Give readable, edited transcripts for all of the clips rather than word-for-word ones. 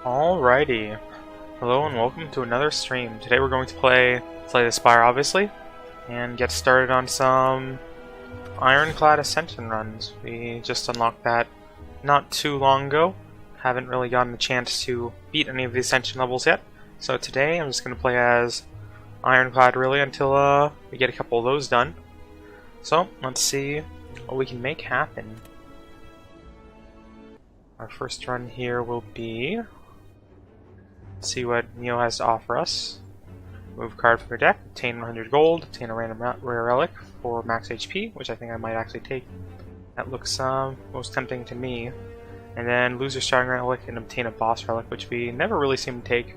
Alrighty, hello and welcome to another stream. Today we're going to play the Spire, obviously, and get started on some Ironclad Ascension runs. We just unlocked that not too long ago. Haven't really gotten the chance to beat any of the Ascension levels yet. So today I'm just going to play as Ironclad really until we get a couple of those done. So let's see what we can make happen. Our first run here will be... see what Neo has to offer us. Move a card from your deck, obtain 100 gold, obtain a random rare relic for max HP, which I think I might actually take. That looks most tempting to me. And then lose your starting relic and obtain a boss relic, which we never really seem to take.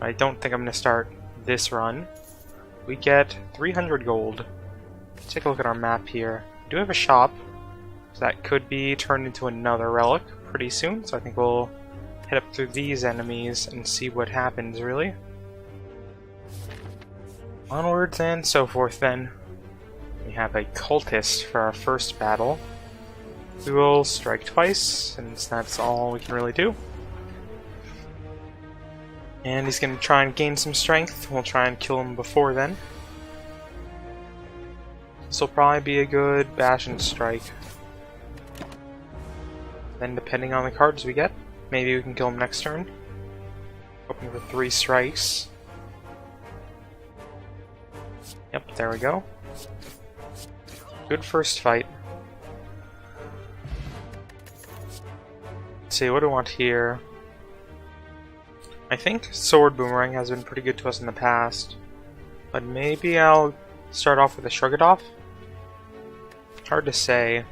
I don't think I'm going to start this run. We get 300 gold. Let's take a look at our map here. We do have a shop, so that could be turned into another relic pretty soon, so I think we'll head up through these enemies and see what happens, really. Onwards and so forth, then. We have a cultist for our first battle. We will strike twice, since that's all we can really do. And he's going to try and gain some strength. We'll try and kill him before then. This will probably be a good bash and strike. Then, depending on the cards we get, maybe we can kill him next turn. Hoping for 3 strikes. Yep, there we go. Good first fight. Let's see, what do I want here? I think Sword Boomerang has been pretty good to us in the past. But maybe I'll start off with a Shrug It Off? Hard to say,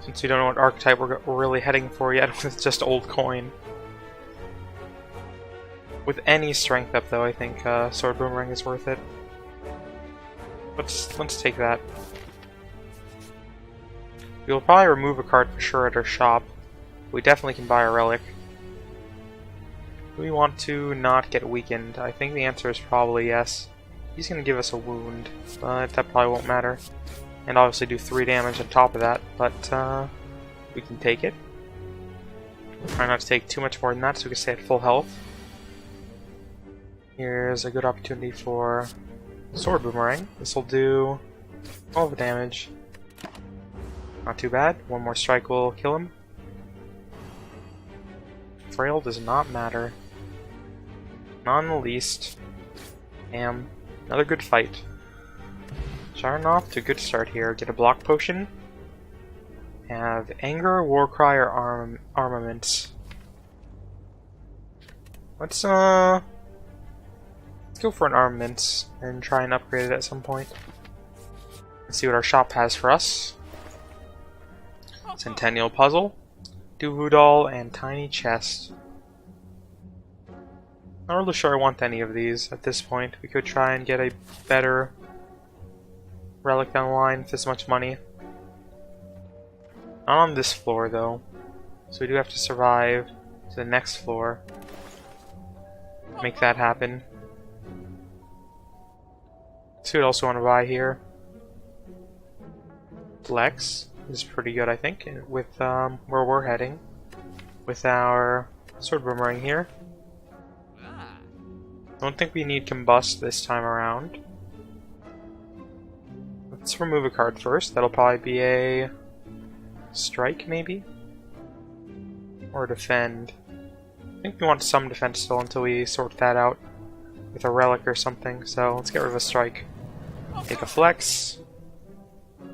since we don't know what archetype we're really heading for yet with just Old Coin. With any strength up though, I think Sword Boomerang is worth it. Let's take that. We'll probably remove a card for sure at our shop. We definitely can buy a relic. Do we want to not get weakened? I think the answer is probably yes. He's going to give us a wound, but that probably won't matter. And obviously do 3 damage on top of that, but we can take it. Try not to take too much more than that so we can stay at full health. Here's a good opportunity for Sword Boomerang. This will do all the damage. Not too bad. One more strike will kill him. Frail does not matter. Not in the least. Damn. Another good fight. Starting off to a good start here. Get a block potion. Have Anger, Warcry, or Armaments. Let's go for an Armaments and try and upgrade it at some point. Let's see what our shop has for us. Centennial Puzzle, Duvu Doll, and Tiny Chest. Not really sure I want any of these at this point. We could try and get a better relic down the line with this much money. Not on this floor though, so we do have to survive to the next floor. Make that happen. See what else we want to buy here. Flex is pretty good, I think, with where we're heading. With our Sword Boomerang here. Don't think we need Combust this time around. Let's remove a card first. That'll probably be a strike, maybe? Or defend. I think we want some defense still until we sort that out with a relic or something, so let's get rid of a strike. Take a flex. I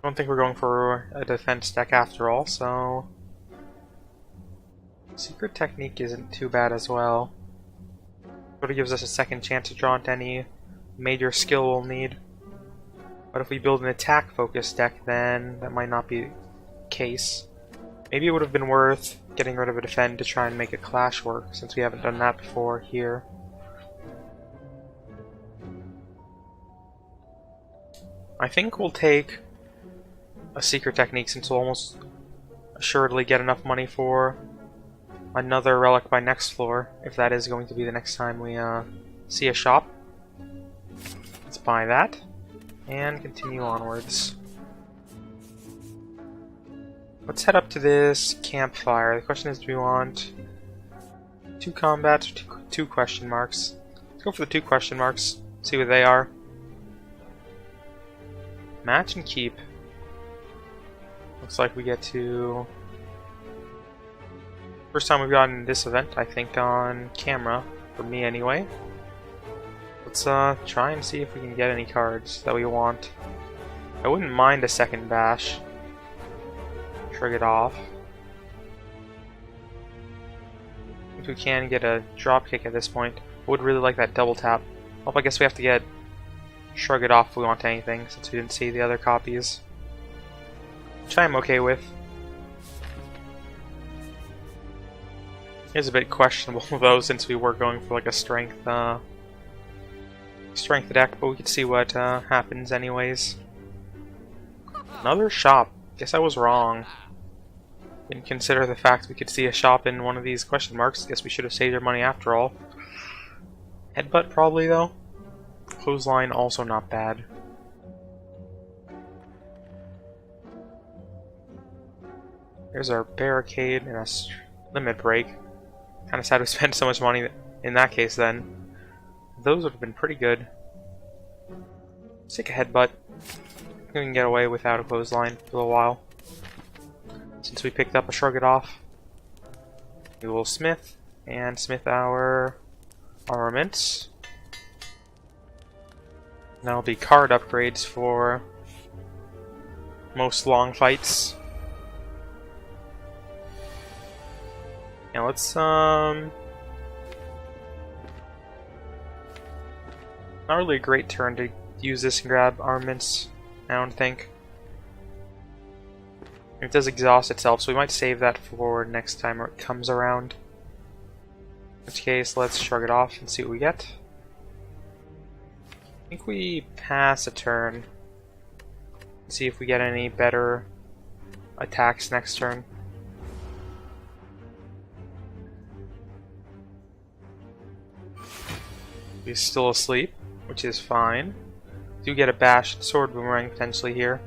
don't think we're going for a defense deck after all, so... Secret Technique isn't too bad as well. But it gives us a second chance to draw into any major skill we'll need. But if we build an attack-focused deck, then that might not be the case. Maybe it would have been worth getting rid of a defend to try and make a clash work, since we haven't done that before here. I think we'll take a Secret Technique, since we'll almost assuredly get enough money for another relic by next floor, if that is going to be the next time we see a shop. Let's buy that, and continue onwards. Let's head up to this campfire. The question is, do we want 2 combats or two question marks? Let's go for the 2 question marks, see what they are. Match and keep. Looks like we get to... First time we've gotten this event, I think, on camera, for me anyway. Let's try and see if we can get any cards that we want. I wouldn't mind a second bash. Shrug it off. If we can get a drop kick at this point, I would really like that double tap. Well, I guess we have to get Shrug it off if we want anything, since we didn't see the other copies. Which I'm okay with. It's a bit questionable though, since we were going for like a strength deck, but we could see what happens anyways. Another shop. Guess I was wrong. Didn't consider the fact we could see a shop in one of these question marks. Guess we should have saved our money after all. Headbutt probably though. Clothesline also not bad. There's our barricade and a limit break. Kind of sad to spend so much money in that case then. Those would have been pretty good. Let's take a headbutt. We can get away without a clothesline for a little while. Since we picked up a shrug it off, we will smith and smith our armaments. That'll be card upgrades for most long fights. Now let's not really a great turn to use this and grab armaments, I don't think. It does exhaust itself, so we might save that for next time it comes around. In which case, let's shrug it off and see what we get. I think we pass a turn. See if we get any better attacks next turn. He's still asleep, which is fine. Do get a bashed sword boomerang potentially here,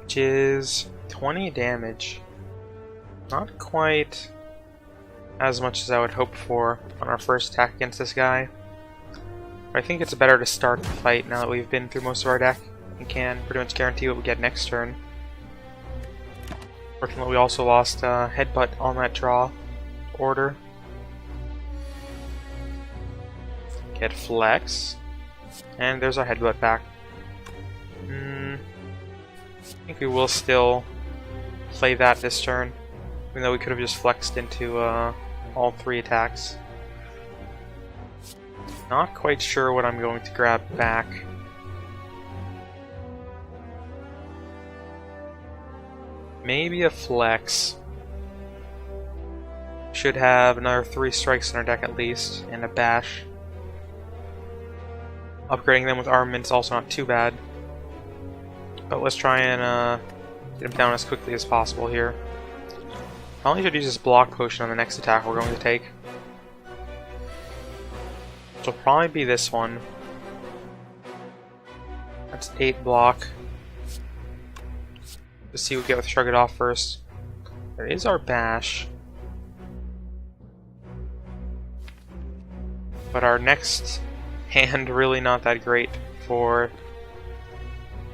which is 20 damage. Not quite as much as I would hope for on our first attack against this guy. But I think it's better to start the fight now that we've been through most of our deck and can pretty much guarantee what we get next turn. Fortunately, we also lost headbutt on that draw order. Get flex, and there's our headbutt back. I think we will still play that this turn, even though we could have just flexed into all 3 attacks. Not quite sure what I'm going to grab back. Maybe a flex. Should have another 3 strikes in our deck at least, and a bash. Upgrading them with armaments also not too bad. But let's try and get him down as quickly as possible here. Probably should use this block potion on the next attack we're going to take. Which will probably be this one. That's 8 block. Let's see what we get with Shrug It Off first. There is our bash. But our next hand really not that great for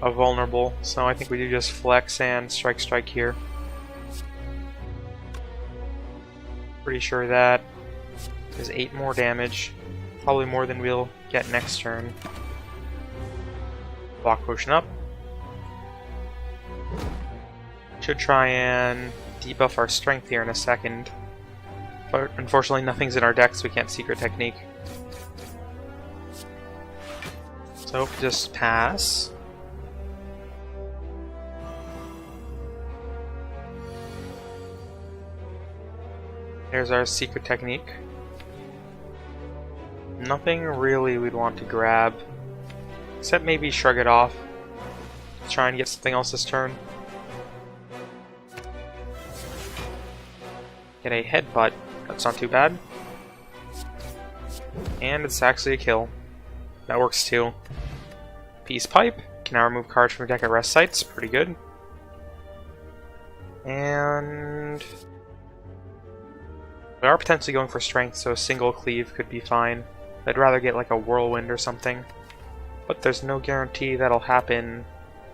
a vulnerable, so I think we do just flex and strike here. Pretty sure that is 8 more damage, probably more than we'll get next turn. Block potion up. Should try and debuff our strength here in a second, but unfortunately nothing's in our deck, so we can't secret technique. So just pass. There's our secret technique. Nothing really we'd want to grab, except maybe Shrug It Off. Let's try and get something else this turn. Get a headbutt. That's not too bad. And it's actually a kill. That works too. Peace Pipe. Can now remove cards from your deck at rest sites. Pretty good. And we are potentially going for strength, so a single cleave could be fine. I'd rather get like a whirlwind or something, but there's no guarantee that'll happen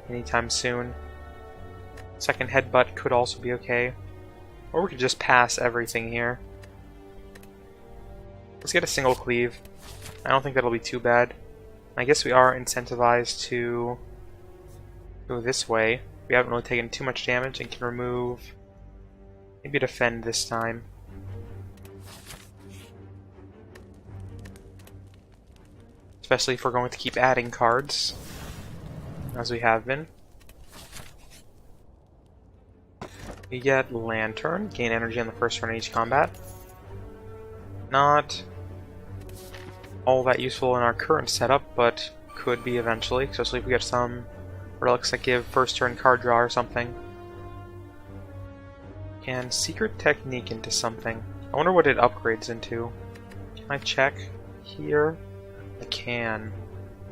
anytime soon. Second headbutt could also be okay, or we could just pass everything here. Let's get a single cleave. I don't think that'll be too bad. I guess we are incentivized to go this way. We haven't really taken too much damage and can remove, maybe defend this time. Especially if we're going to keep adding cards, as we have been. We get Lantern, gain energy on the first turn in each combat. Not all that useful in our current setup, but could be eventually, especially if we get some relics that give first turn card draw or something. Can Secret Technique into something? I wonder what it upgrades into. Can I check here? I can.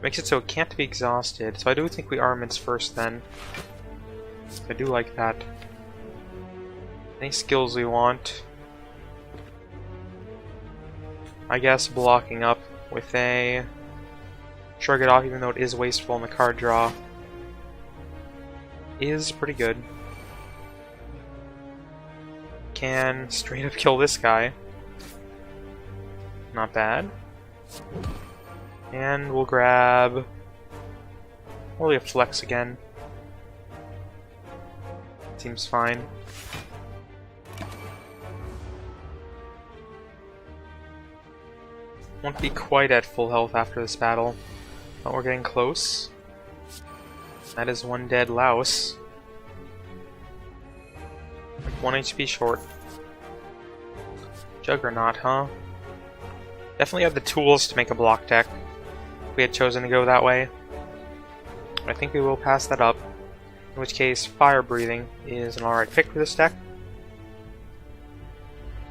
Makes it so it can't be exhausted, so I do think we armaments first then. I do like that. Any skills we want? I guess blocking up with a shrug it off, even though it is wasteful in the card draw, is pretty good. Can straight up kill this guy. Not bad. And we'll grab only a flex again. Seems fine. Won't be quite at full health after this battle, but we're getting close. That is one dead louse. Like 1 HP short. Juggernaut, huh? Definitely have the tools to make a block deck if we had chosen to go that way. I think we will pass that up, in which case Fire Breathing is an alright pick for this deck.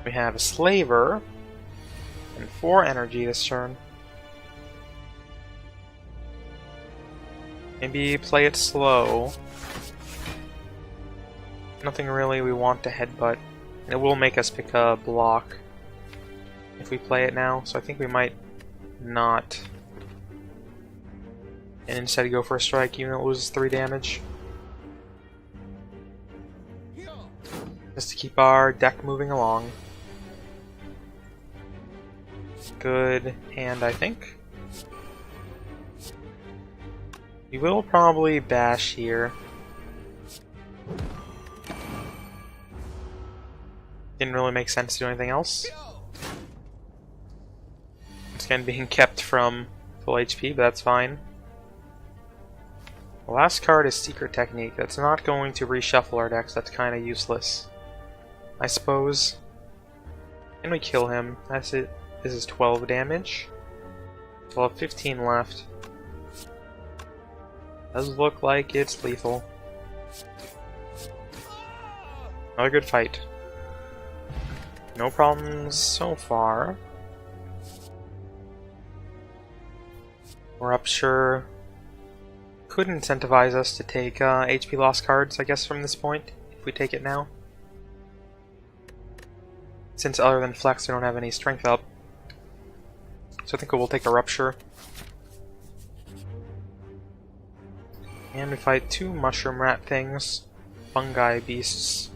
We have a Slaver, and 4 energy this turn. Maybe play it slow. Nothing really we want to headbutt. It will make us pick a block if we play it now, so I think we might not. And instead go for a strike even though it loses 3 damage. Just to keep our deck moving along. Good hand, I think. We will probably bash here. Didn't really make sense to do anything else. It's kind of being kept from full HP, but that's fine. The last card is Secret Technique. That's not going to reshuffle our decks. That's kind of useless, I suppose. Can we kill him? That's it. This is 12 damage. We'll have 15 left. Does look like it's lethal. Another good fight. No problems so far. We're up sure. Could incentivize us to take HP loss cards, I guess, from this point, if we take it now. Since other than Flex, we don't have any strength up. So I think we'll take a Rupture. And we fight 2 mushroom rat things. Fungi beasts.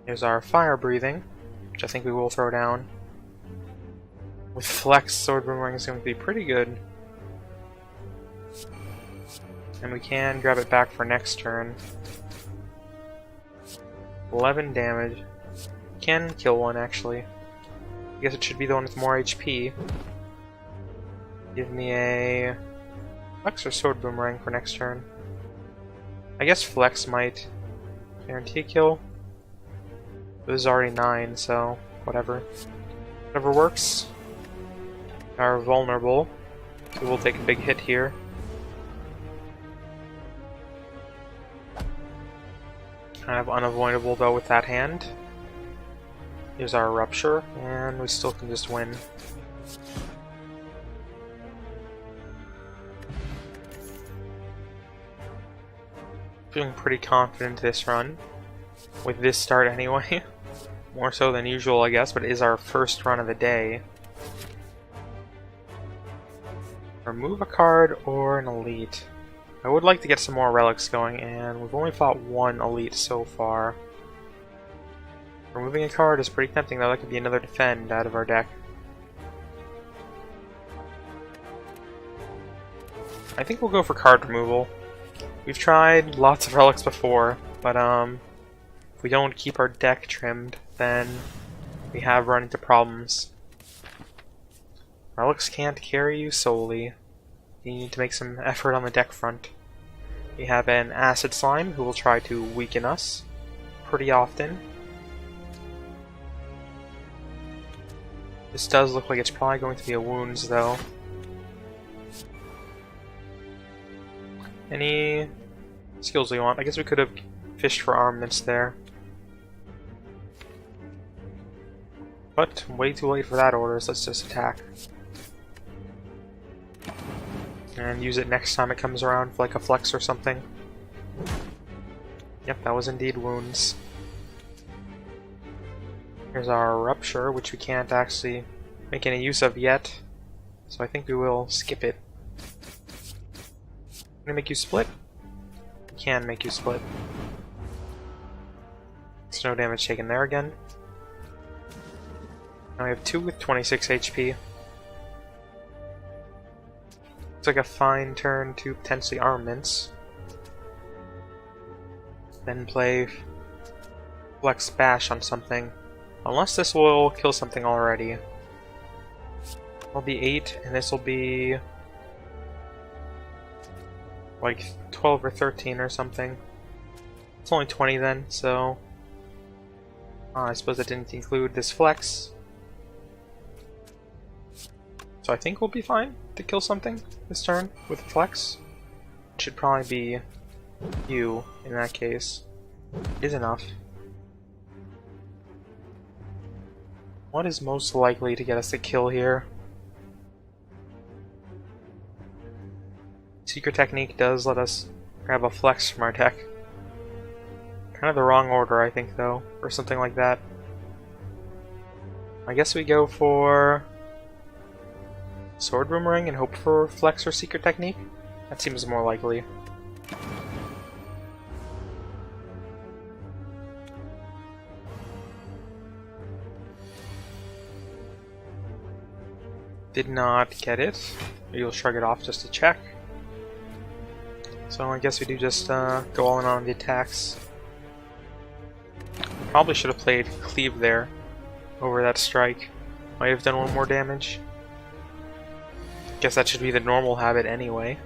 Here's our Fire Breathing, which I think we will throw down. With Flex, Sword Boomerang is going to be pretty good. And we can grab it back for next turn. 11 damage. Can kill one, actually. I guess it should be the one with more HP. Give me a Flex or Sword Boomerang for next turn. I guess Flex might guarantee a kill. This is already 9, so whatever. Whatever works. Are vulnerable, so we'll take a big hit here. Kind of unavoidable though with that hand. Here's our Rupture, and we still can just win. Feeling pretty confident this run. With this start anyway. More so than usual, I guess, but it is our first run of the day. Remove a card or an elite. I would like to get some more relics going, and we've only fought one elite so far. Removing a card is pretty tempting, though. That could be another defend out of our deck. I think we'll go for card removal. We've tried lots of relics before, but if we don't keep our deck trimmed, then we have run into problems. Relics can't carry you solely. You need to make some effort on the deck front. We have an Acid Slime who will try to weaken us pretty often. This does look like it's probably going to be a Wounds, though. Any skills we want? I guess we could have fished for armaments there. But way too late for that order, so let's just attack. And use it next time it comes around for like a flex or something. Yep, that was indeed Wounds. Here's our Rupture, which we can't actually make any use of yet. So I think we will skip it. Can I make you split? We can make you split. There's no damage taken there again. Now we have 2 with 26 HP. Looks like a fine turn to potentially armaments. Then play Flex Bash on something. Unless this will kill something already. It'll be 8, and this will be like 12 or 13 or something. It's only 20 then, so I suppose it didn't include this flex. So I think we'll be fine to kill something this turn with the flex. It should probably be you in that case. Is enough. What is most likely to get us to kill here? Secret Technique does let us grab a flex from our deck. Kind of the wrong order, I think, though, or something like that. I guess we go for Sword Boomerang and hope for Flex or Secret Technique? That seems more likely. Did not get it. Maybe we'll shrug it off just to check. So I guess we do just go all in on the attacks. Probably should have played Cleave there over that strike. Might have done one more damage. Guess that should be the normal habit anyway.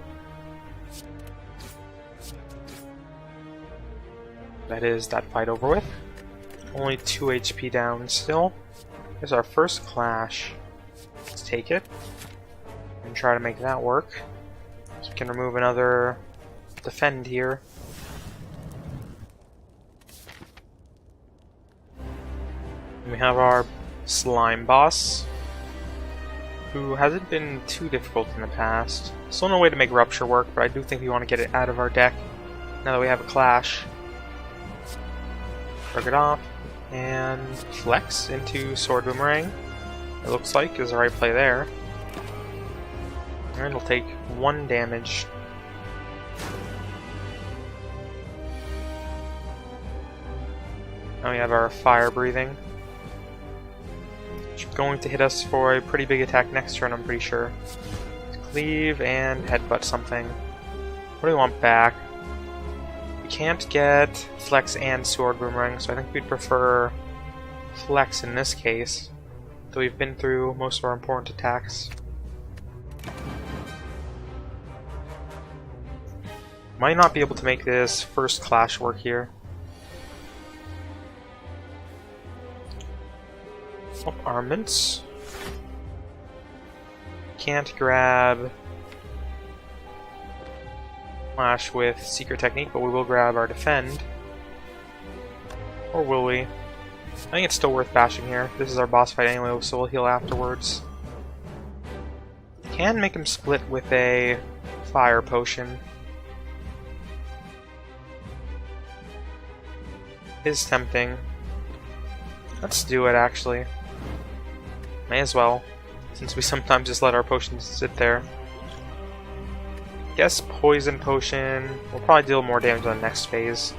That is that fight over with. Only 2 HP down still. Here's our first clash. Let's take it and try to make that work. So we can remove another defend here. And we have our slime boss, who hasn't been too difficult in the past. Still no way to make Rupture work, but I do think we want to get it out of our deck now that we have a clash. Shrug it off, and flex into Sword Boomerang. It looks like is the right play there. And it'll take 1 damage. Now we have our Fire Breathing. Which is going to hit us for a pretty big attack next turn, I'm pretty sure. Cleave and Headbutt something. What do we want back? We can't get Flex and Sword Boomerang, so I think we'd prefer Flex in this case. Though we've been through most of our important attacks. Might not be able to make this first clash work here. Oh, armaments. Can't grab Flash with Secret Technique, but we will grab our Defend. Or will we? I think it's still worth bashing here. This is our boss fight anyway, so we'll heal afterwards. Can make him split with a Fire Potion. is tempting. Let's do it, actually. May as well, since we sometimes just let our potions sit there. Guess Poison Potion will probably deal more damage on the next phase.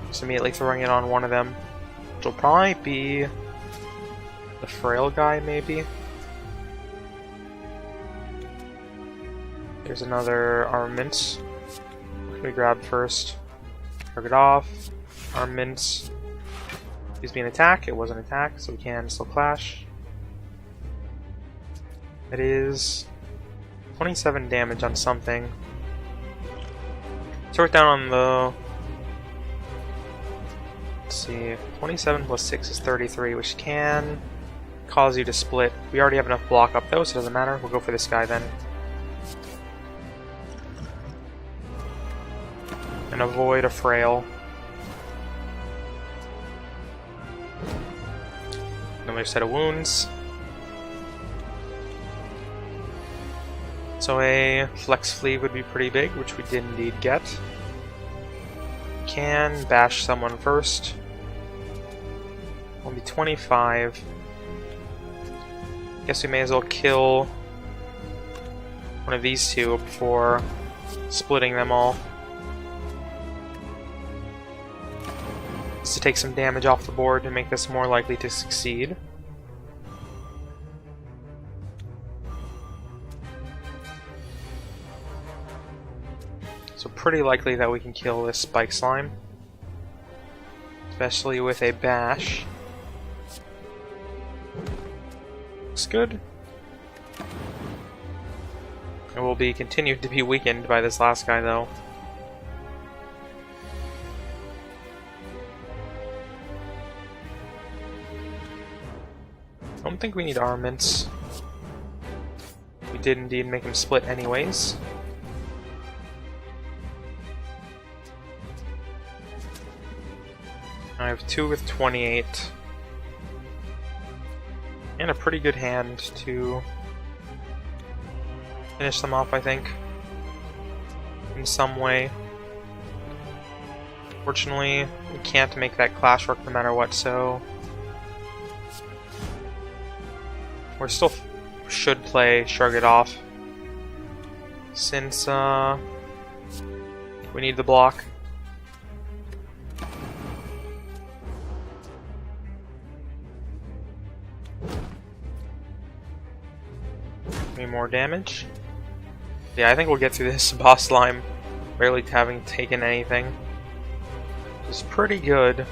Just immediately throwing it on one of them. Which will probably be the Frail guy, maybe? There's another Armament. What can we grab first? Target off. Armament. Used to be an attack. It was an attack, so we can still clash. It is 27 damage on something. Sort down on the... Let's see. 27 plus 6 is 33, which can cause you to split. We already have enough block up though, so it doesn't matter. We'll go for this guy then. And avoid a Frail. Another set of wounds. So a Flex Fleet would be pretty big, which we did indeed get. Can bash someone first. Will be 25. Guess we may as well kill one of these two before splitting them all. Just to take some damage off the board to make this more likely to succeed. So pretty likely that we can kill this Spike Slime. Especially with a bash. Looks good. It will be continued to be weakened by this last guy though. I don't think we need armaments. We did indeed make him split anyways. I have 2 with 28. And a pretty good hand to finish them off, I think. In some way. Fortunately, we can't make that clash work no matter what, so... we still should play Shrug It Off. Since, we need the block. Any more damage? Yeah, I think we'll get through this boss slime barely having taken anything. Which is pretty good.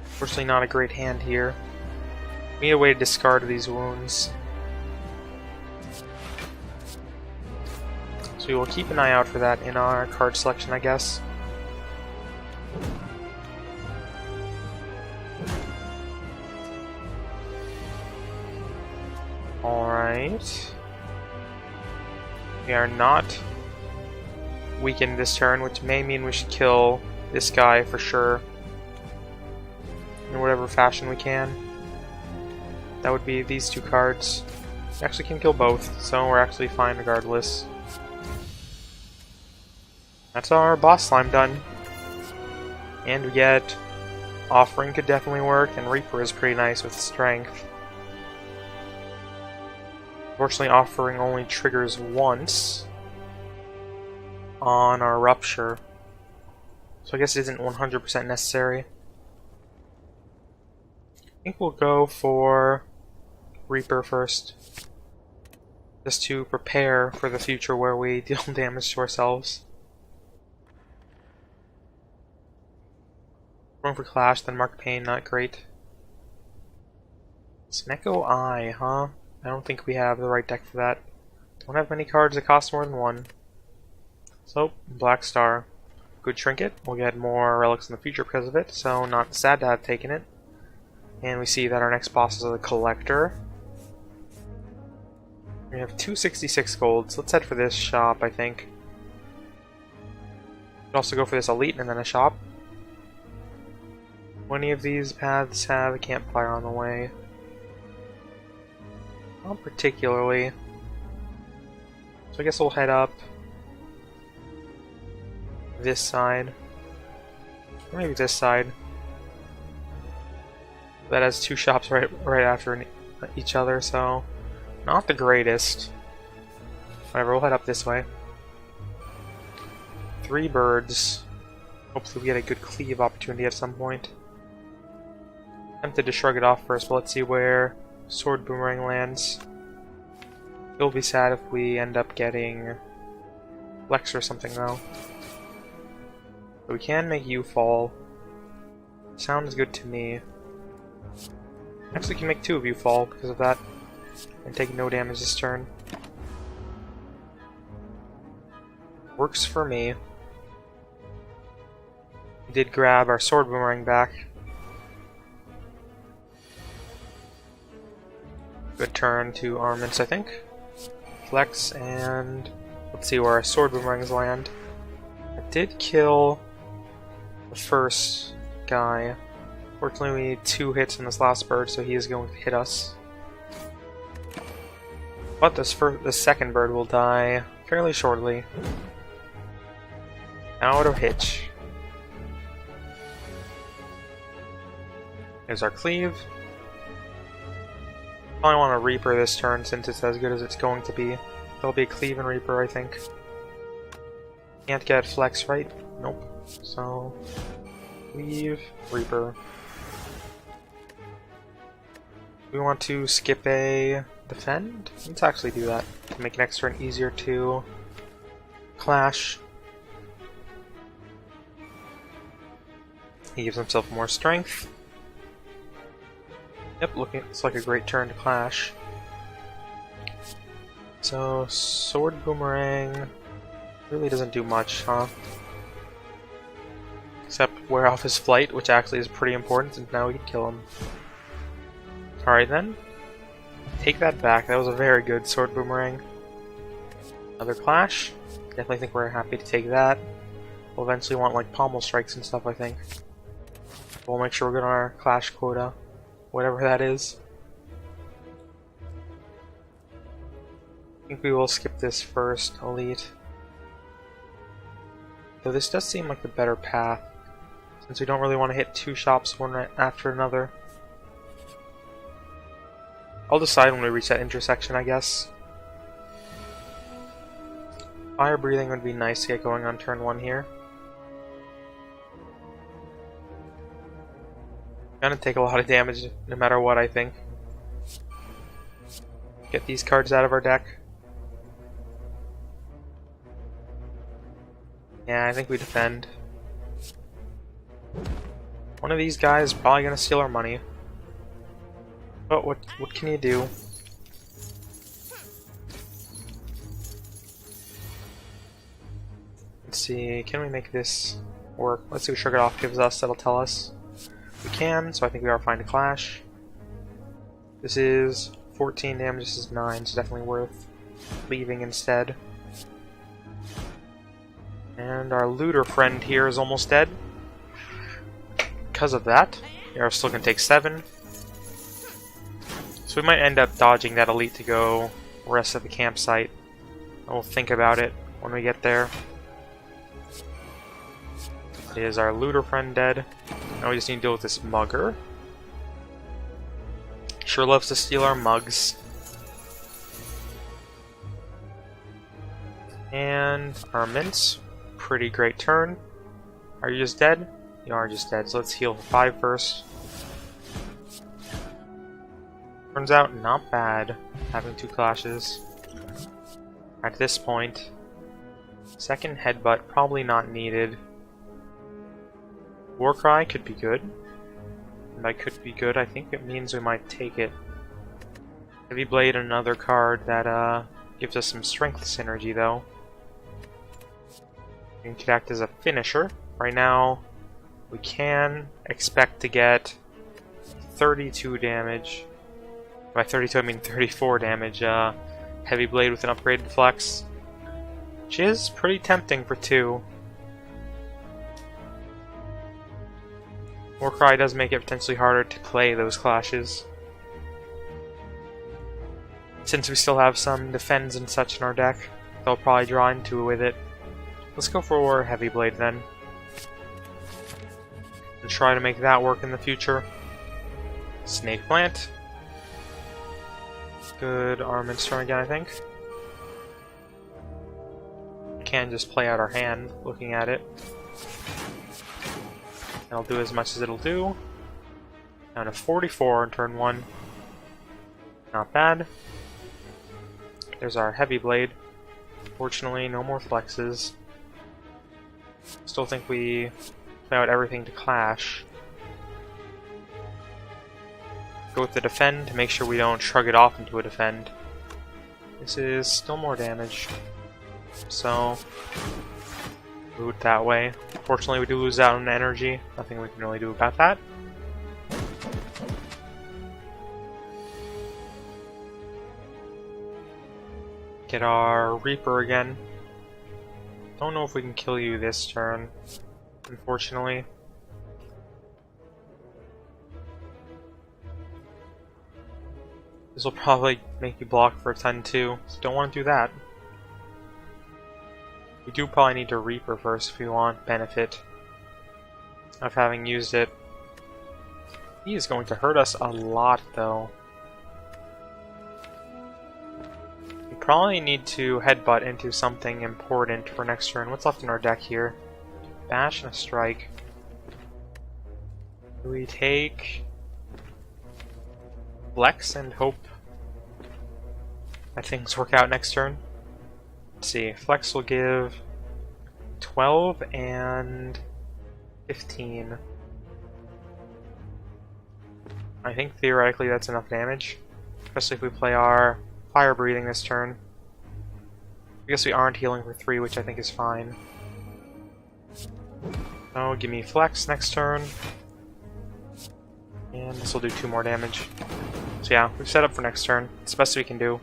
Unfortunately not a great hand here. We need a way to discard these wounds. So we will keep an eye out for that in our card selection, I guess. Alright. We are not weakened this turn, which may mean we should kill this guy for sure. In whatever fashion we can. That would be these two cards. We actually can kill both, so we're actually fine regardless. That's our boss slime done. And we get Offering could definitely work, and Reaper is pretty nice with strength. Unfortunately, Offering only triggers once on our Rupture. So I guess it isn't 100% necessary. I think we'll go for Reaper first. Just to prepare for the future where we deal damage to ourselves. Going for Clash, then Mark Pain, not great. Snecko Eye, huh? I don't think we have the right deck for that. Don't have many cards that cost more than one. So, Black Star. Good trinket. We'll get more relics in the future because of it, so not sad to have taken it. And we see that our next boss is a Collector. We have 266 golds. Let's head for this shop, I think. We'd also go for this Elite and then a shop. Any of these paths have a campfire on the way? Not particularly. So I guess we'll head up this side. Maybe this side. That has two shops right after each other, so not the greatest. Whatever, we'll head up this way. 3 birds. Hopefully we get a good cleave opportunity at some point. Tempted to shrug it off first, but let's see where Sword Boomerang lands. It'll be sad if we end up getting Flex or something though. But we can make you fall. Sounds good to me. Actually, we can make 2 of you fall because of that. And take no damage this turn. Works for me. We did grab our Sword Boomerang back. Good turn to armaments, I think. Flex, and let's see where our Sword Boomerangs land. I did kill the first guy. Fortunately, we need 2 hits in this last bird, so he is going to hit us. But the second bird will die fairly shortly. Out of hitch. There's our cleave. Probably want to Reaper this turn since it's as good as it's going to be. There'll be a cleave and Reaper, I think. Can't get Flex, right? Nope. So, Cleave, Reaper. We want to skip a defend? Let's actually do that to make next turn easier to clash. He gives himself more strength. Yep, looks like a great turn to clash. So, Sword Boomerang really doesn't do much, huh? Except wear off his flight, which actually is pretty important since now we can kill him. Alright then. Take that back, that was a very good Sword Boomerang. Another clash. Definitely think we're happy to take that. We'll eventually want like pommel strikes and stuff, I think. We'll make sure we're good on our clash quota. Whatever that is. I think we will skip this first, Elite. Though this does seem like the better path, since we don't really want to hit 2 shops one right after another. I'll decide when we reach that intersection, I guess. Fire breathing would be nice to get going on turn 1 here. Gonna take a lot of damage no matter what, I think. Get these cards out of our deck. Yeah, I think we defend. One of these guys is probably gonna steal our money. But what can you do? Let's see, can we make this work? Let's see what Shrug It Off gives us, that'll tell us. We can, so I think we are fine to clash. This is 14 damage, this is 9, so definitely worth leaving instead. And our looter friend here is almost dead. Because of that, we are still going to take 7. So we might end up dodging that elite to go rest at the campsite. We'll think about it when we get there. Is our looter friend dead? Now we just need to deal with this mugger. Sure loves to steal our mugs. And our mints. Pretty great turn. Are you just dead? You are just dead, so let's heal for 5 first. Turns out, not bad, having 2 clashes. At this point, second headbutt, probably not needed. Warcry could be good. And by could be good, I think it means we might take it. Heavy Blade, another card that gives us some strength synergy, though. It could act as a finisher. Right now, we can expect to get 32 damage. By 32, I mean 34 damage. Heavy Blade with an upgraded flex, which is pretty tempting for 2. Warcry does make it potentially harder to play those clashes, since we still have some defends and such in our deck. They'll probably draw into with it. Let's go for Heavy Blade then. and try to make that work in the future. Snake Plant. Good armaments turn again, I think. Can just play out our hand looking at it. That'll do as much as it'll do. Down to 44 in turn 1. Not bad. There's our Heavy Blade. Fortunately, no more flexes. Still think we play out everything to clash. Go with the defend to make sure we don't shrug it off into a defend. This is still more damage. So, move it that way. Fortunately, we do lose out on energy. Nothing we can really do about that. Get our Reaper again. Don't know if we can kill you this turn, unfortunately. This will probably make you block for a 10 too, so don't want to do that. We do probably need to Reaper first if we want benefit of having used it. He is going to hurt us a lot though. We probably need to headbutt into something important for next turn. What's left in our deck here? Bash and a Strike. Do we take Flex and hope that things work out next turn? Let's see, Flex will give 12 and 15. I think theoretically that's enough damage, especially if we play our Fire Breathing this turn. I guess we aren't healing for 3, which I think is fine. Oh, give me Flex next turn. And this will do 2 more damage. So yeah, we've set up for next turn. It's the best we can do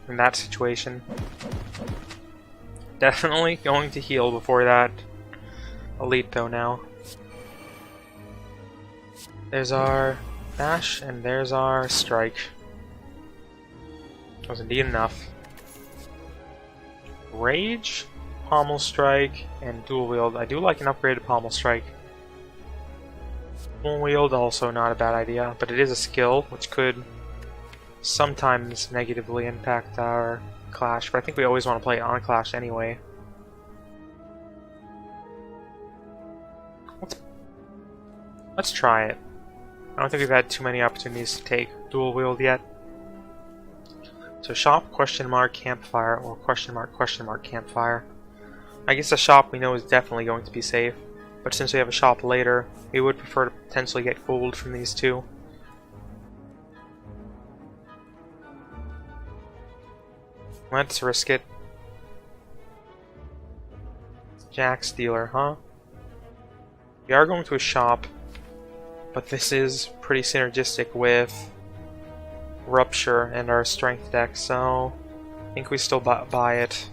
in that situation. Definitely going to heal before that Elite though now. There's our Bash and there's our Strike. That was indeed enough. Rage, Pommel Strike, and Dual Wield. I do like an upgraded Pommel Strike. Dual Wield also not a bad idea, but it is a skill which could sometimes negatively impact our Clash, but I think we always want to play on Clash anyway. Let's try it. I don't think we've had too many opportunities to take Dual Wield yet. So shop, question mark, campfire, or question mark, campfire. I guess a shop we know is definitely going to be safe, but since we have a shop later, we would prefer to potentially get gold from these two. Let's risk it. Jack Stealer, huh? We are going to a shop, but this is pretty synergistic with Rupture and our strength deck, so I think we still buy it.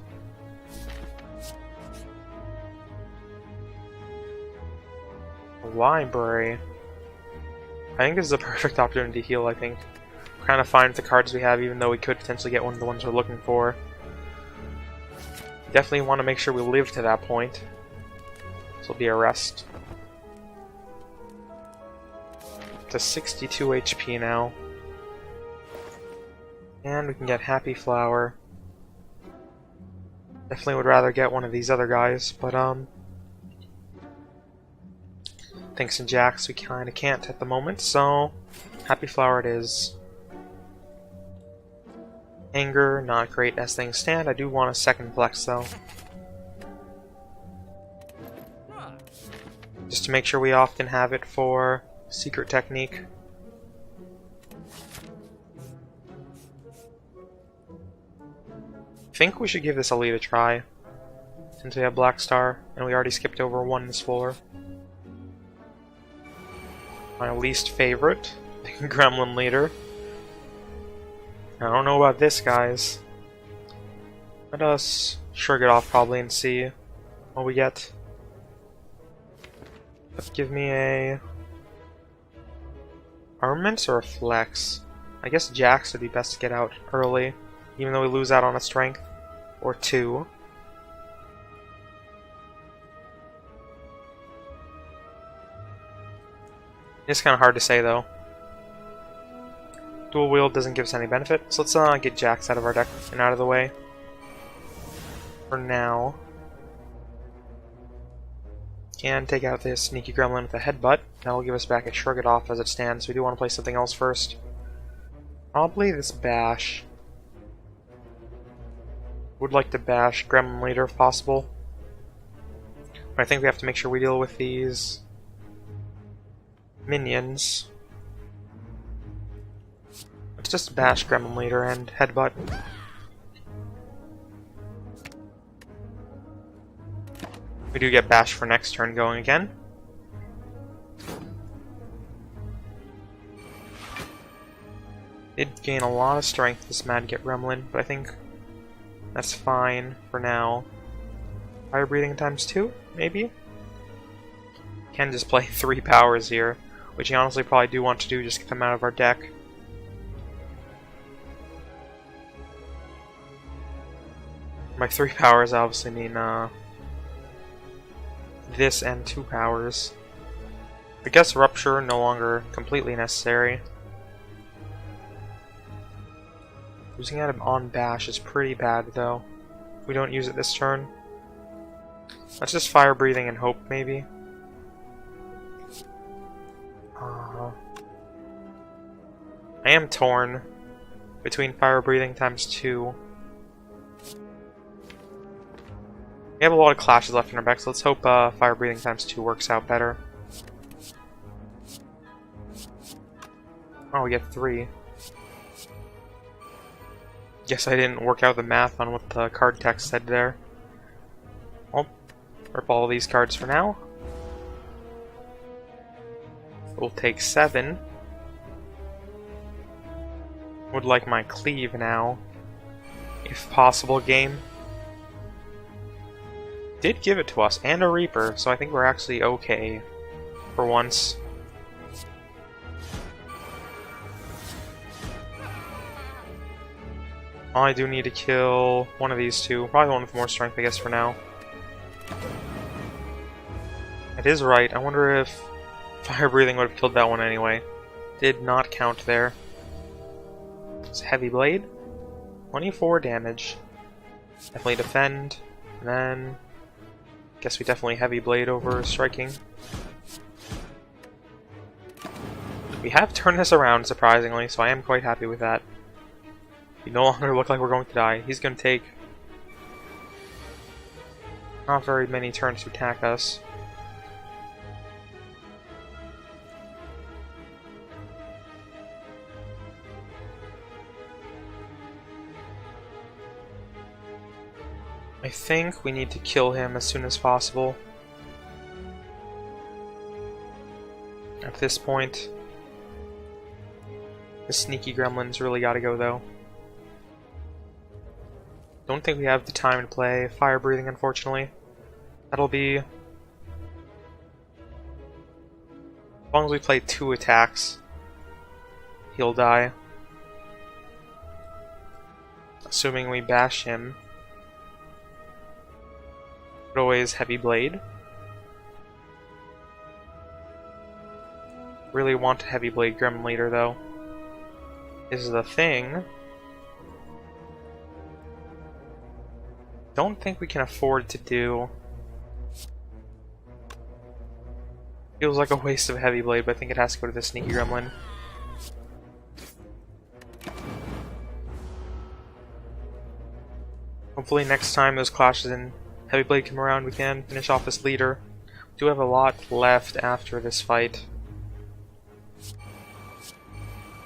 A library. I think this is a perfect opportunity to heal, I think. We're kind of fine with the cards we have, even though we could potentially get one of the ones we're looking for. Definitely want to make sure we live to that point. This will be a rest. To 62 HP now. And we can get Happy Flower. Definitely would rather get one of these other guys, but thanks to Jax we kinda can't at the moment, so Happy Flower it is. Anger, not great as things stand. I do want a second Flex though. Just to make sure we often have it for Secret Technique. I think we should give this Elite a try, since we have Black Star, and we already skipped over one this floor. My least favorite, the Gremlin Leader. I don't know about this, guys. Let us shrug it off probably and see what we get. Let's give me a Armaments or a Flex. I guess Jax would be best to get out early, even though we lose out on a strength or 2. It's kind of hard to say though. Dual wield doesn't give us any benefit, so let's get Jax out of our deck and out of the way. For now. Can take out this sneaky gremlin with a headbutt. That will give us back a shrug it off as it stands. We do want to play something else first. Probably this bash. Would like to bash Gremlin Leader if possible. But I think we have to make sure we deal with these minions. Let's just bash Gremlin Leader and headbutt. We do get bash for next turn going again. Did gain a lot of strength this Mad Get Gremlin, but I think that's fine for now. Fire breathing times 2, maybe? Can just play 3 powers here, which I honestly probably do want to do, just get them out of our deck. By 3 powers, I obviously mean this and 2 powers. I guess Rupture no longer completely necessary. Losing at him on bash is pretty bad though. We don't use it this turn. Let's just fire breathing and hope maybe. I am torn between fire breathing times 2. We have a lot of clashes left in our back, so let's hope fire breathing times 2 works out better. Oh, we get 3. Guess I didn't work out the math on what the card text said there. Well, rip all these cards for now. We'll take 7. Would like my cleave now, if possible, game. Did give it to us, and a Reaper, so I think we're actually okay for once. I do need to kill one of these two. Probably one with more strength, I guess, for now. It is right. I wonder if fire breathing would have killed that one anyway. Did not count there. It's Heavy Blade. 24 damage. Definitely defend. And then guess we definitely Heavy Blade over striking. We have turned this around, surprisingly, so I am quite happy with that. We no longer look like we're going to die. He's going to take not very many turns to attack us. I think we need to kill him as soon as possible. At this point, the sneaky gremlin's really gotta go though. Don't think we have the time to play fire breathing, unfortunately. That'll be... as long as we play 2 attacks, he'll die. Assuming we bash him. But always Heavy Blade. Really want a Heavy Blade Gremlin Leader though. Is the thing. Don't think we can afford to do. Feels like a waste of Heavy Blade, but I think it has to go to the Sneaky Gremlin. Hopefully next time those clashes in Heavy Blade come around, we can finish off this leader. We do have a lot left after this fight.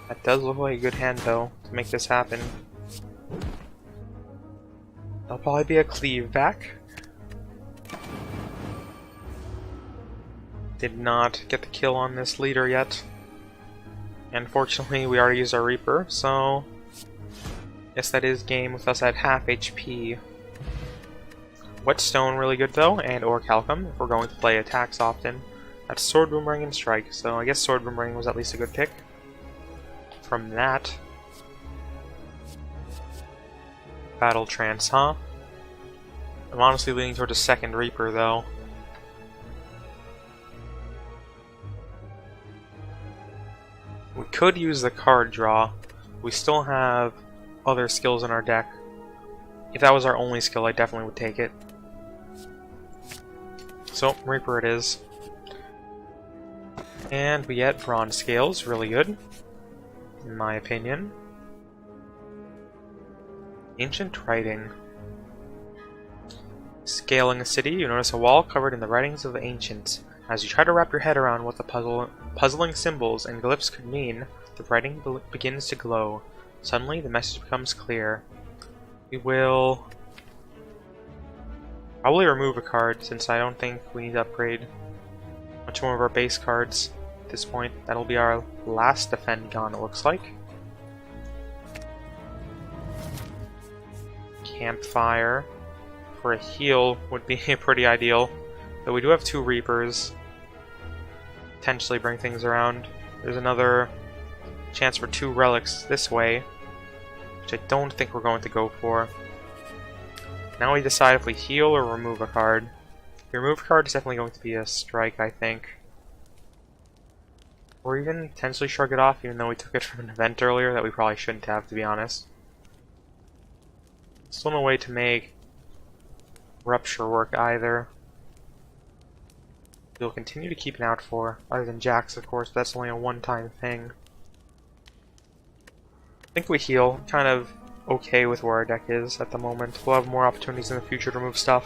That does look like a good hand though, to make this happen. There'll probably be a cleave back. Did not get the kill on this leader yet. Unfortunately, we already used our Reaper, so... guess that is game with us at half HP. Whetstone really good though, and Orichalcum, if we're going to play attacks often. That's Sword Boomerang and Strike, so I guess Sword Boomerang was at least a good pick. From that... Battle Trance, huh? I'm honestly leaning towards a second Reaper, though. could use the card draw. We still have other skills in our deck. If that was our only skill, I definitely would take it. So, Reaper it is. And we get Bronze Scales, really good, in my opinion. Ancient Writing. Scaling a city, you notice a wall covered in the writings of the ancients. As you try to wrap your head around what the puzzling symbols and glyphs could mean, the writing begins to glow. Suddenly, the message becomes clear. We will probably remove a card, since I don't think we need to upgrade much more of our base cards at this point. That'll be our last defend gone, it looks like. Campfire for a heal would be pretty ideal, though we do have 2 Reapers. Potentially bring things around. There's another chance for 2 relics this way, which I don't think we're going to go for. Now we decide if we heal or remove a card. If we remove a card, it's definitely going to be a strike, I think. Or even potentially shrug it off, even though we took it from an event earlier that we probably shouldn't have, to be honest. Still no way to make Rupture work either. We'll continue to keep an out for, other than Jax, of course, but that's only a one-time thing. I think we heal. Kind of okay with where our deck is at the moment. We'll have more opportunities in the future to remove stuff.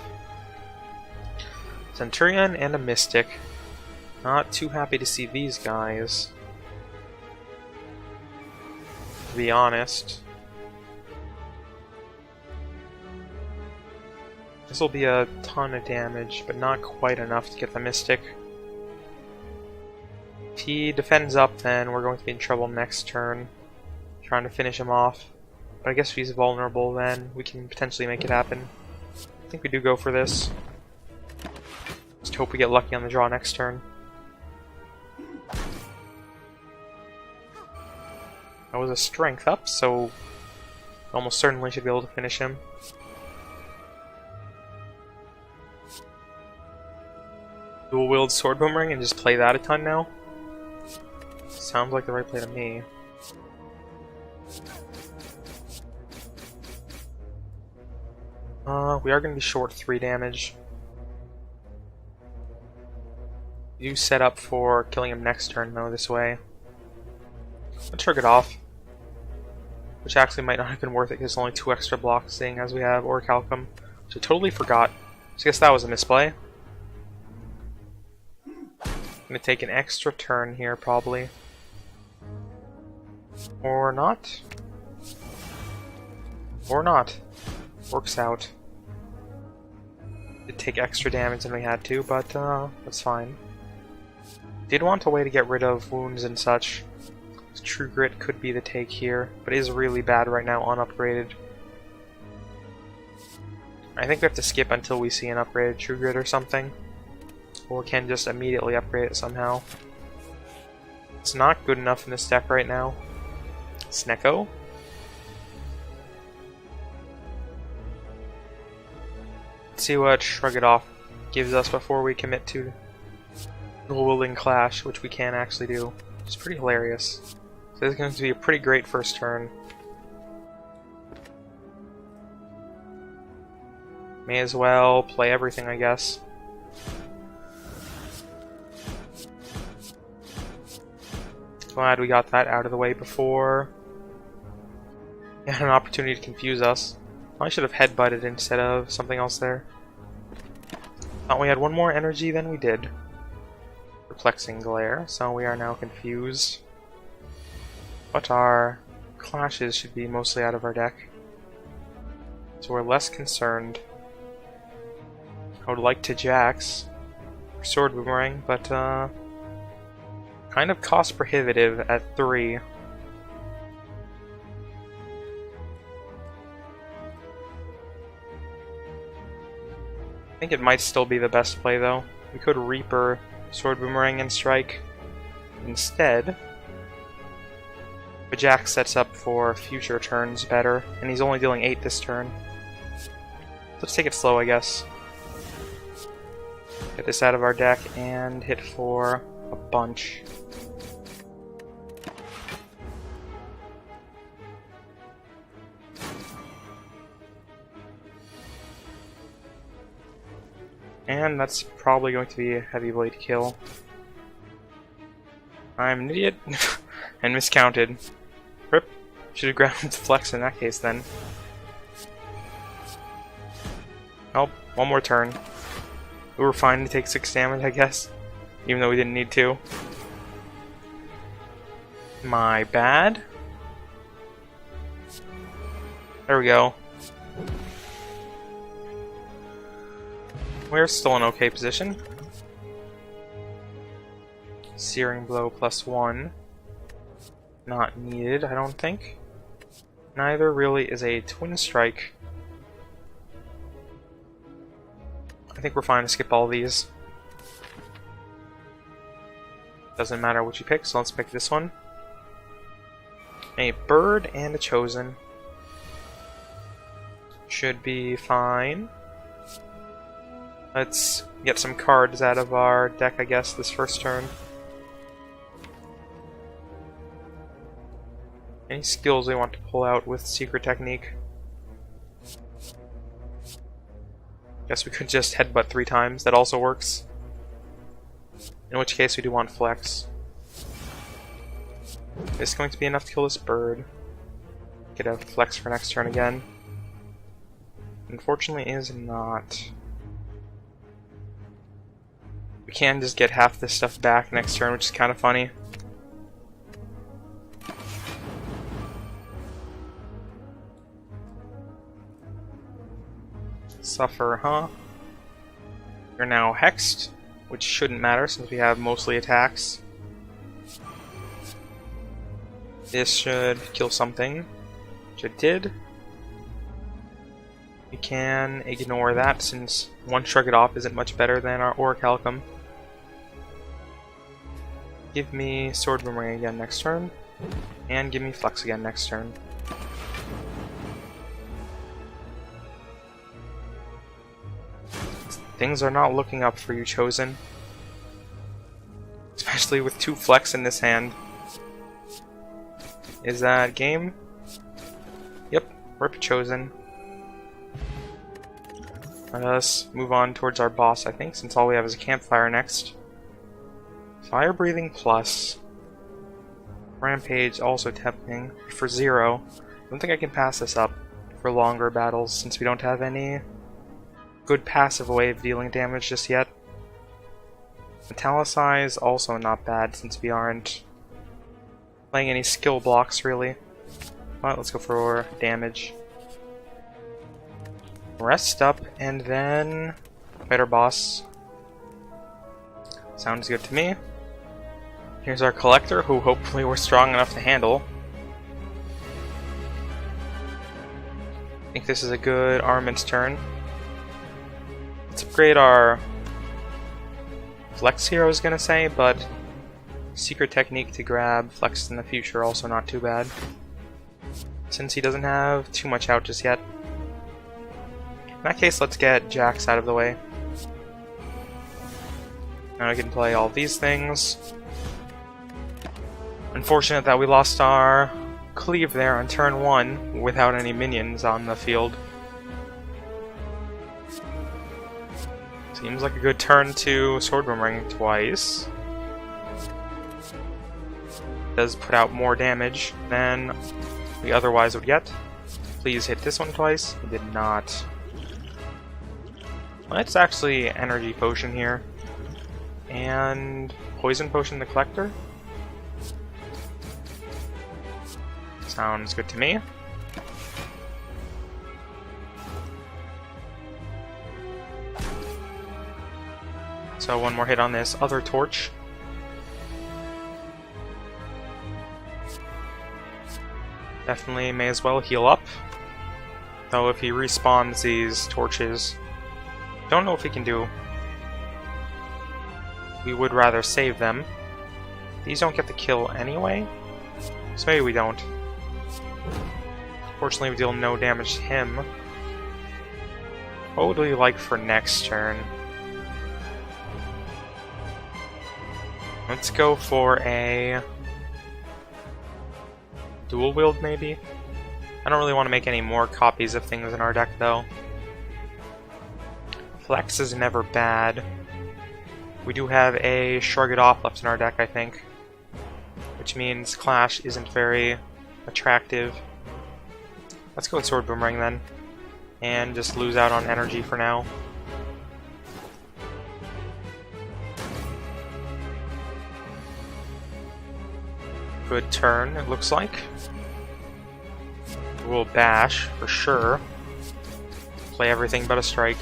Centurion and a Mystic. Not too happy to see these guys, to be honest. This will be a ton of damage, but not quite enough to get the Mystic. If he defends up, then we're going to be in trouble next turn, trying to finish him off. But I guess if he's vulnerable, then we can potentially make it happen. I think we do go for this. Just hope we get lucky on the draw next turn. That was a strength up, so almost certainly should be able to finish him. Dual wield Sword Boomerang and just play that a ton now? Sounds like the right play to me. We are going to be short 3 damage. You set up for killing him next turn though this way. Let's shrug it off. Which actually might not have been worth it because it's only 2 extra blocks, seeing as we have Orichalcum, which I totally forgot. So I guess that was a misplay. I'm going to take an extra turn here, probably. Or not. Or not. Works out. Did take extra damage than we had to, but that's fine. Did want a way to get rid of wounds and such. True Grit could be the take here, but it is really bad right now unupgraded. I think we have to skip until we see an upgraded True Grit or something. Or we can just immediately upgrade it somehow. It's not good enough in this deck right now. Snecko. Let's see what Shrug It Off gives us before we commit to Dual Wielding Clash, which we can actually do. It's pretty hilarious. So this is going to be a pretty great first turn. May as well play everything, I guess. Glad we got that out of the way before he had an opportunity to confuse us. I should have headbutted instead of something else there. Thought we had one more energy than we did. Perplexing Glare, so we are now confused. But our clashes should be mostly out of our deck. So we're less concerned. I would like to Jax for Sword Boomerang, but kind of cost prohibitive at 3. I think it might still be the best play though. We could Reaper, Sword Boomerang, and Strike instead. But Jax sets up for future turns better, and he's only dealing 8 this turn. Let's take it slow, I guess. Get this out of our deck and hit for a bunch. And that's probably going to be a heavy blade kill. I'm an idiot and miscounted. Rip. Should have grabbed Flex in that case then. Oh, one more turn. We were fine to take 6 damage, I guess. Even though we didn't need to. My bad. There we go. We're still in okay position. Searing Blow +1. Not needed, I don't think. Neither really is a Twin Strike. I think we're fine to skip all these. Doesn't matter what you pick, so let's pick this one. A bird and a chosen. Should be fine. Let's get some cards out of our deck, I guess, this first turn. Any skills we want to pull out with Secret Technique? Guess we could just headbutt 3 times, that also works. In which case we do want Flex. Is this going to be enough to kill this bird? Get a Flex for next turn again. Unfortunately is not. We can just get half this stuff back next turn, which is kind of funny. Suffer, huh? You're now hexed, which shouldn't matter since we have mostly attacks. This should kill something, which it did. We can ignore that since one Shrug It Off isn't much better than our Orichalcum. Give me Sword Boomerang again next turn, and give me Flex again next turn. Things are not looking up for you, Chosen. Especially with 2 Flex in this hand. Is that game? Yep, rip Chosen. Let us move on towards our boss, I think, since all we have is a campfire next. Fire Breathing plus. Rampage also tempting for 0. I don't think I can pass this up for longer battles since we don't have any good passive way of dealing damage just yet. Metallicize also not bad since we aren't playing any skill blocks really. But let's go for damage. Rest up and then fight our boss. Sounds good to me. Here's our collector, who hopefully we're strong enough to handle. I think this is a good armaments turn. Let's upgrade our Flex here, I was gonna say, but Secret Technique to grab Flex in the future, also not too bad. Since he doesn't have too much out just yet. In that case, let's get Jax out of the way. Now I can play all these things. Unfortunate that we lost our Cleave there on turn 1 without any minions on the field. Seems like a good turn to Sword Boomerang twice. Does put out more damage than we otherwise would get. Please hit this one twice. It did not. Let's actually Energy Potion here. And Poison Potion the Collector. Sounds good to me. So one more hit on this other torch. Definitely may as well heal up. Though if he respawns these torches, don't know if he can do. We would rather save them. These don't get the kill anyway, so maybe we don't. Fortunately, we deal no damage to him. What would we like for next turn? Let's go for a dual wield, maybe? I don't really want to make any more copies of things in our deck, though. Flex is never bad. We do have a Shrug It Off left in our deck, I think. Which means Clash isn't very attractive. Let's go with Sword Boomerang then. And just lose out on energy for now. Good turn, it looks like. We'll bash, for sure. Play everything but a strike.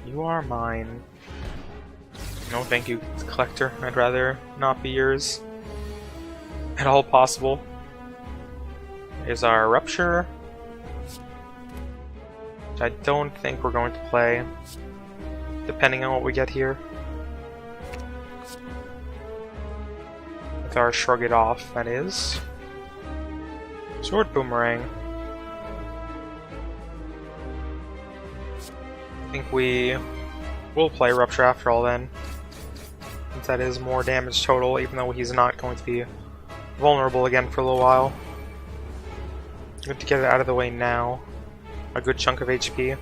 You are mine. No thank you, Collector. I'd rather not be yours. At all possible. Here's our Rupture. Which I don't think we're going to play. Depending on what we get here. With our Shrug It Off, that is. Sword Boomerang. I think we will play Rupture after all then. Since that is more damage total, even though he's not going to be vulnerable again for a little while. Good to get it out of the way now. A good chunk of HP.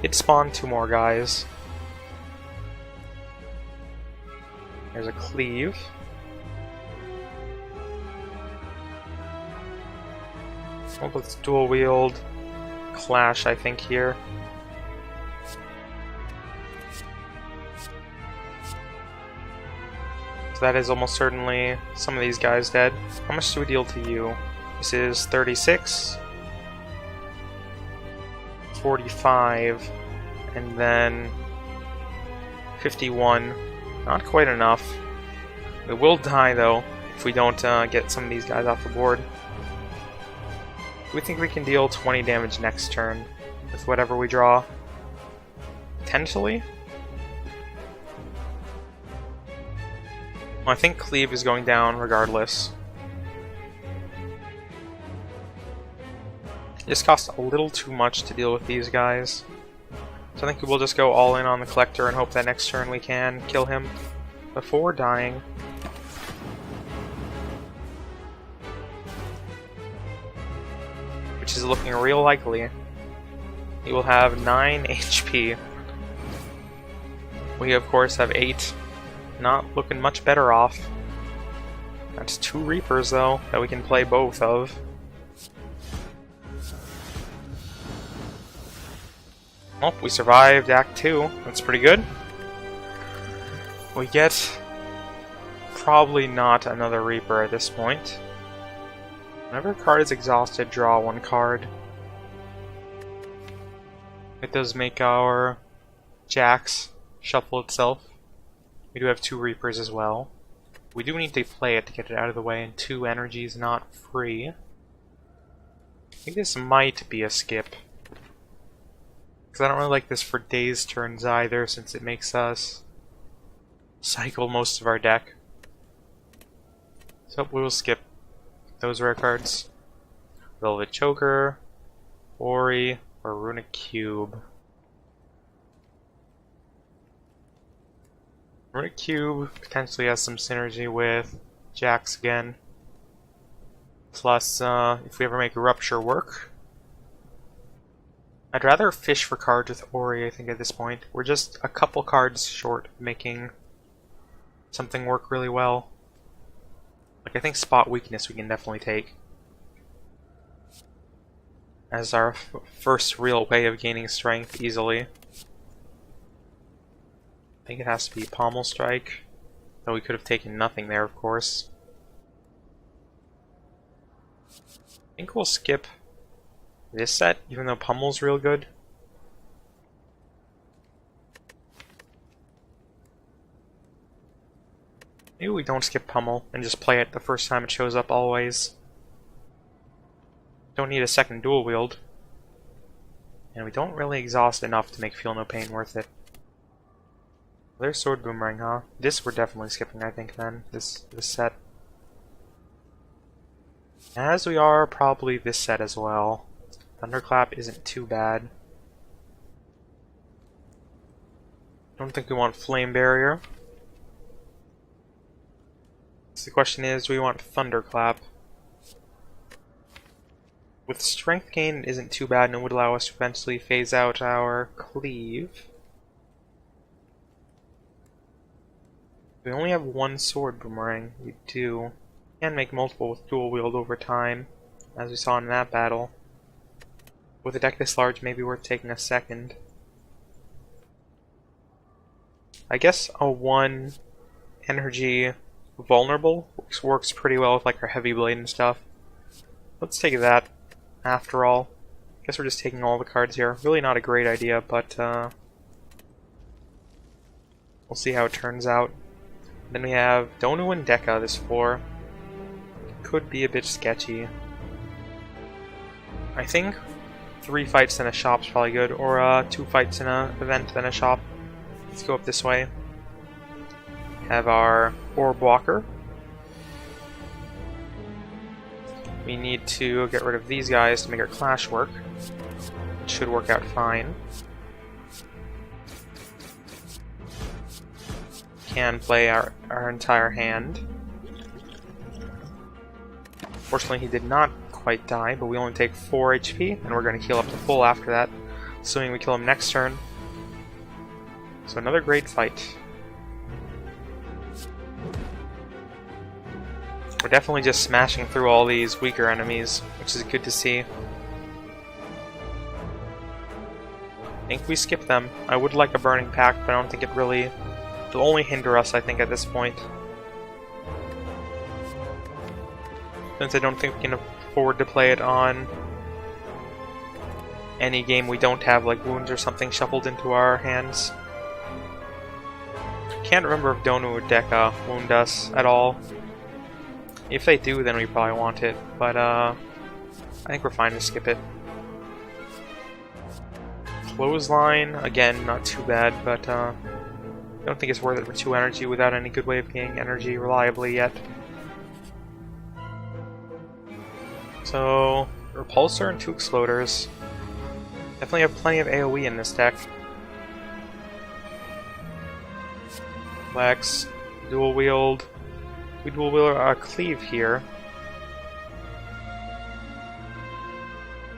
It spawned 2 more guys. There's a Cleave. Well, let's dual wield Clash, I think, here. So that is almost certainly some of these guys dead. How much do we deal to you? This is 36, 45, and then 51. Not quite enough. We will die though if we don't get some of these guys off the board. We think we can deal 20 damage next turn with whatever we draw. Potentially? Well, I think Cleave is going down regardless. It just costs a little too much to deal with these guys. So I think we'll just go all in on the Collector and hope that next turn we can kill him before dying. Which is looking real likely. He will have 9 HP. We of course have 8. Not looking much better off. That's 2 Reapers though, that we can play both of. Oh, we survived Act 2. That's pretty good. We get probably not another Reaper at this point. Whenever a card is exhausted, draw 1 card. It does make our Jax shuffle itself. We do have 2 Reapers as well. We do need to play it to get it out of the way, and 2 energy is not free. I think this might be a skip. Because I don't really like this for Daze turns either, since it makes us cycle most of our deck. So we will skip those rare cards. Velvet Choker, Ori, or Runic Cube. Runic Cube potentially has some synergy with Jax again. Plus, if we ever make a Rupture work. I'd rather fish for cards with Ori, I think, at this point. We're just a couple cards short of making something work really well. Like, I think Spot Weakness we can definitely take as our first real way of gaining strength easily. I think it has to be Pommel Strike, though we could have taken nothing there, of course. I think we'll skip this set, even though Pummel's real good. Maybe we don't skip Pummel and just play it the first time it shows up always. Don't need a second dual wield. And we don't really exhaust enough to make Feel No Pain worth it. There's Sword Boomerang, huh? This we're definitely skipping, I think, then. This set. As we are probably this set as well. Thunderclap isn't too bad. Don't think we want Flame Barrier. So the question is, do we want Thunderclap? With strength gain, it isn't too bad, and it would allow us to eventually phase out our cleave. We only have one sword boomerang. We do. Can make multiple with dual wield over time, as we saw in that battle. With a deck this large, maybe worth taking a second. I guess a 1 energy vulnerable works pretty well with like our heavy blade and stuff. Let's take that after all. I guess we're just taking all the cards here. Really not a great idea, but we'll see how it turns out. Then we have Donu and Deka this 4. Could be a bit sketchy. I think 3 fights in a shop's probably good, or 2 fights in an event then a shop. Let's go up this way. Have our Orb Walker. We need to get rid of these guys to make our Clash work. It should work out fine. Can play our entire hand. Fortunately, he did not quite die, but we only take 4 HP, and we're going to heal up to full after that, assuming we kill him next turn. So another great fight. We're definitely just smashing through all these weaker enemies, which is good to see. I think we skip them. I would like a Burning Pact, but I don't think it really... It'll only hinder us, I think, at this point. Since I don't think we can afford to play it on any game we don't have, like wounds or something, shuffled into our hands. Can't remember if Donu or Deka wound us at all. If they do, then we probably want it, but I think we're fine to skip it. Clothesline, again, not too bad, but I don't think it's worth it for 2 energy without any good way of gaining energy reliably yet. So, Repulsor and 2 Exploders. Definitely have plenty of AoE in this deck. Flex, dual wield. We dual wield our cleave here.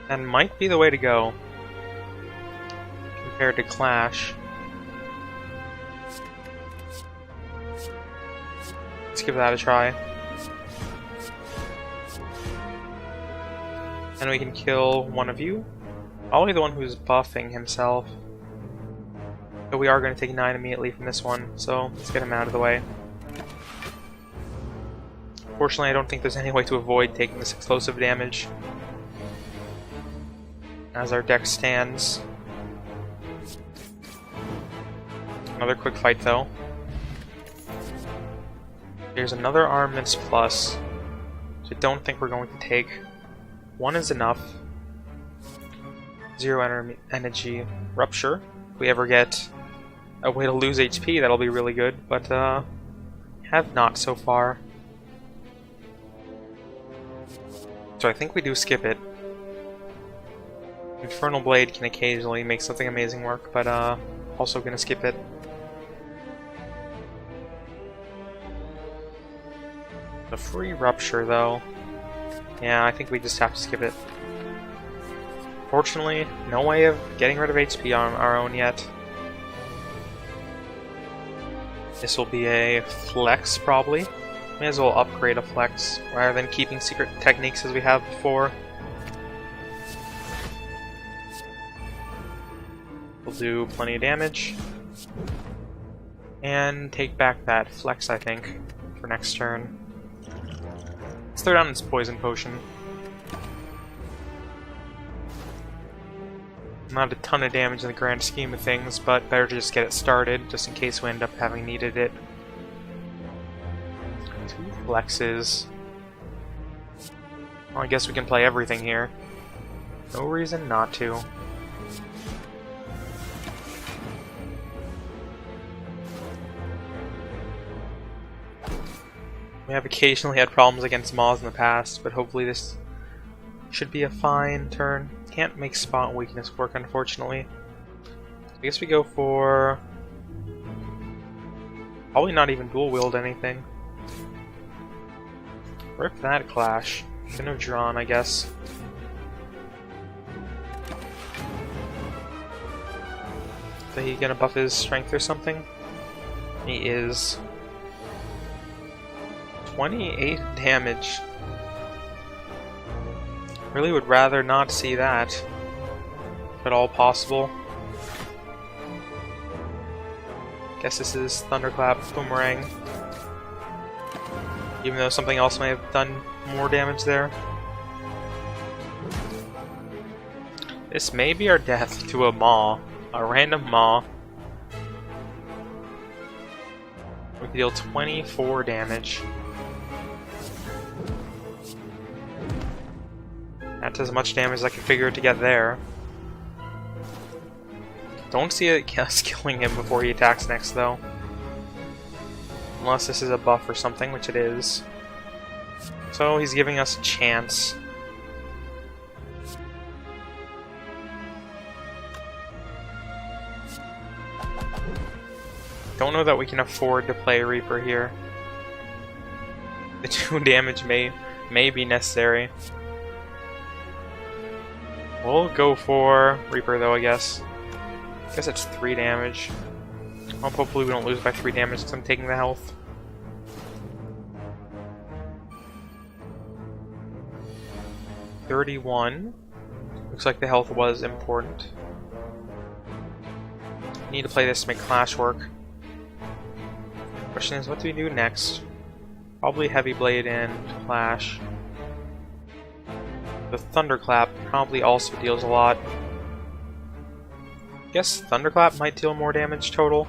And might be the way to go. Compared to Clash. Let's give that a try. And we can kill one of you. Probably the one who's buffing himself. But we are going to take 9 immediately from this one, so let's get him out of the way. Fortunately, I don't think there's any way to avoid taking this explosive damage. As our deck stands. Another quick fight, though. Here's another Armaments Plus, which I don't think we're going to take. 1 is enough. 0 energy Rupture. If we ever get a way to lose HP, that'll be really good, but have not so far. So I think we do skip it. Infernal Blade can occasionally make something amazing work, but also gonna skip it. The free Rupture, though. Yeah, I think we just have to skip it. Fortunately, no way of getting rid of HP on our own yet. This will be a Flex, probably. May as well upgrade a Flex, rather than keeping secret techniques as we have before. We'll do plenty of damage. And take back that Flex, I think, for next turn. Let's throw down its Poison Potion. Not a ton of damage in the grand scheme of things, but better to just get it started, just in case we end up having needed it. 2 Flexes. Well, I guess we can play everything here. No reason not to. We have occasionally had problems against Maws in the past, but hopefully this should be a fine turn. Can't make Spot Weakness work, unfortunately. I guess we go for... probably not even dual wield anything. Rip that Clash. Shouldn't have drawn, I guess. Is he gonna buff his strength or something? He is. 28 damage. Really would rather not see that, if at all possible. Guess this is Thunderclap Boomerang. Even though something else may have done more damage there. This may be our death to a Maw. A random Maw. We can deal 24 damage. That's as much damage as I can figure to get there. Don't see it killing him before he attacks next, though. Unless this is a buff or something, which it is. So he's giving us a chance. Don't know that we can afford to play Reaper here. The 2 damage may be necessary. We'll go for Reaper though, I guess. I guess it's 3 damage. Well, hopefully we don't lose by 3 damage because I'm taking the health. $31. Looks like the health was important. Need to play this to make Clash work. Question is, what do we do next? Probably Heavy Blade and Clash. The Thunderclap probably also deals a lot. Guess Thunderclap might deal more damage total.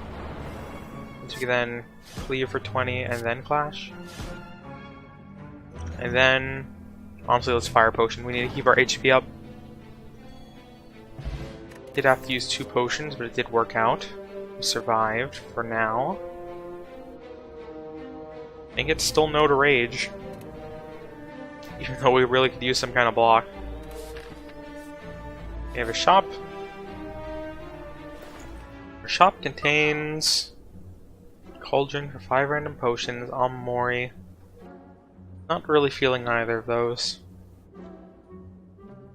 So we can then cleave for 20 and then Clash. And then, honestly, let's Fire Potion. We need to keep our HP up. Did have to use 2 potions, but it did work out. We survived for now. I think it's still no to Rage. Even though we really could use some kind of block. We have a shop. Our shop contains Cauldron for 5 random potions, Amori. Not really feeling either of those.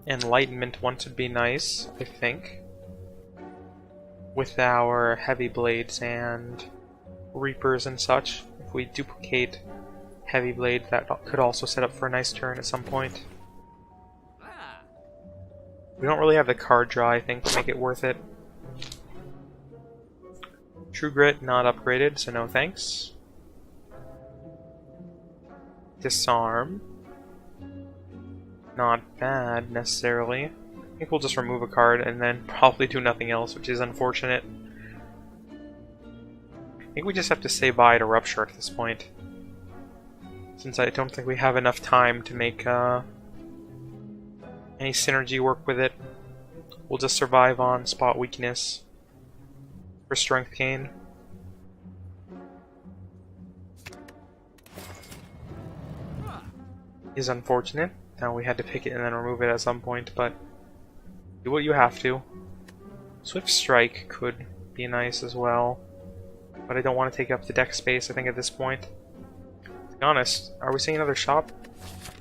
Enlightenment once would be nice, I think. With our Heavy Blades and Reapers and such. If we duplicate Heavy Blade, that could also set up for a nice turn at some point. We don't really have the card draw, I think, to make it worth it. True Grit not upgraded, so no thanks. Disarm. Not bad, necessarily. I think we'll just remove a card and then probably do nothing else, which is unfortunate. I think we just have to say bye to Rupture at this point. Since I don't think we have enough time to make any synergy work with it. We'll just survive on Spot Weakness for Strength Gain. Is unfortunate. Now we had to pick it and then remove it at some point, but do what you have to. Swift Strike could be nice as well, but I don't want to take up the deck space, I think, at this point. To be honest, are we seeing another shop?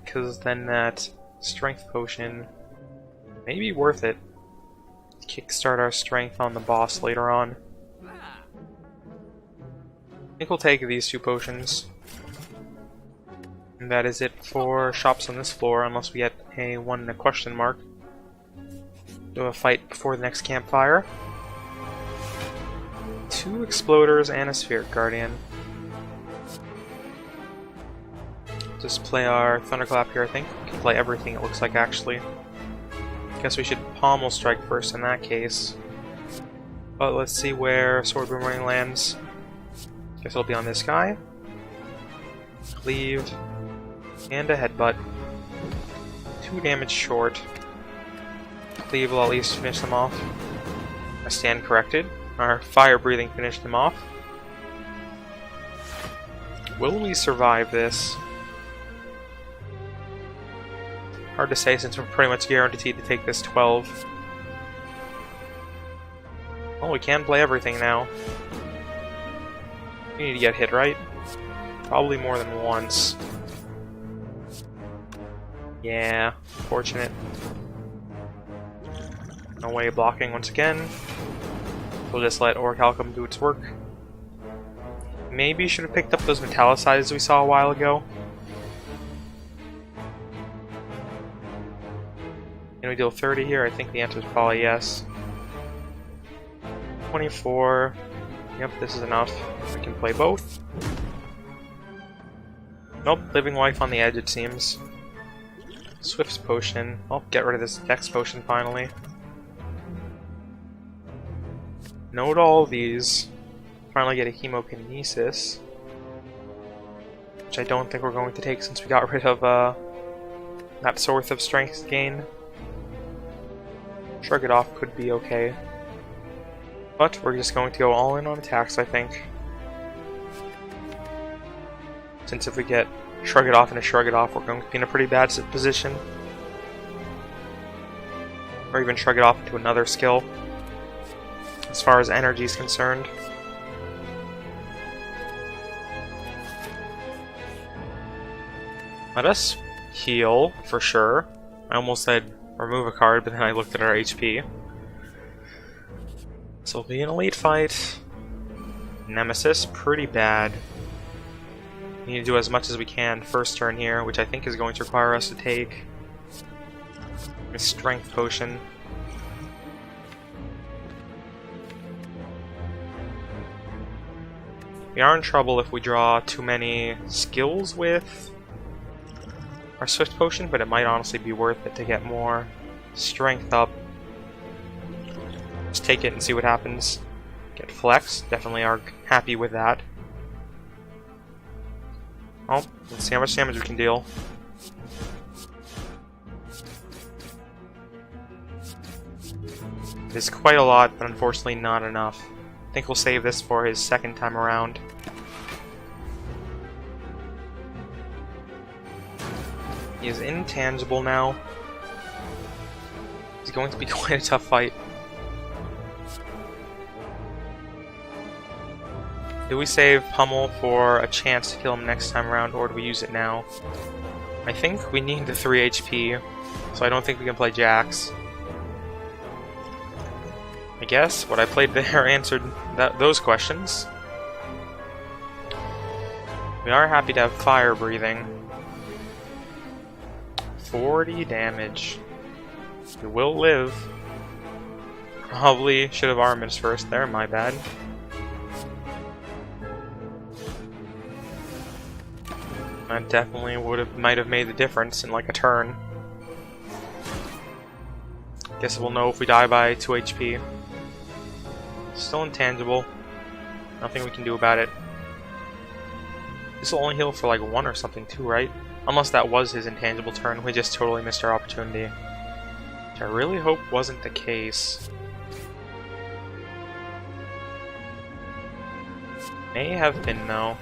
Because then that Strength Potion may be worth it. Kickstart our strength on the boss later on. I think we'll take these 2 potions. And that is it for shops on this floor, unless we get a 1 and a question mark. Do a fight before the next campfire. 2 Exploders and a Spheric Guardian. Just play our Thunderclap here, I think. We can play everything, it looks like, actually. Guess we should Pommel Strike first in that case. But let's see where Sword Boomerang lands. Guess it'll be on this guy. Cleaved. And a Headbutt. 2 damage short. Cleave will at least finish them off. I stand corrected. Our Fire Breathing finished them off. Will we survive this? Hard to say since we're pretty much guaranteed to take this 12. Well, we can play everything now. We need to get hit, right? Probably more than once. Yeah, fortunate. No way of blocking once again. We'll just let Orichalcum do its work. Maybe should have picked up those Metallicized we saw a while ago. Can we deal 30 here? I think the answer is probably yes. 24. Yep, this is enough. We can play both. Nope, Living Life on the edge it seems. Swift's Potion. I'll get rid of this Dex Potion finally. Note all these. Finally get a Hemokinesis. Which I don't think we're going to take since we got rid of that source of strength gain. Shrug It Off could be okay. But we're just going to go all in on attacks, I think. Since if we get Shrug It Off and a Shrug It Off, we're going to be in a pretty bad position. Or even Shrug It Off into another skill, as far as energy is concerned. Let us heal, for sure. I almost said remove a card, but then I looked at our HP. This will be an elite fight. Nemesis, pretty bad. We need to do as much as we can first turn here, which I think is going to require us to take a Strength Potion. We are in trouble if we draw too many skills with our Swift Potion, but it might honestly be worth it to get more strength up. Just take it and see what happens. Get Flex, definitely are happy with that. Oh, let's see how much damage we can deal. It is quite a lot, but unfortunately not enough. I think we'll save this for his second time around. He is intangible now. It's going to be quite a tough fight. Do we save Pummel for a chance to kill him next time around, or do we use it now? I think we need the 3 HP, so I don't think we can play Jax. I guess what I played there answered those questions. We are happy to have Fire Breathing. 40 damage. We will live. Probably should have Armaments first there, my bad. That definitely might have made the difference in like a turn. Guess we'll know if we die by 2 HP. Still intangible. Nothing we can do about it. This will only heal for like 1 or something too, right? Unless that was his intangible turn, we just totally missed our opportunity. Which I really hope wasn't the case. May have been though.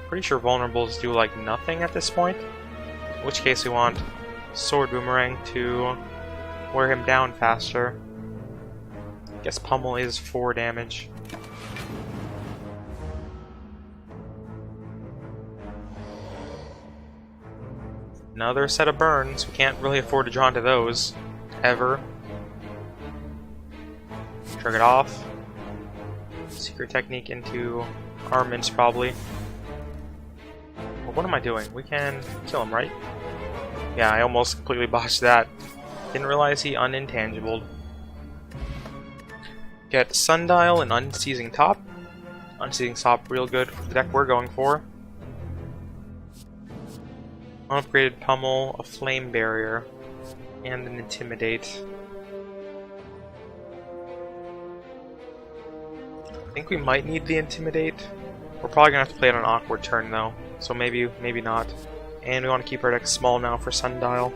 Pretty sure vulnerables do like nothing at this point. In which case we want Sword Boomerang to wear him down faster. Guess Pummel is 4 damage. Another set of burns. We can't really afford to draw into those. Ever. Shrug It Off. Secret Technique into Armaments probably. Well, what am I doing? We can kill him, right? Yeah, I almost completely botched that. Didn't realize he unintangibled. Get Sundial and Unseizing Top. Unseizing Top real good for the deck we're going for. Upgraded Pummel, a Flame Barrier, and an Intimidate. I think we might need the Intimidate. We're probably gonna have to play it on an awkward turn though, so maybe not. And we want to keep our deck small now for Sundial.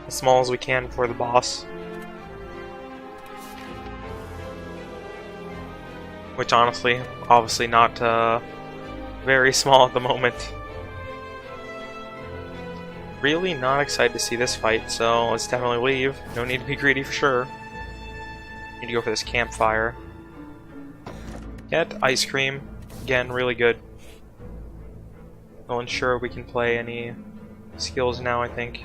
As small as we can for the boss. Which honestly, obviously not very small at the moment. Really not excited to see this fight, so let's definitely leave. No need to be greedy for sure. Need to go for this Campfire. Get Ice Cream. Again, really good. Will ensure we can play any skills now, I think.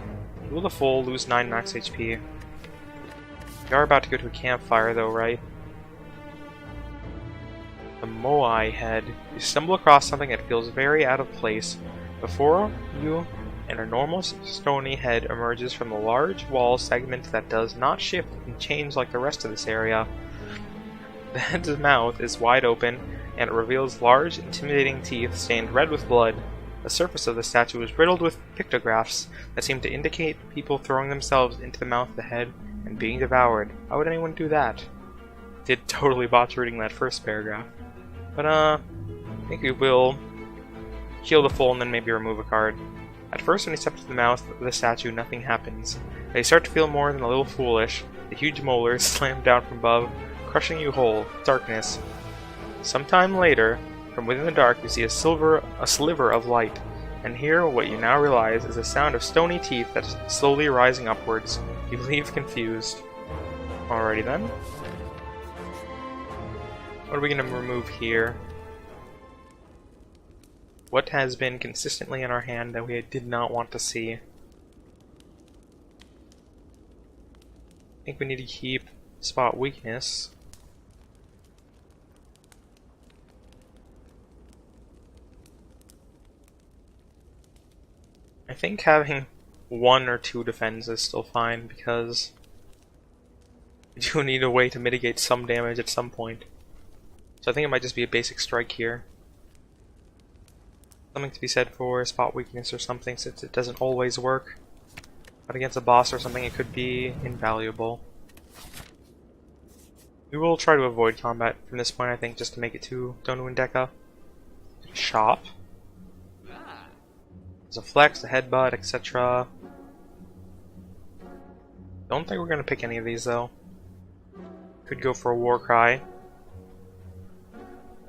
Rule the Full, lose 9 max HP. We are about to go to a Campfire though, right? the Moai head. You stumble across something that feels very out of place. Before you, an enormous stony head emerges from a large wall segment that does not shift and change like the rest of this area. The head's mouth is wide open, and it reveals large, intimidating teeth stained red with blood. The surface of the statue is riddled with pictographs that seem to indicate people throwing themselves into the mouth of the head and being devoured. How would anyone do that? Did totally botch reading that first paragraph. But I think we will heal the full and then maybe remove a card. At first, when you step to the mouth of the statue, nothing happens. They start to feel more than a little foolish. The huge molars slam down from above, crushing you whole. Darkness. Sometime later, from within the dark, you see a sliver of light, and hear what you now realize is a sound of stony teeth that's slowly rising upwards. You leave confused. Alrighty then. What are we going to remove here? What has been consistently in our hand that we did not want to see? I think we need to keep spot weakness. I think having 1 or 2 defense is still fine because we do need a way to mitigate some damage at some point. So I think it might just be a basic strike here. Something to be said for spot weakness or something, since it doesn't always work. But against a boss or something, it could be invaluable. We will try to avoid combat from this point, I think, just to make it to Donu and Deka. Shop. There's a flex, a headbutt, etc. Don't think we're going to pick any of these, though. Could go for a war cry.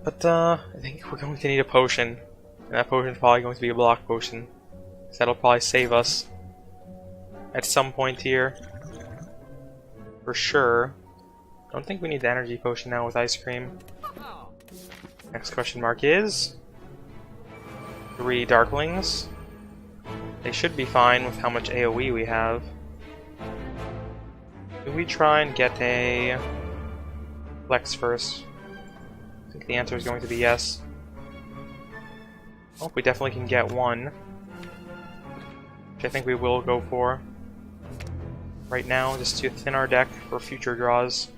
But I think we're going to need a potion. And that potion is probably going to be a block potion. So that'll probably save us at some point here. For sure. Don't think we need the energy potion now with ice cream. Next question mark is 3 Darklings. They should be fine with how much AoE we have. Do we try and get a flex first? I think the answer is going to be yes. Oh, we definitely can get 1. Which I think we will go for. Right now, just to thin our deck for future draws.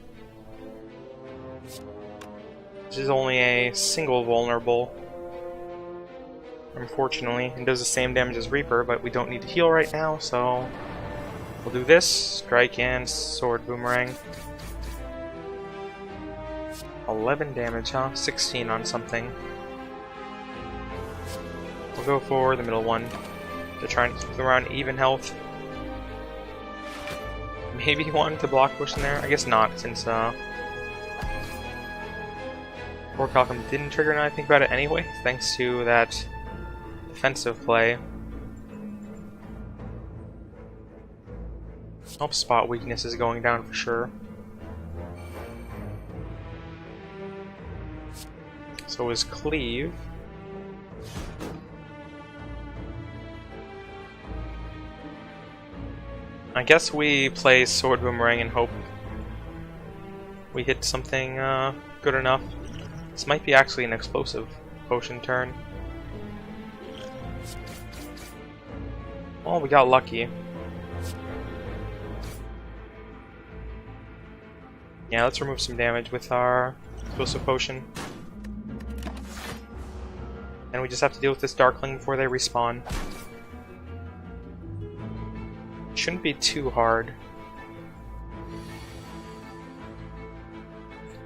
This is only a single vulnerable. Unfortunately, it does the same damage as Reaper, but we don't need to heal right now, so we'll do this, strike and sword boomerang. 11 damage, huh? 16 on something. We'll go for the middle one to try and keep them around even health. Maybe one to block push in there? I guess not, since Orcalcum didn't trigger now I think about it anyway, thanks to that defensive play. Oh, spot weakness is going down for sure. So is cleave. I guess we play sword boomerang and hope we hit something good enough. This might be actually an explosive potion turn. Well, we got lucky. Yeah, let's remove some damage with our explosive potion. And we just have to deal with this Darkling before they respawn. Shouldn't be too hard.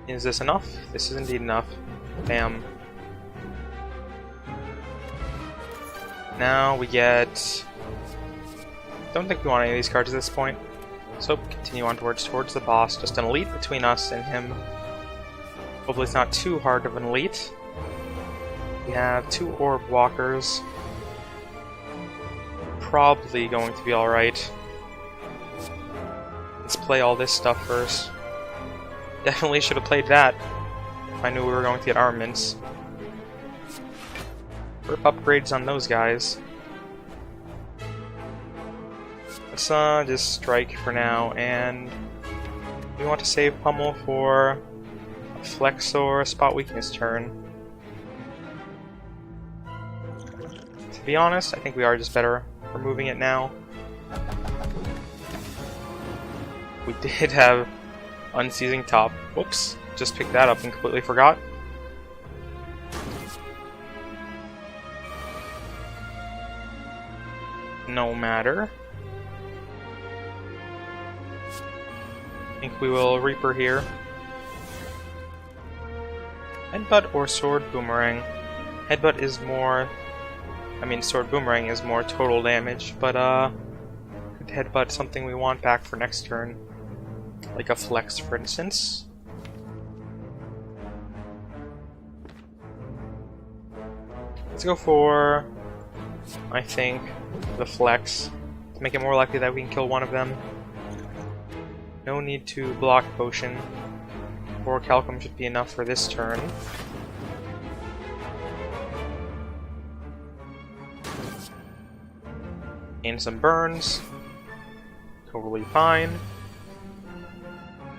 Is this enough? This is indeed enough. Bam. Now we get... Don't think we want any of these cards at this point. So continue on towards the boss. Just an elite between us and him. Hopefully it's not too hard of an elite. We have 2 orb walkers. Probably going to be alright. Let's play all this stuff first. Definitely should have played that if I knew we were going to get armaments. Perp upgrades on those guys. Let's just strike for now, and we want to save Pummel for Flex or spot weakness turn. To be honest, I think we are just better removing it now. We did have unseizing top. Whoops, just picked that up and completely forgot. No matter. I think we will Reaper here. Headbutt or Sword Boomerang. Headbutt is more... I mean, Sword Boomerang is more total damage, but Headbutt something we want back for next turn. Like a Flex, for instance. Let's go for... I think the Flex to make it more likely that we can kill one of them. No need to block Potion. 4 Calcum should be enough for this turn. Gain some burns. Totally fine.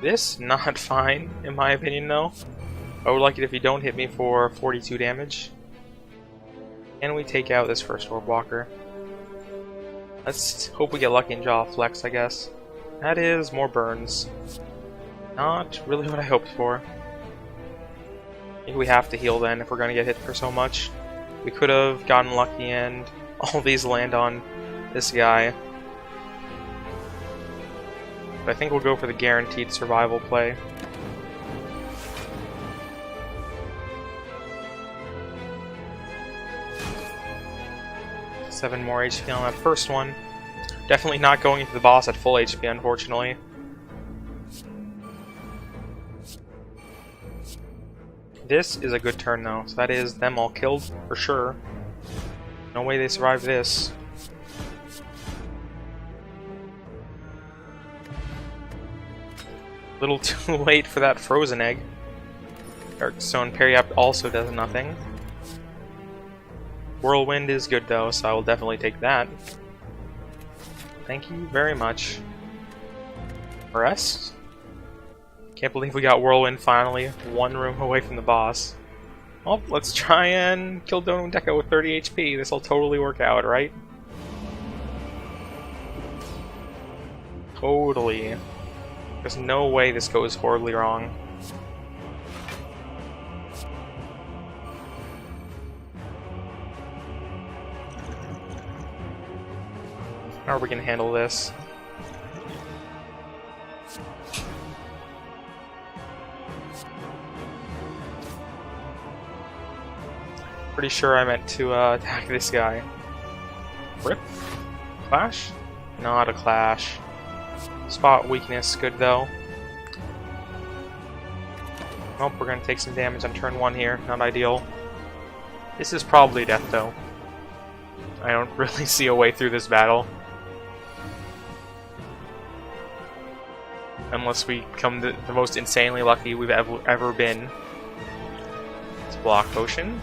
This, not fine, in my opinion, though. I would like it if you don't hit me for 42 damage. And we take out this first Orb Walker. Let's hope we get lucky and draw a Flex, I guess. That is more burns. Not really what I hoped for. I think we have to heal then if we're going to get hit for so much. We could have gotten lucky and all these land on this guy. But I think we'll go for the guaranteed survival play. Seven more HP on that first one. Definitely not going into the boss at full HP, unfortunately. This is a good turn though, so that is them all killed for sure. No way they survive this. Little too late for that frozen egg. Darkstone Periapt also does nothing. Whirlwind is good though, so I will definitely take that. Thank you very much. Rest? Can't believe we got Whirlwind finally, one room away from the boss. Well, let's try and kill Donut Deca with 30 HP. This'll totally work out, right? Totally. There's no way this goes horribly wrong. How are we gonna handle this? Pretty sure I meant to attack this guy. Rip? Clash? Not a clash. Spot weakness, good though. Nope, we're gonna take some damage on turn 1 here, not ideal. This is probably death though. I don't really see a way through this battle. Unless we become the most insanely lucky we've ever been. Let's block Potion.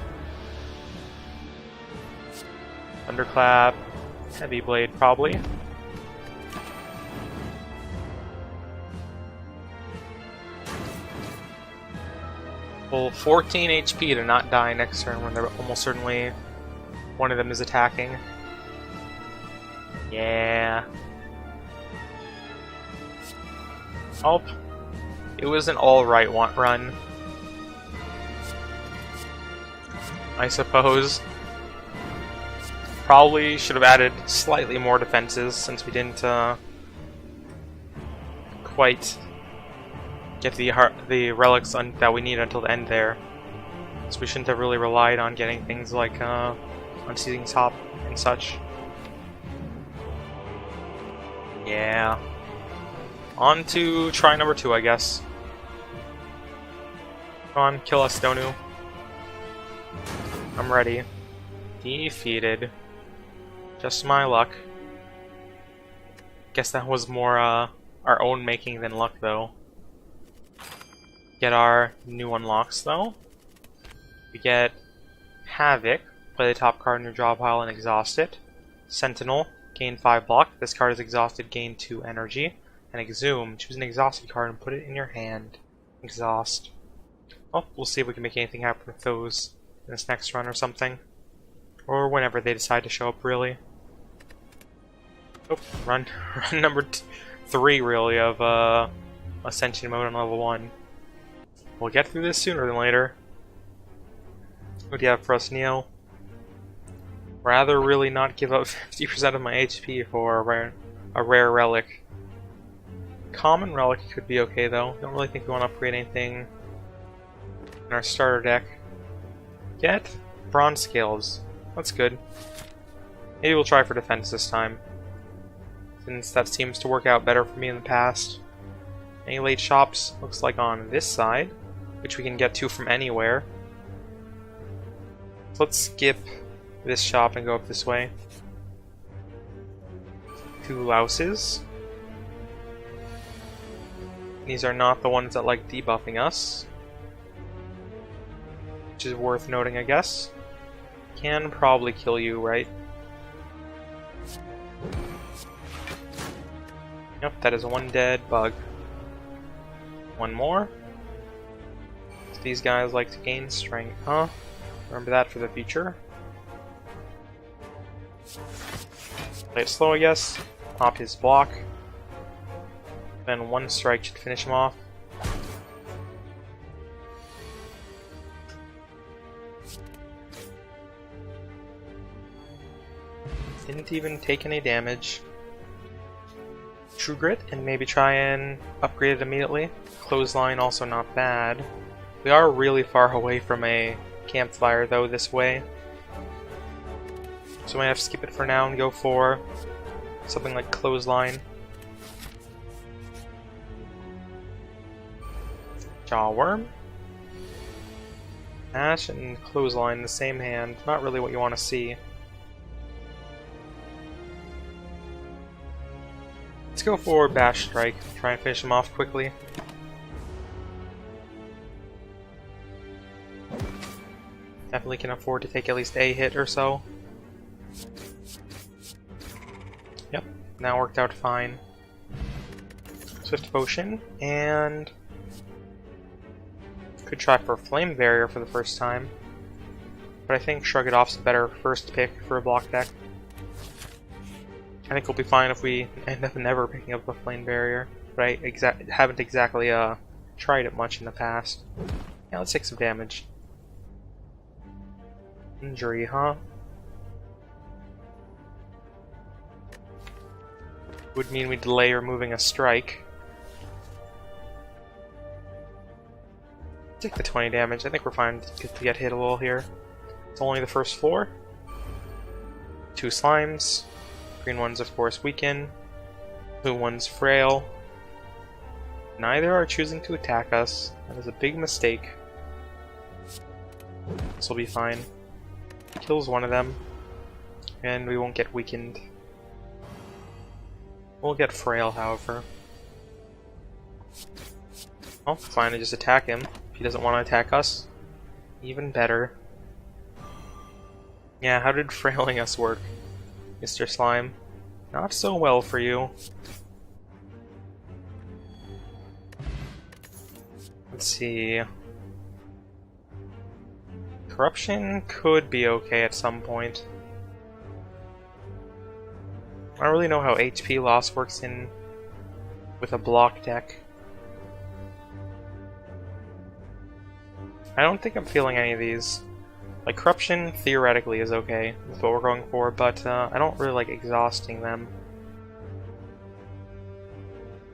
Thunderclap. Heavy Blade, probably. Well, 14 HP to not die next turn when they're almost certainly one of them is attacking. Yeah. Oh, it was an alright run, I suppose. Probably should have added slightly more defenses since we didn't quite get the relics that we need until the end there. So we shouldn't have really relied on getting things like Unseizing Top and such. Yeah. On to try number 2, I guess. Come on, kill us, Donu. I'm ready. Defeated. Just my luck. Guess that was more our own making than luck, though. Get our new unlocks, though. We get Havoc. Play the top card in your draw pile and exhaust it. Sentinel. Gain 5 block. This card is exhausted. Gain 2 energy. And Exhume. Choose an exhausted card and put it in your hand. Exhaust. Oh, we'll see if we can make anything happen with those in this next run or something. Or whenever they decide to show up, really. Oh, run number 3, really, of Ascension Mode on level 1. We'll get through this sooner than later. What do you have for us, Neo? Rather really not give up 50% of my HP for a rare relic. Common relic could be okay, though. Don't really think we want to upgrade anything in our starter deck. Get bronze scales. That's good. Maybe we'll try for defense this time, since that seems to work out better for me in the past. Any late shops? Looks like on this side, which we can get to from anywhere. So let's skip this shop and go up this way. 2 louses. These are not the ones that like debuffing us, which is worth noting, I guess. Can probably kill you, right? Yep, that is 1 dead bug. 1 more. So these guys like to gain strength, huh? Remember that for the future. Play it slow, I guess. Pop his block. Then 1 strike should finish him off. Didn't even take any damage. True Grit, and maybe try and upgrade it immediately. Clothesline also not bad. We are really far away from a campfire though this way, so I might have to skip it for now and go for something like Clothesline. Jawworm. Ash and Clothesline in the same hand. Not really what you want to see. Let's go for Bash Strike. Try and finish him off quickly. Definitely can afford to take at least a hit or so. Yep, that worked out fine. Swift Potion, and could try for Flame Barrier for the first time. But I think Shrug It Off's a better first pick for a block deck. I think we'll be fine if we end up never picking up a Flame Barrier, but I haven't exactly tried it much in the past. Yeah, let's take some damage. Injury, huh? Would mean we delay removing a strike. Take the 20 damage. I think we're fine to get hit a little here. It's only the first floor. 2 slimes. Green ones, of course, weaken. Blue ones, frail. Neither are choosing to attack us. That is a big mistake. This will be fine. Kills one of them, and we won't get weakened. We'll get frail, however. Oh, fine, I just attack him. If he doesn't want to attack us, even better. Yeah, how did frailing us work, Mr. Slime? Not so well for you. Let's see. Corruption could be okay at some point. I don't really know how HP loss works with a block deck. I don't think I'm feeling any of these. Like, Corruption theoretically is okay with what we're going for, but I don't really like exhausting them.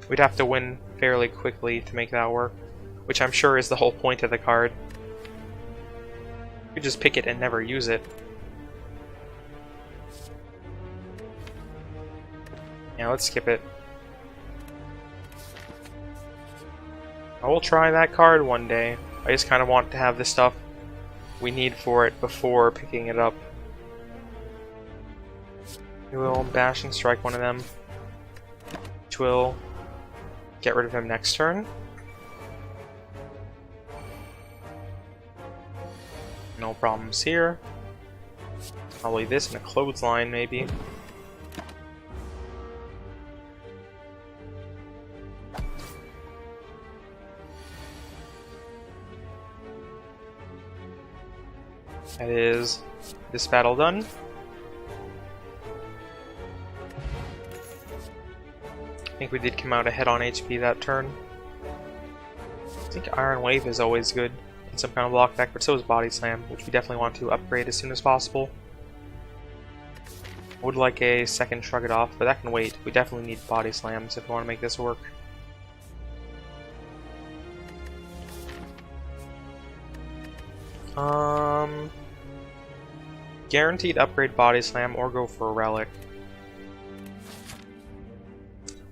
We'd have to win fairly quickly to make that work, which I'm sure is the whole point of the card. You could just pick it and never use it. Yeah, let's skip it. I will try that card one day. I just kind of want to have the stuff we need for it before picking it up. We will bash and strike one of them, which will get rid of him next turn. No problems here. Probably this and a clothesline, maybe. That is this battle done. I think we did come out ahead on HP that turn. I think Iron Wave is always good in some kind of block deck, but so is Body Slam, which we definitely want to upgrade as soon as possible. Would like a second Shrug It Off, but that can wait. We definitely need Body Slams if we want to make this work. Guaranteed upgrade Body Slam or go for a Relic.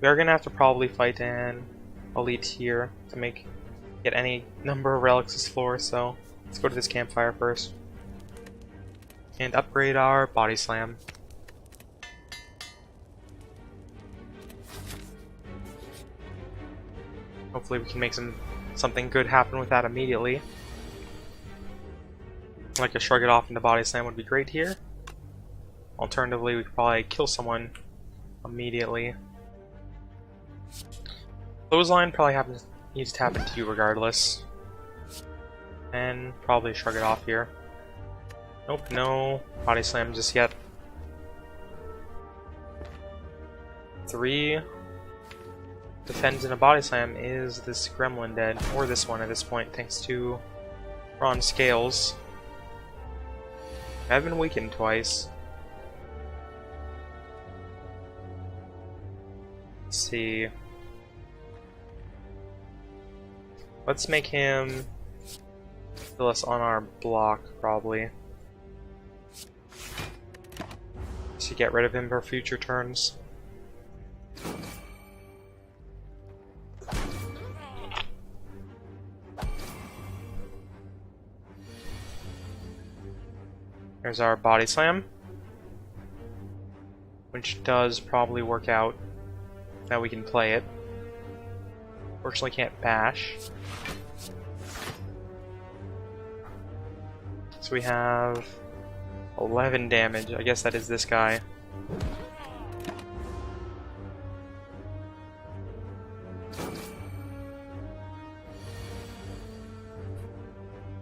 We are gonna have to probably fight an Elite here to get any number of relics this floor, so let's go to this campfire first. And upgrade our Body Slam. Hopefully we can make something good happen with that immediately. Like a Shrug It Off into Body Slam would be great here. Alternatively, we could probably kill someone immediately. Clothesline probably needs to happen to you regardless. And probably Shrug It Off here. Nope, no Body Slam just yet. 3 defends in a Body Slam. Is this Gremlin dead? Or this one at this point, thanks to Bronze Scales. I've been weakened twice. Let's see. Let's make him kill us on our block, probably. To get rid of him for future turns. There's our Body Slam, which does probably work out that we can play it. Fortunately can't bash. So we have 11 damage. I guess that is this guy.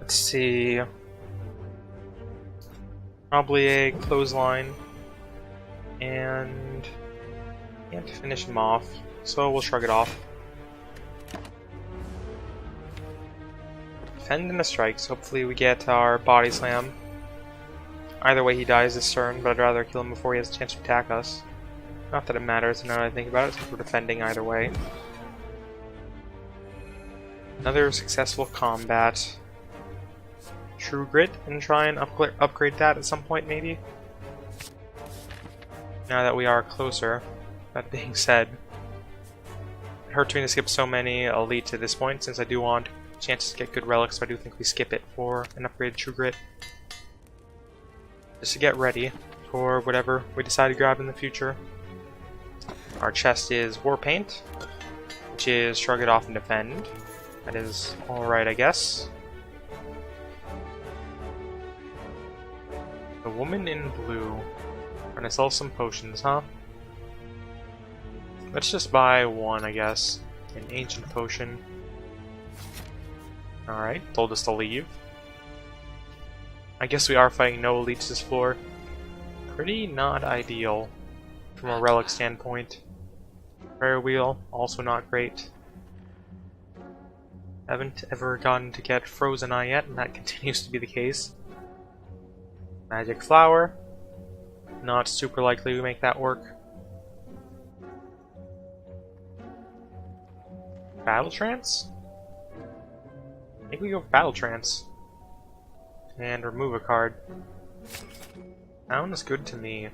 Let's see. Probably a clothesline, and can't finish him off, so we'll Shrug It Off. Defend and a strike, so hopefully we get our Body Slam. Either way he dies this turn, but I'd rather kill him before he has a chance to attack us. Not that it matters now that I think about it, since we're defending either way. Another successful combat. True Grit and try and upgrade that at some point, maybe. Now that we are closer. That being said, it hurts me to skip so many Elite at this point, since I do want chances to get good relics, so I do think we skip it for an upgraded True Grit. Just to get ready for whatever we decide to grab in the future. Our chest is War Paint, which is Shrug It Off and Defend. That is alright, I guess. The woman in blue. Gonna sell some potions, huh? Let's just buy one, I guess. An ancient potion. Alright, told us to leave. I guess we are fighting no elites this floor. Pretty not ideal from a relic standpoint. Prayer Wheel, also not great. Haven't ever gotten to get Frozen Eye yet, and that continues to be the case. Magic Flower. Not super likely we make that work. Battle Trance? I think we go for Battle Trance. And remove a card. Sounds good to me.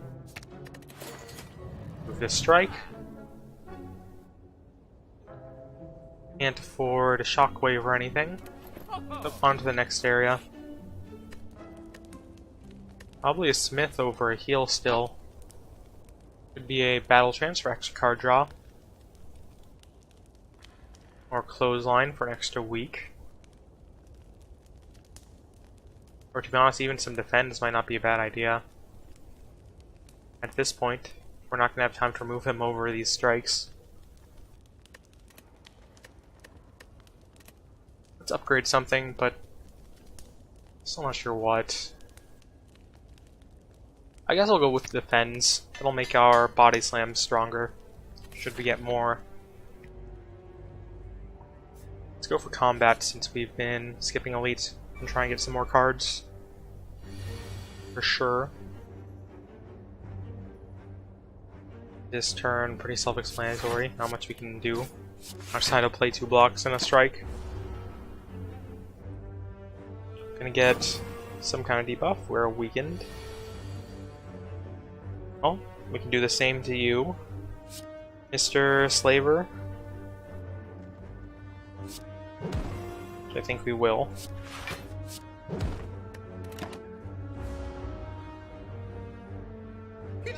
Move this Strike. Can't afford a Shockwave or anything. Up onto the next area. Probably a Smith over a Heal still. Could be a Battle Trance for extra card draw. Or Clothesline for an extra week. Or to be honest, even some defense might not be a bad idea. At this point, we're not going to have time to remove him over these strikes. Let's upgrade something, but still not sure what. I guess I'll go with defends. It'll make our body slams stronger. Should we get more? Let's go for combat since we've been skipping elite and try and get some more cards. For sure. This turn, pretty self-explanatory, how much we can do. Outside of play 2 blocks and a strike. Gonna get some kind of debuff, we're weakened. Oh, we can do the same to you, Mr. Slaver. Which I think we will.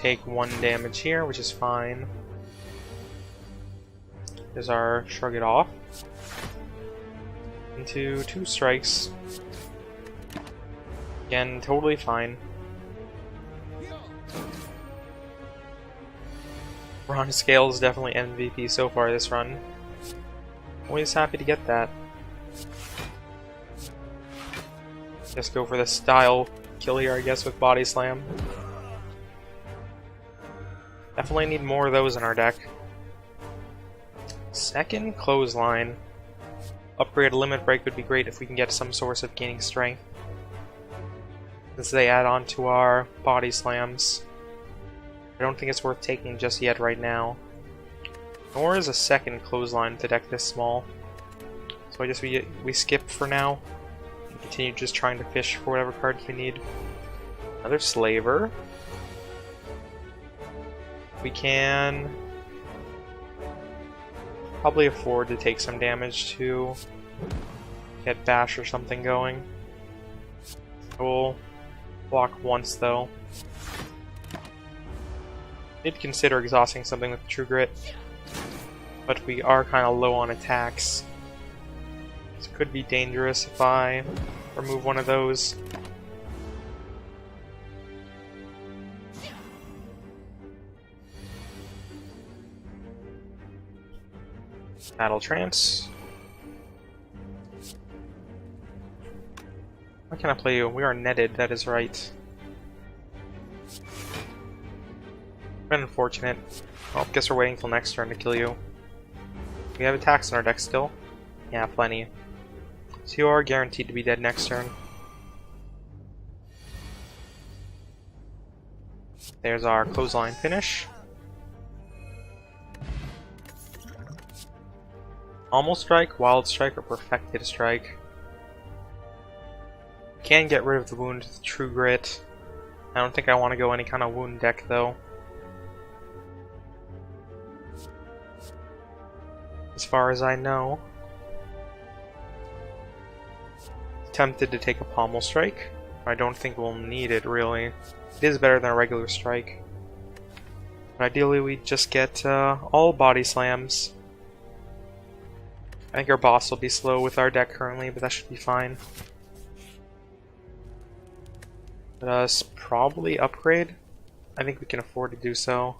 Take 1 damage here, which is fine. There's our shrug it off. Into 2 strikes. Again, totally fine. Ron Scale is definitely MVP so far this run. Always happy to get that. Just go for the style kill here, I guess, with Body Slam. Definitely need more of those in our deck. Second Clothesline. Upgrade a Limit Break would be great if we can get some source of gaining strength. Since they add on to our Body Slams. I don't think it's worth taking just yet right now. Nor is a second Clothesline to deck this small. So I guess we skip for now. And continue just trying to fish for whatever cards we need. Another Slaver. We can probably afford to take some damage to get Bash or something going. We'll block once though. Need to consider exhausting something with True Grit, but we are kind of low on attacks. This could be dangerous if I remove one of those. Battle Trance. Why can't I play you? We are netted, that is right. Unfortunate. Well, guess we're waiting till next turn to kill you. We have attacks in our deck still. Yeah, plenty. So you are guaranteed to be dead next turn. There's our Clothesline finish. Almost Strike, Wild Strike, or Perfected Strike. Can get rid of the wound with True Grit. I don't think I want to go any kind of wound deck though. As far as I know. Tempted to take a Pommel Strike. I don't think we'll need it really. It is better than a regular strike. But ideally we just get all Body Slams. I think our boss will be slow with our deck currently, but that should be fine. Let us probably upgrade. I think we can afford to do so.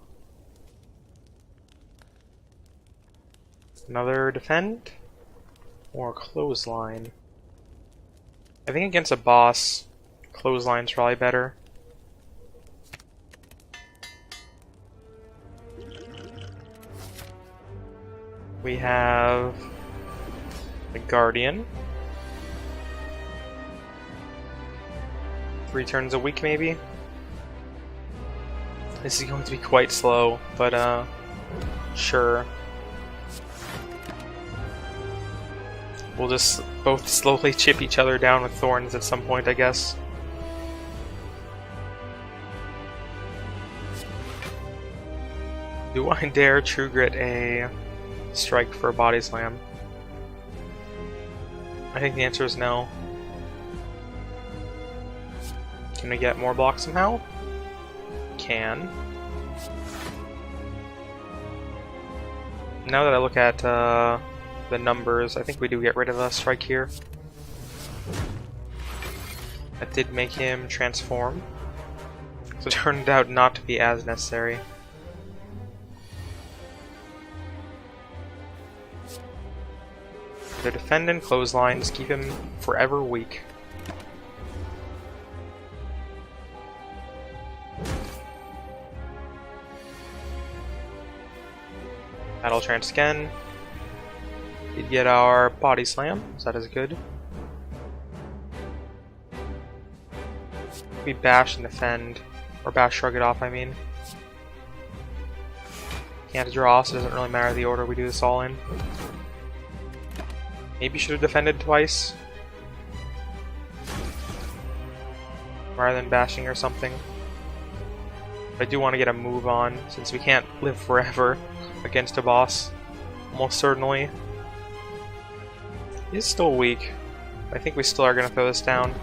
Another defend? Or Clothesline? I think against a boss, Clothesline's probably better. We have the Guardian. 3 turns a week maybe? This is going to be quite slow, but sure. We'll just both slowly chip each other down with thorns at some point, I guess. Do I dare True Grit a strike for a Body Slam? I think the answer is no. Can we get more blocks somehow? Can. Now that I look at the numbers, I think we do get rid of a strike here. That did make him transform. So it turned out not to be as necessary. The defendant clotheslines keep him forever weak. Battle Trance again. Did get our Body Slam, so that is good. We bash and defend, or bash shrug it off, I mean. Can't draw, so it doesn't really matter the order we do this all in. Maybe should have defended twice, rather than bashing or something. But I do want to get a move on, since we can't live forever against a boss. Almost certainly. He's still weak. I think we still are going to throw this down.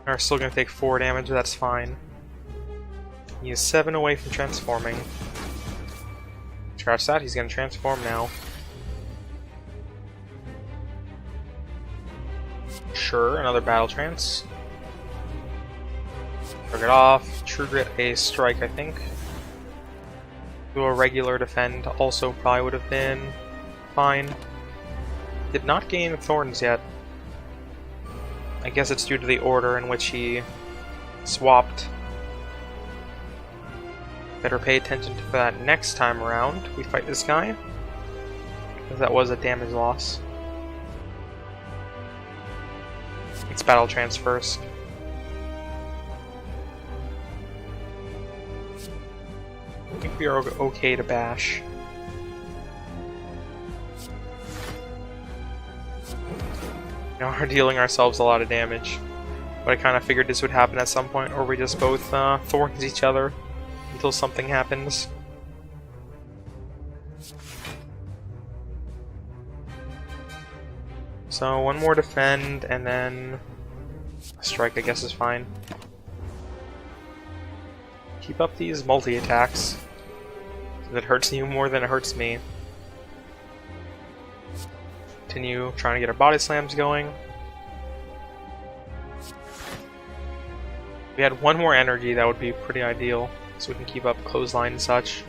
We're still going to take 4 damage, but that's fine. He is 7 away from transforming. Scratch that, he's going to transform now. Sure, another Battle Trance. Shrug it off. True Grit, a strike, I think. Do a regular defend, also probably would have been fine. Did not gain Thorns yet. I guess it's due to the order in which he swapped. Better pay attention to that next time around we fight this guy, because that was a damage loss. It's Battle Trance first. I think we are okay to bash. Now we're dealing ourselves a lot of damage. But I kind of figured this would happen at some point, or we just both thorns each other until something happens. So one more defend, and then a strike I guess is fine. Keep up these multi-attacks. It hurts you more than it hurts me. Continue trying to get our body slams going. If we had one more energy, that would be pretty ideal, so we can keep up clothesline and such.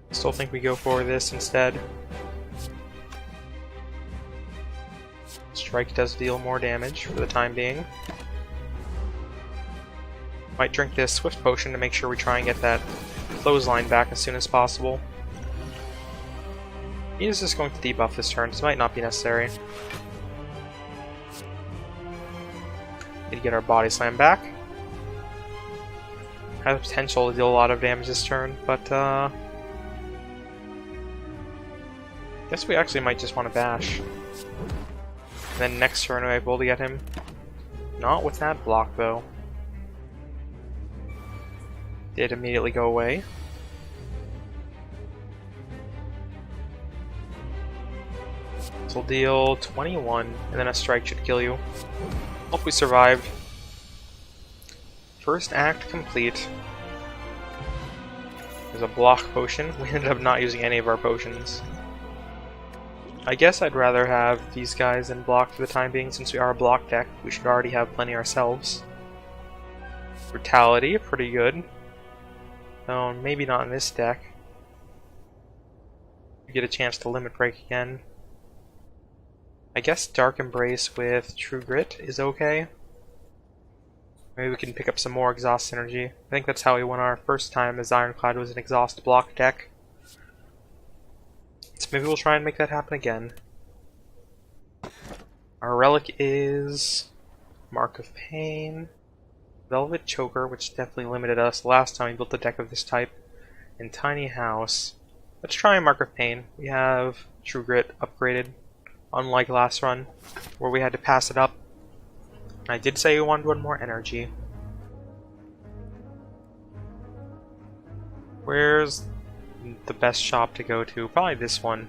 Still think we go for this instead. Strike does deal more damage for the time being. Might drink this Swift Potion to make sure we try and get that clothesline back as soon as possible. He is just going to debuff this turn, so it might not be necessary. Need to get our Body Slam back. Has the potential to deal a lot of damage this turn, but guess we actually might just want to bash. And then next turn we're able to get him. Not with that block though. Did immediately go away. This will deal 21, and then a strike should kill you. Hope we survived. First act complete. There's a block potion. We ended up not using any of our potions. I guess I'd rather have these guys than block for the time being, since we are a block deck. We should already have plenty ourselves. Brutality, pretty good. Though maybe not in this deck. We get a chance to limit break again. I guess Dark Embrace with True Grit is okay. Maybe we can pick up some more exhaust synergy. I think that's how we won our first time, as Ironclad was an exhaust block deck. So maybe we'll try and make that happen again. Our relic is Mark of Pain, Velvet Choker, which definitely limited us last time we built a deck of this type, and Tiny House. Let's try Mark of Pain. We have True Grit upgraded, unlike last run, where we had to pass it up. I did say we wanted one more energy. Where's the best shop to go to? Probably this one.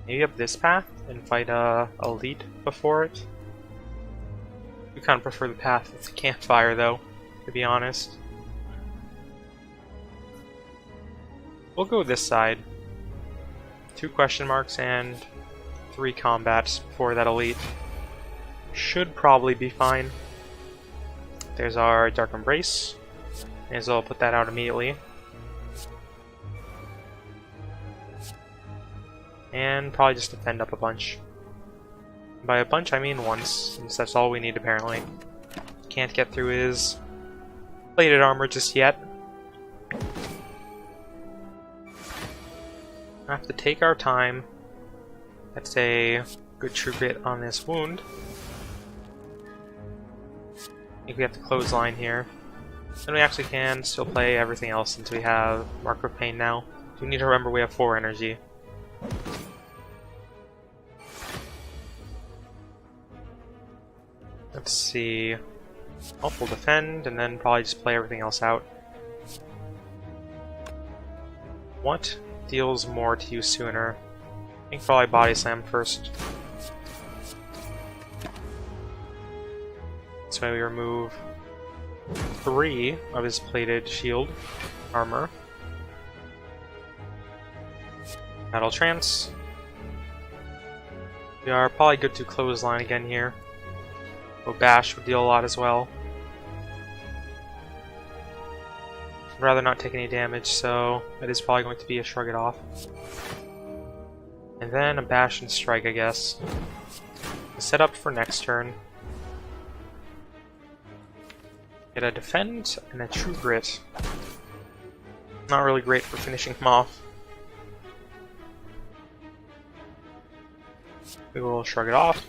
Maybe up this path and fight Elite before it. We kind of prefer the path with the campfire though, to be honest. We'll go this side. 2 question marks and 3 combats before that Elite. Should probably be fine. There's our Dark Embrace. May as well put that out immediately. And probably just defend up a bunch. By a bunch, I mean once, since that's all we need apparently. Can't get through his plated armor just yet. Have to take our time. That's a good true grit on this wound. I think we have to clothesline here. And we actually can still play everything else since we have Marker of Pain now. We need to remember we have 4 energy. Let's see. We'll defend and then probably just play everything else out. What deals more to you sooner? I think probably Body Slam first. This way we remove 3 of his plated shield armor. Battle Trance. We are probably good to clothesline again here. Though Bash would deal a lot as well. I'd rather not take any damage, so it is probably going to be a Shrug It Off. And then a Bash and Strike, I guess. Set up for next turn. Get a Defend and a True Grit. Not really great for finishing him off. We will Shrug It Off.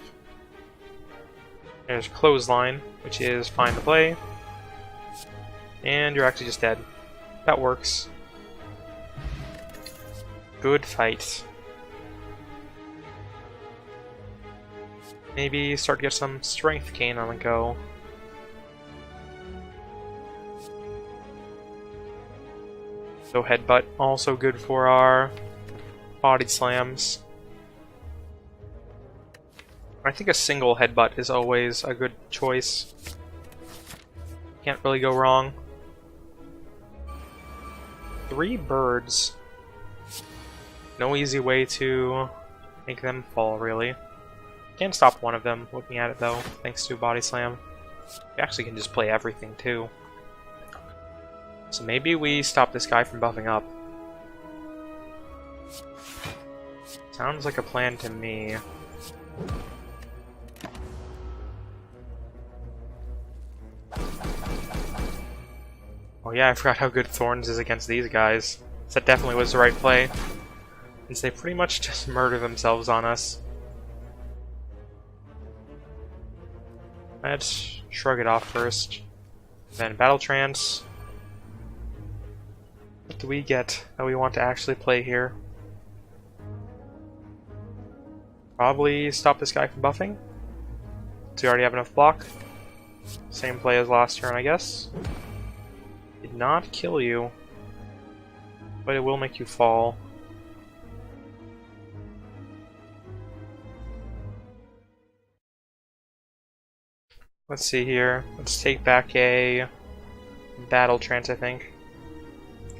There's Clothesline, which is fine to play. And you're actually just dead. That works. Good fight. Maybe start to get some Strength Cane on the go. So Headbutt, also good for our Body Slams. I think a single Headbutt is always a good choice. Can't really go wrong. 3 birds. No easy way to make them fall, really. Can't stop one of them, looking at it though, thanks to Body Slam. We actually can just play everything too. So maybe we stop this guy from buffing up. Sounds like a plan to me. Oh yeah, I forgot how good Thorns is against these guys. So that definitely was the right play. Since they pretty much just murder themselves on us. Let's Shrug It Off first. Then Battle Trance. What do we get that we want to actually play here? Probably stop this guy from buffing. So we already have enough block. Same play as last turn, I guess. Did not kill you, but it will make you fall. Let's see here. Let's take back a Battle Trance, I think.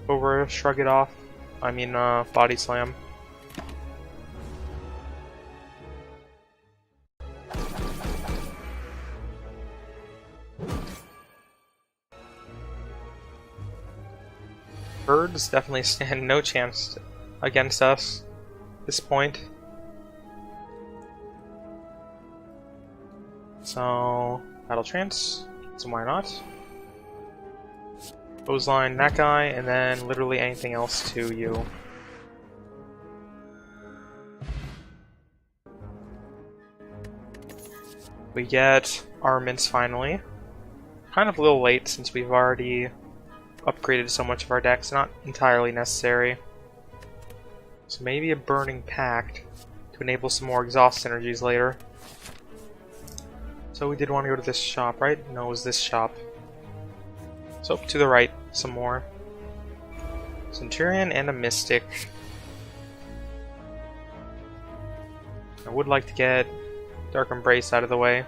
Over Shrug It Off. I mean, Body Slam. Birds definitely stand no chance against us at this point. So, Battle Trance, so why not? Clothesline that guy, and then literally anything else to you. We get armaments finally. Kind of a little late since we've already upgraded so much of our decks, not entirely necessary. So maybe a Burning Pact to enable some more exhaust synergies later. So we did want to go to this shop, right? No, it was this shop. So to the right, some more. Centurion and a Mystic. I would like to get Dark Embrace out of the way.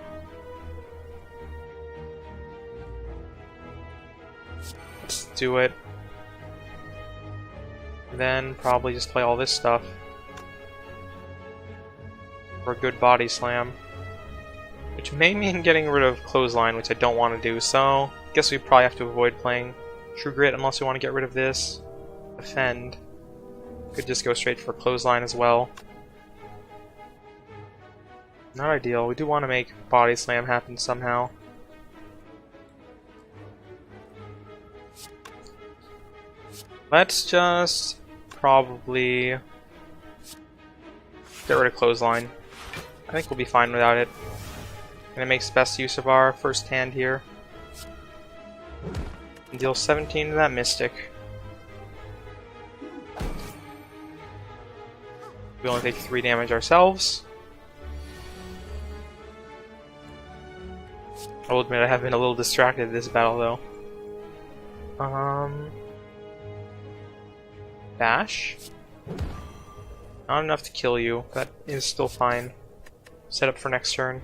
Let's do it. And then probably just play all this stuff for a good Body Slam. Which may mean getting rid of Clothesline, which I don't want to do, so I guess we probably have to avoid playing True Grit unless we want to get rid of this. Defend. Could just go straight for Clothesline as well. Not ideal. We do want to make Body Slam happen somehow. Let's just probably get rid of Clothesline. I think we'll be fine without it. And it makes best use of our first hand here. And deal 17 to that Mystic. We only take 3 damage ourselves. I'll admit I have been a little distracted in this battle though. Dash? Not enough to kill you. That is still fine. Set up for next turn.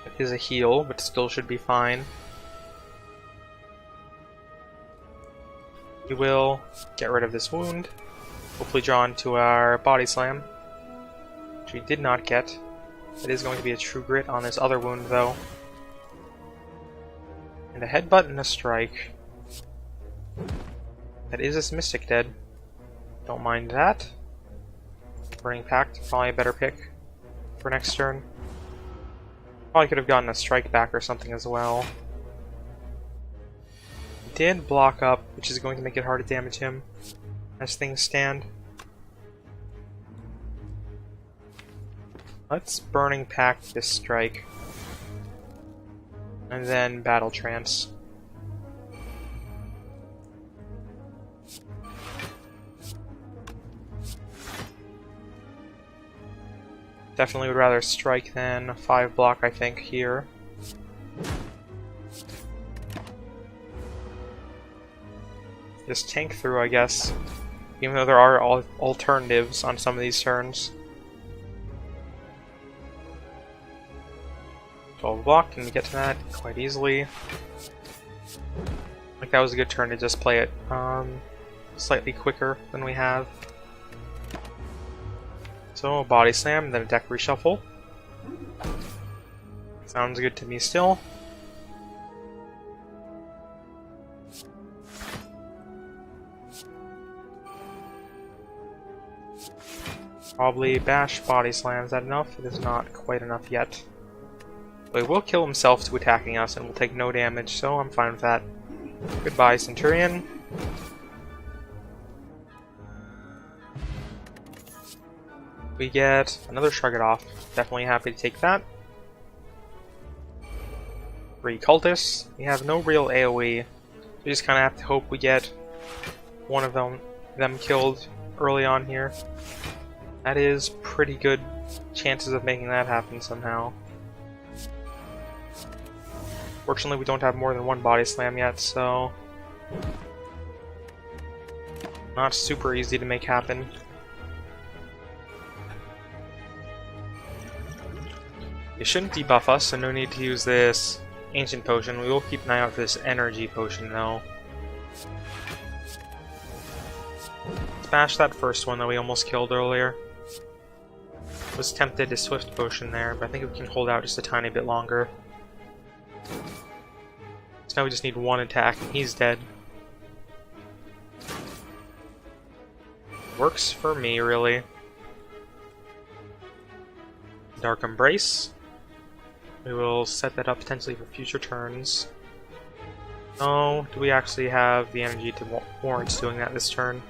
It is a heal, but still should be fine. We will get rid of this wound. Hopefully draw into our Body Slam, which we did not get. It is going to be a True Grit on this other wound though. And a Headbutt and a Strike. That is this Mystic dead. Don't mind that. Burning Pact, probably a better pick for next turn. Probably could have gotten a Strike back or something as well. Did block up, which is going to make it hard to damage him as things stand. Let's Burning Pact this Strike. And then Battle Trance. Definitely would rather Strike than 5 block, I think, here. Just tank through, I guess. Even though there are alternatives on some of these turns. 12 block, can we get to that quite easily? Like that was a good turn to just play it slightly quicker than we have. So Body Slam, then a deck reshuffle. Sounds good to me still. Probably Bash Body Slam. Is that enough? It is not quite enough yet. But he will kill himself to attacking us and will take no damage, so I'm fine with that. Goodbye, Centurion. We get another Shrug It Off. Definitely happy to take that. 3 Cultists. We have no real AoE. We just kind of have to hope we get one of them killed early on here. That is pretty good chances of making that happen somehow. Fortunately, we don't have more than 1 Body Slam yet, so not super easy to make happen. It shouldn't debuff us, so no need to use this Ancient Potion. We will keep an eye out for this Energy Potion, though. Smash that first one that we almost killed earlier. Was tempted to Swift Potion there, but I think we can hold out just a tiny bit longer. So now we just need 1 attack, and he's dead. Works for me, really. Dark Embrace. We will set that up potentially for future turns. Oh, do we actually have the energy to warrant doing that this turn?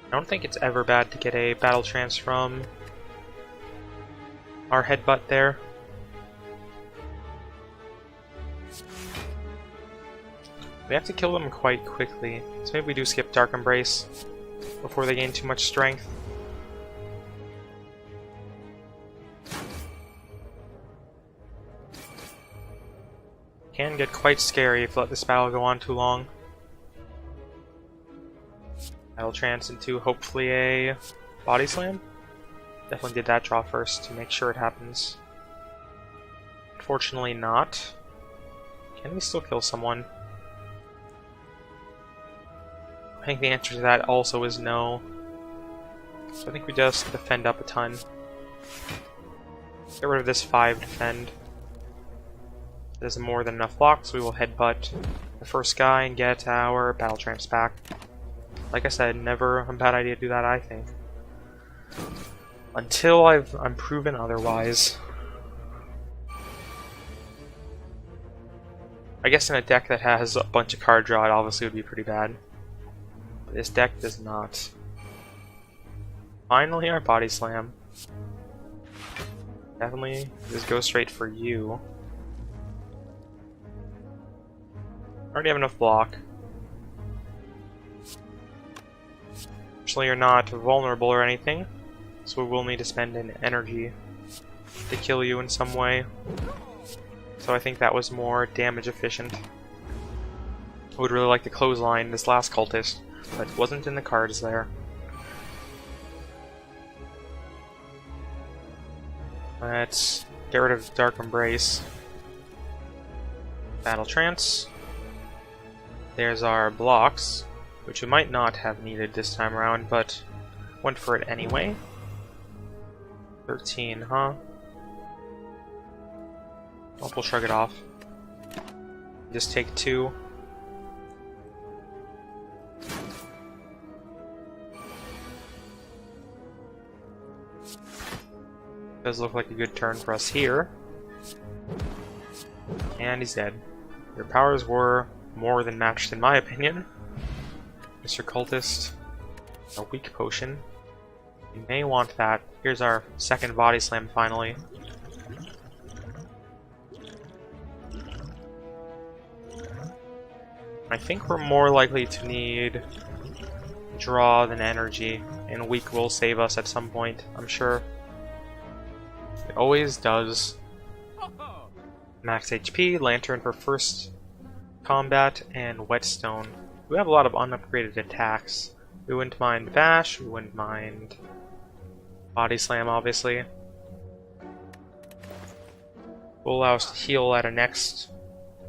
I don't think it's ever bad to get a Battle Trance from our Headbutt there. We have to kill them quite quickly, so maybe we do skip Dark Embrace before they gain too much strength. Can get quite scary if we let this battle go on too long. Battle Trance into hopefully a Body Slam. Definitely did that draw first to make sure it happens. Unfortunately not. Can we still kill someone? I think the answer to that also is no. So I think we just defend up a ton. Get rid of this 5 defend. There's more than enough block, so we will Headbutt the first guy and get our battle tramps back. Like I said, never a bad idea to do that, I think. Until I'm proven otherwise. I guess in a deck that has a bunch of card draw, it obviously would be pretty bad. This deck does not. Finally, our body slam. Definitely just go straight for you. Already have enough block. Actually, you're not vulnerable or anything, so we will need to spend an energy to kill you in some way. So I think that was more damage efficient. I would really like to clothesline this last cultist, but it wasn't in the cards there. Let's get rid of Dark Embrace. Battle Trance. There's our blocks, which we might not have needed this time around, but went for it anyway. 13, huh? Oh, we'll shrug it off. Just take 2. Does look like a good turn for us here. And he's dead. Your powers were more than matched in my opinion. Mr. Cultist. A weak potion. You may want that. Here's our second body slam finally. I think we're more likely to need draw than energy, and weak will save us at some point, I'm sure. It always does. Max HP, Lantern for first combat, and Whetstone. We have a lot of unupgraded attacks. We wouldn't mind Bash, we wouldn't mind Body Slam, obviously. Will allow us to heal at our next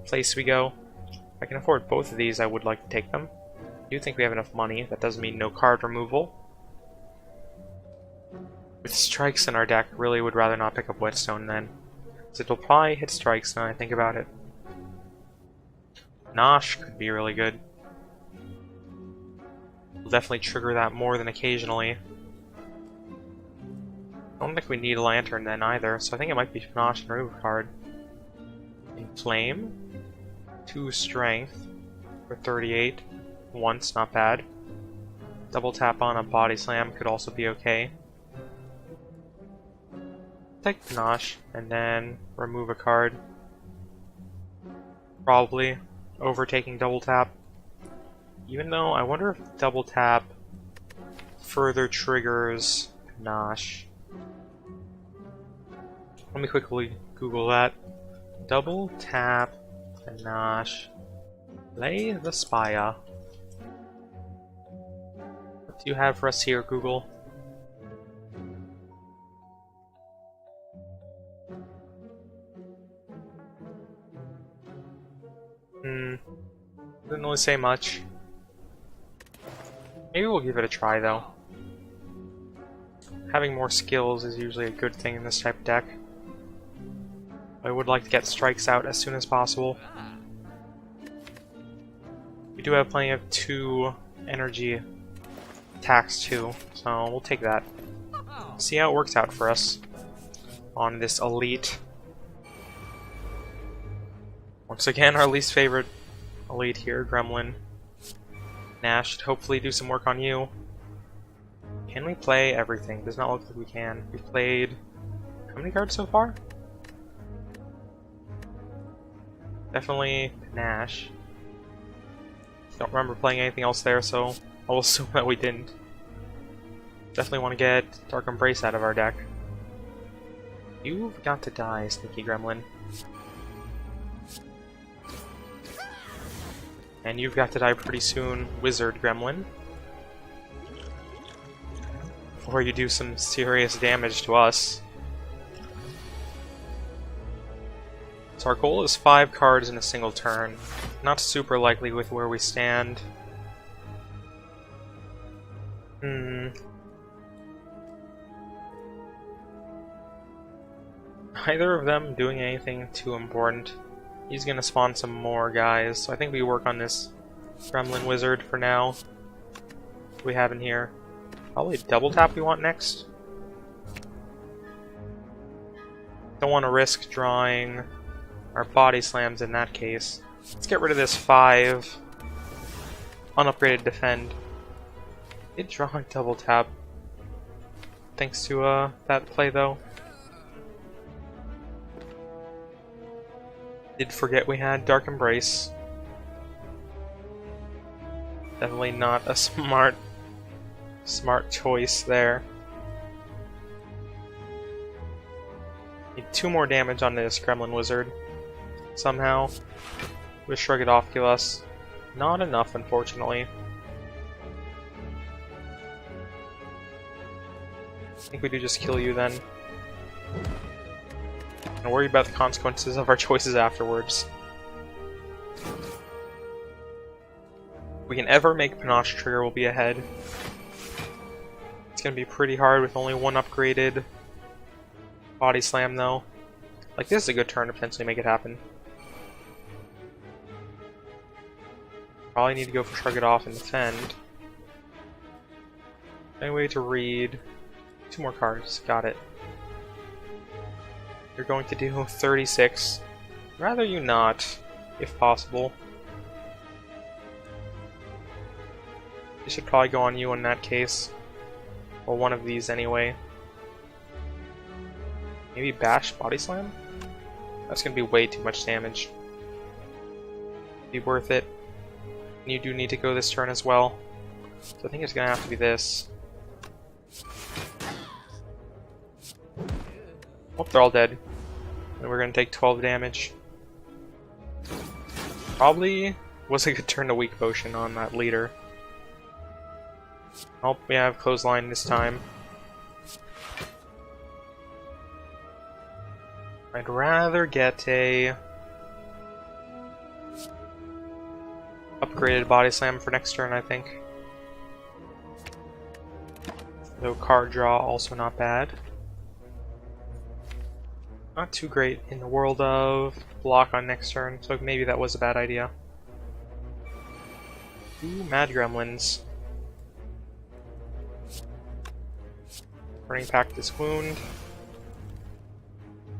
place we go. If I can afford both of these, I would like to take them. I do think we have enough money. That doesn't mean no card removal. With strikes in our deck, really would rather not pick up Whetstone then. Because it'll probably hit strikes now I think about it. Nosh could be really good. We'll definitely trigger that more than occasionally. I don't think we need a Lantern then either, so I think it might be Nosh and remove a card. Inflame. 2 strength for 38. Once, not bad. Double tap on a body slam could also be okay. Take Nosh and then remove a card. Probably overtaking double tap. Even though I wonder if double tap further triggers Nosh. Let me quickly Google that. Double tap Nosh. Play the Spire. What do you have for us here, Google? Didn't really say much. Maybe we'll give it a try though. Having more skills is usually a good thing in this type of deck. I would like to get strikes out as soon as possible. We do have plenty of 2 energy attacks too, so we'll take that. See how it works out for us on this elite. Once again, our least favorite elite here, Gremlin. Nash should hopefully do some work on you. Can we play everything? Does not look like we can. We've played how many cards so far? Definitely Nash. Don't remember playing anything else there, so I'll assume that we didn't. Definitely want to get Dark Embrace out of our deck. You've got to die, sneaky gremlin. And you've got to die pretty soon, Wizard Gremlin. Or you do some serious damage to us. So our goal is 5 cards in a single turn. Not super likely with where we stand. Neither of them doing anything too important. He's gonna spawn some more guys, so I think we work on this Gremlin Wizard for now. What do we have in here? Probably double tap we want next. Don't want to risk drawing our body slams in that case. Let's get rid of this 5 unupgraded defend. Did draw a double tap thanks to that play though. Did forget we had Dark Embrace. Definitely not a smart choice there. Need 2 more damage on this Gremlin Wizard. Somehow. With Shrug It Off give us not enough, unfortunately. I think we do just kill you then. And worry about the consequences of our choices afterwards. If we can ever make Panache trigger, we'll be ahead. It's gonna be pretty hard with only 1 upgraded body slam though. Like, this is a good turn to potentially make it happen. Probably need to go for Shrug It Off and defend. Any way to read 2 more cards, got it. You're going to do 36. Rather you not, if possible. You should probably go on you in that case. Or one of these anyway. Maybe Bash Body Slam? That's gonna be way too much damage. Be worth it. And you do need to go this turn as well. So I think it's gonna have to be this. Oh, they're all dead. And we're gonna take 12 damage. Probably was a good turn to weak potion on that leader. Oh, we have clothesline this time. I'd rather get a upgraded body slam for next turn, I think. Though card draw also not bad. Not too great in the world of block on next turn, so maybe that was a bad idea. Ooh, Mad Gremlins. Burning Pact this wound.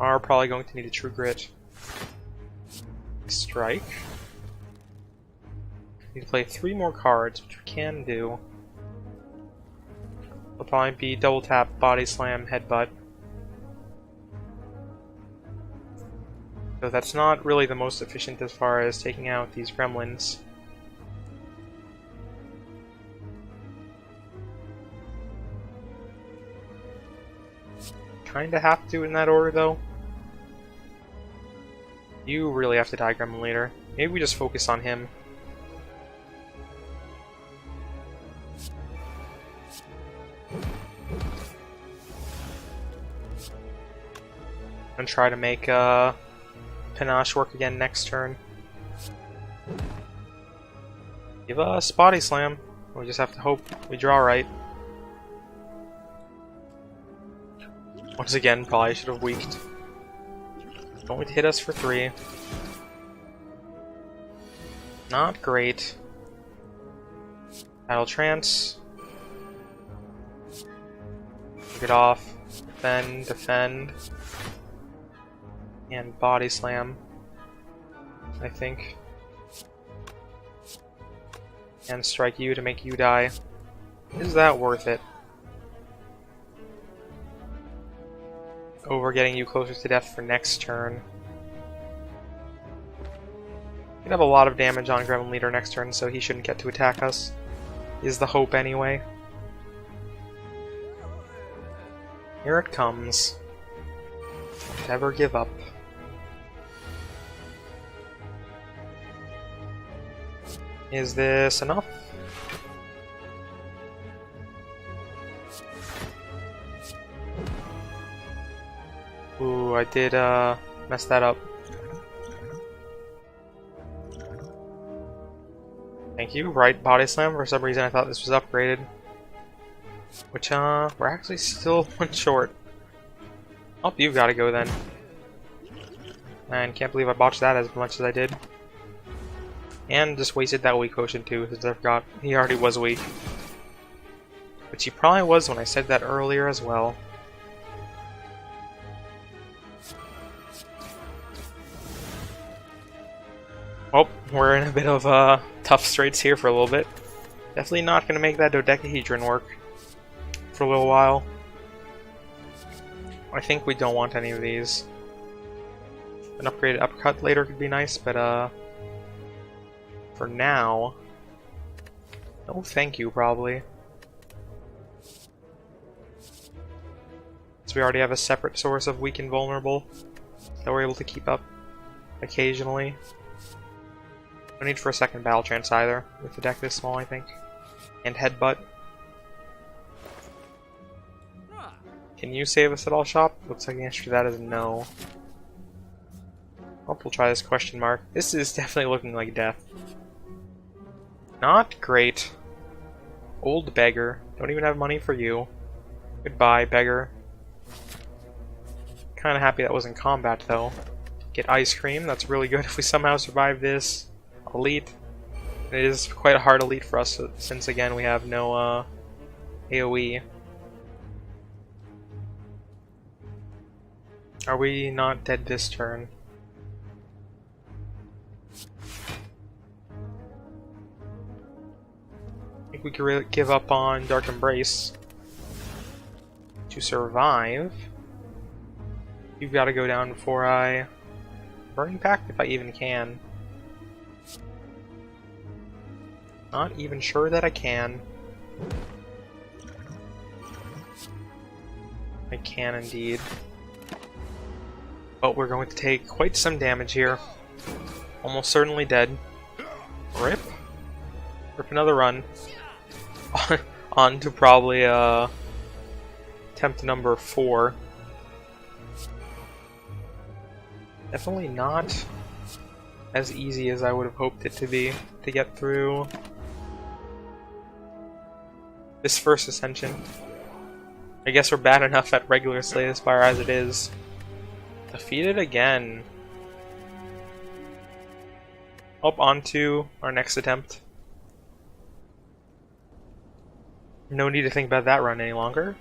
Are probably going to need a True Grit. Strike. Need to play 3 more cards, which we can do. It'll probably be double tap, body slam, headbutt. So that's not really the most efficient as far as taking out these gremlins. Kinda have to in that order though. You really have to die, Gremlin Leader. Maybe we just focus on him. And try to make Panache work again next turn. Give us Body Slam. We just have to hope we draw right. Once again, probably should have weaked. Going to hit us for 3. Not great. Battle Trance. Get off. Defend, defend. And Body Slam, I think. And strike you to make you die. Is that worth it? Over getting you closer to death for next turn. We can have a lot of damage on Gremlin Leader next turn, so he shouldn't get to attack us. Is the hope anyway. Here it comes. Never give up. Is this enough? Ooh, I did mess that up. Thank you. Right body slam. For some reason I thought this was upgraded. Which we're actually still 1 short. Oh, you've gotta go then. And can't believe I botched that as much as I did. And just wasted that weak potion too, since I forgot he already was weak. Which he probably was when I said that earlier as well. Oh, we're in a bit of tough straits here for a little bit. Definitely not going to make that dodecahedron work for a little while. I think we don't want any of these. An upgraded uppercut later could be nice, but for now, no thank you probably. So we already have a separate source of weak and vulnerable that we're able to keep up occasionally. No need for a second battle trance either, with the deck this small, I think. And headbutt. Can you save us at all, shop? Looks like the answer to that is no. Hope we'll try this question mark. This is definitely looking like death. Not great. Old beggar. Don't even have money for you. Goodbye, beggar. Kinda happy that wasn't combat, though. Get ice cream. That's really good if we somehow survive this. Elite. It is quite a hard elite for us, since again we have no AoE. Are we not dead this turn? I think we could really give up on Dark Embrace to survive. You've got to go down before I Burning Pact, if I even can. Not even sure that I can. I can indeed. But we're going to take quite some damage here. Almost certainly dead. Rip. Rip another run. On to probably attempt number 4. Definitely not as easy as I would have hoped it to be to get through this first Ascension. I guess we're bad enough at regular Slay the Spire as it is. Defeated again. Up onto our next attempt. No need to think about that run any longer.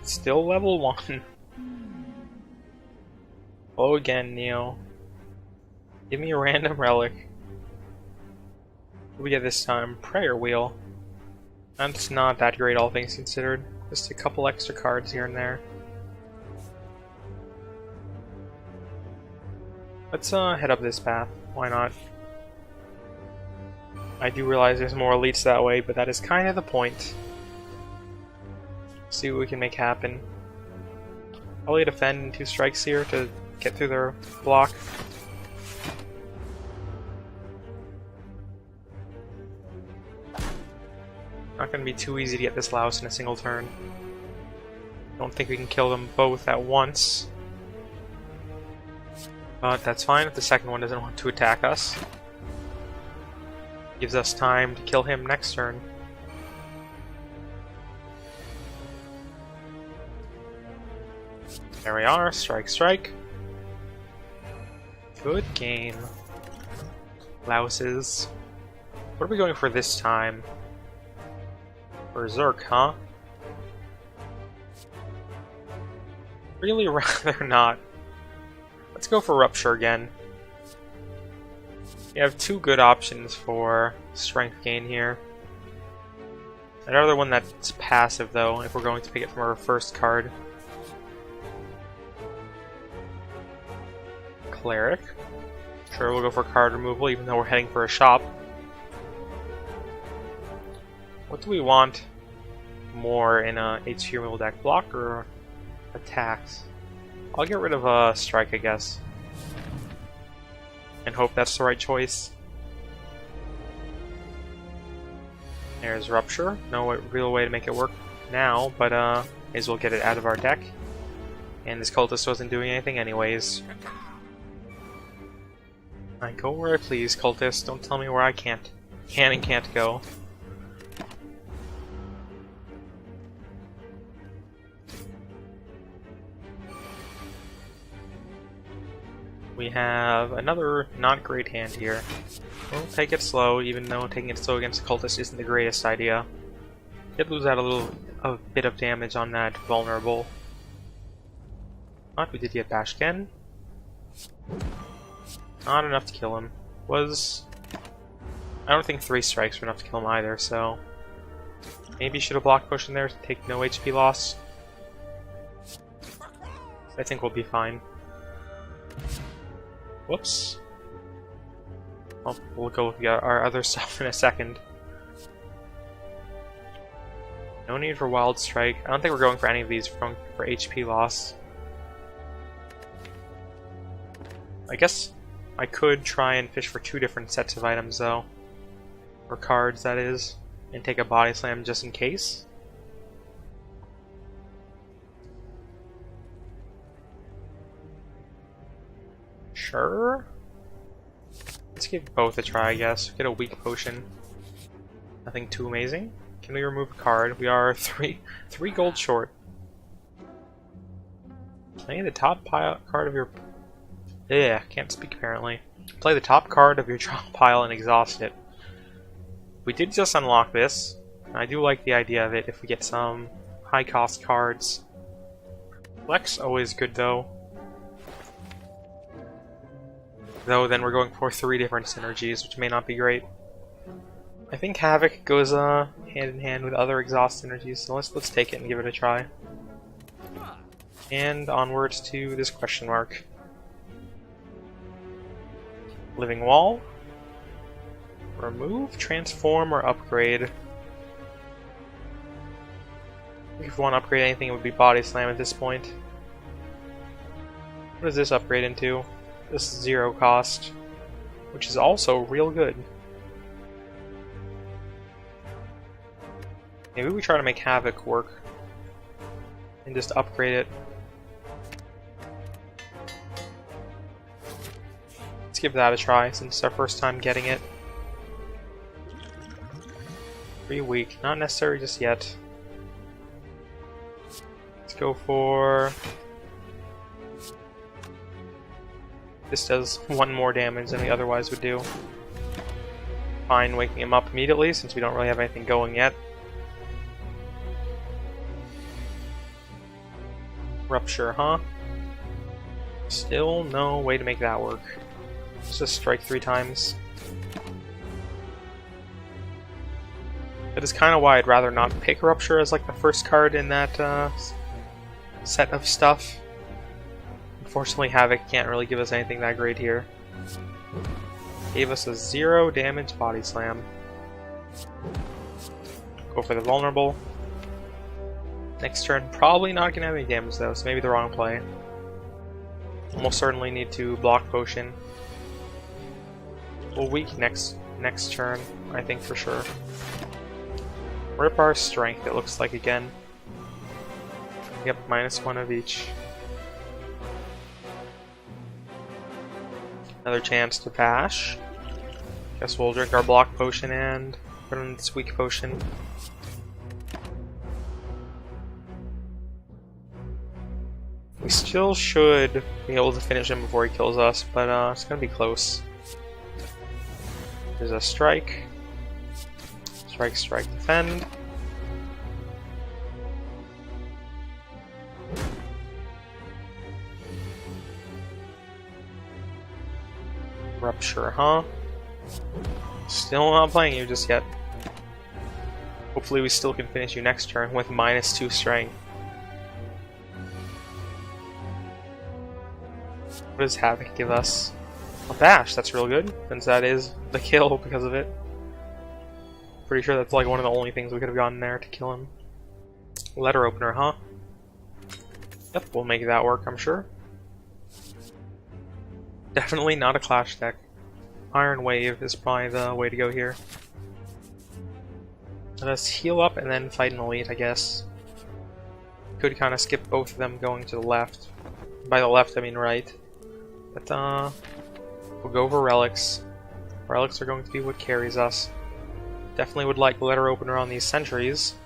Still level 1. Hello again, Neo. Give me a random relic. What do we get this time? Prayer Wheel. That's not that great, all things considered. Just a couple extra cards here and there. Let's head up this path. Why not? I do realize there's more elites that way, but that is kind of the point. See what we can make happen. Probably defend in 2 strikes here to get through their block. Not going to be too easy to get this louse in a single turn. Don't think we can kill them both at once. But that's fine if the second one doesn't want to attack us. Gives us time to kill him next turn. There we are, strike, strike. Good game. Louses. What are we going for this time? Berserk, huh? Really rather not. Let's go for Rupture again. We have 2 good options for strength gain here. Another one that's passive though, if we're going to pick it from our first card. Cleric. Sure, we'll go for card removal even though we're heading for a shop. What do we want more in a HP removal deck? Block or attacks? I'll get rid of strike, I guess. And hope that's the right choice. There's Rupture. No real way to make it work now, but may as well get it out of our deck. And this cultist wasn't doing anything anyways. I go where I please, cultist. Don't tell me where I can and can't go. We have another not great hand here. We'll take it slow, even though taking it slow against a cultist isn't the greatest idea. Did lose out a bit of damage on that vulnerable. But we did get bash again. Not enough to kill him. I don't think 3 strikes were enough to kill him either, so maybe should have block pushed in there to take no HP loss. I think we'll be fine. Whoops. Well, we'll go with our other stuff in a second. No need for Wild Strike. I don't think we're going for any of these for HP loss. I guess I could try and fish for 2 different sets of items though. Or cards, that is. And take a Body Slam just in case. Sure. Let's give both a try, I guess. Get a weak potion. Nothing too amazing. Can we remove a card? We are three gold short. Play the top card of your... Yeah, can't speak apparently. Play the top card of your draw pile and exhaust it. We did just unlock this. I do like the idea of it if we get some high cost cards. Flex, always good though. Though then we're going for 3 different synergies, which may not be great. I think Havoc goes hand in hand with other exhaust synergies, so let's take it and give it a try. And onwards to this question mark. Living Wall. Remove, transform, or upgrade. If we want to upgrade anything, it would be Body Slam at this point. What does this upgrade into? This is 0 cost, which is also real good. Maybe we try to make Havoc work and just upgrade it. Let's give that a try since it's our first time getting it. Pretty weak, not necessary just yet. Let's go for... This does 1 more damage than we otherwise would do. Fine waking him up immediately since we don't really have anything going yet. Rupture, huh? Still no way to make that work. Let's just strike 3 times. That is kind of why I'd rather not pick Rupture as like the first card in that set of stuff. Unfortunately, Havoc can't really give us anything that great here. Gave us a 0 damage Body Slam. Go for the vulnerable. Next turn, probably not gonna have any damage though, so maybe the wrong play. Almost certainly need to block potion. We'll weak next turn, I think for sure. Rip our strength, it looks like again. Yep, -1 of each. Another chance to bash. Guess we'll drink our block potion and put in this weak potion. We still should be able to finish him before he kills us, but it's gonna be close. There's a strike. Strike, strike, defend. Rupture, huh? Still not playing you just yet. Hopefully we still can finish you next turn with -2 strength. What does Havoc give us? A bash, that's real good, since that is the kill because of it. Pretty sure that's like one of the only things we could have gotten there to kill him. Letter opener, huh? Yep, we'll make that work, I'm sure. Definitely not a clash deck. Iron Wave is probably the way to go here. Let us heal up and then fight an elite, I guess. Could kind of skip both of them going to the left. By the left, I mean right. But we'll go over relics. Relics are going to be what carries us. Definitely would like letter opener on these sentries.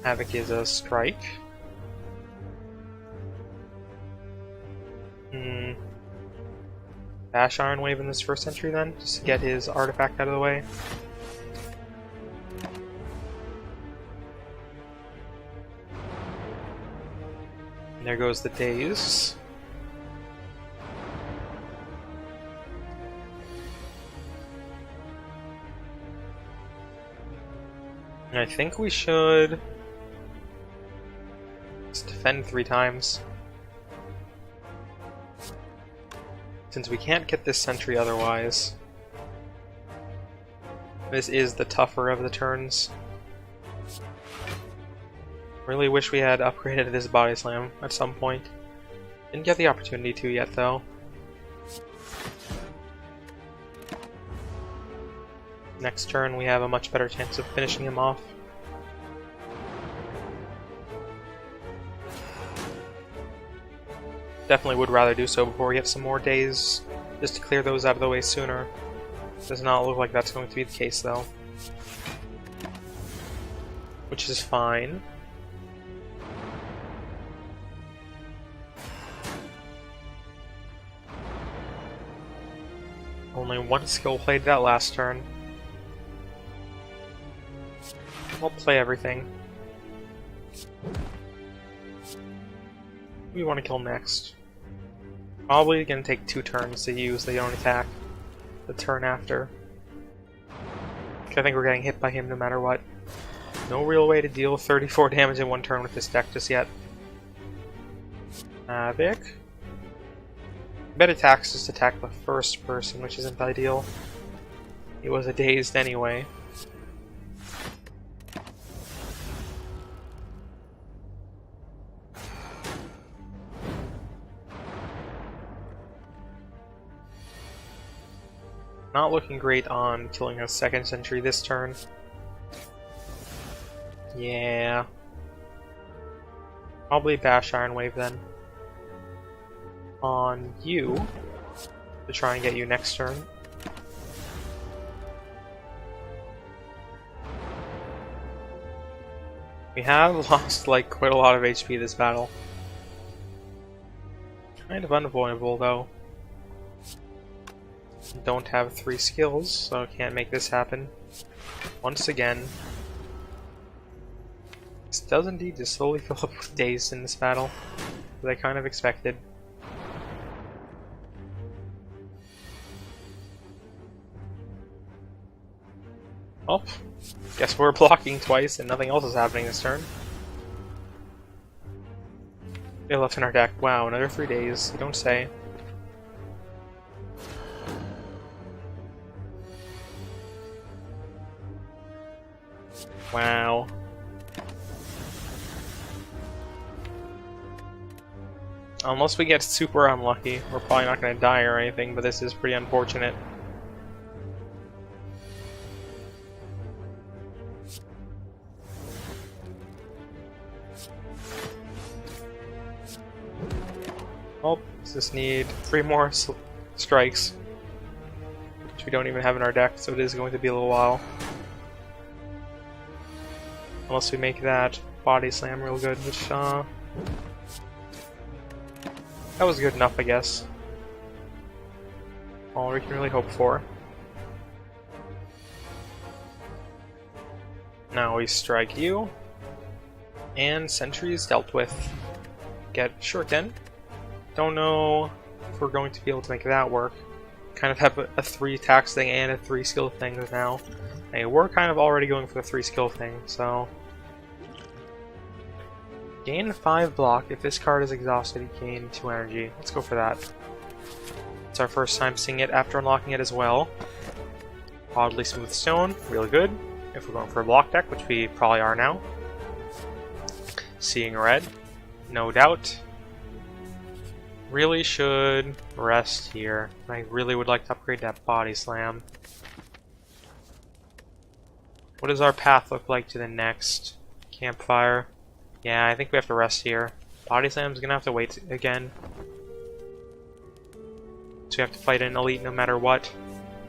Havoc is a strike. Bash Iron Wave in this first entry then, just to get his artifact out of the way. And there goes the days. And I think we should just defend 3 times. Since we can't get this sentry otherwise. This is the tougher of the turns. Really wish we had upgraded this body slam at some point. Didn't get the opportunity to yet though. Next turn we have a much better chance of finishing him off. Definitely would rather do so before we get some more days, just to clear those out of the way sooner. Does not look like that's going to be the case though. Which is fine. Only 1 skill played that last turn. We'll play everything. We want to kill next. Probably gonna take 2 turns to use the own attack the turn after. I think we're getting hit by him no matter what. No real way to deal 34 damage in 1 turn with this deck just yet. Havoc. Bet attacks just attack the first person, which isn't ideal. He was a dazed anyway. Not looking great on killing a 2nd sentry this turn. Yeah. Probably Bash Iron Wave then. On you, to try and get you next turn. We have lost like quite a lot of HP this battle. Kind of unavoidable though. Don't have 3 skills, so can't make this happen. Once again. This does indeed just slowly fill up with days in this battle, as I kind of expected. Oh, guess we're blocking twice and nothing else is happening this turn. We left in our deck. Wow, another 3 days. You don't say. Wow. Unless we get super unlucky, we're probably not going to die or anything, but this is pretty unfortunate. Oh, just need 3 more strikes, which we don't even have in our deck, so it is going to be a little while. Unless we make that body slam real good, which, that was good enough, I guess. All we can really hope for. Now we strike you. And sentry is dealt with. Get shuriken. Don't know if we're going to be able to make that work. Kind of have a 3 attacks thing and a 3 skill thing now. Hey, we're kind of already going for the 3 skill thing, so... Gain 5 block. If this card is exhausted, you gain 2 energy. Let's go for that. It's our first time seeing it after unlocking it as well. Oddly smooth stone, really good. If we're going for a block deck, which we probably are now. Seeing red, no doubt. Really should rest here. I really would like to upgrade that body slam. What does our path look like to the next campfire? Yeah, I think we have to rest here. Body slam's gonna have to wait again. So we have to fight an elite no matter what.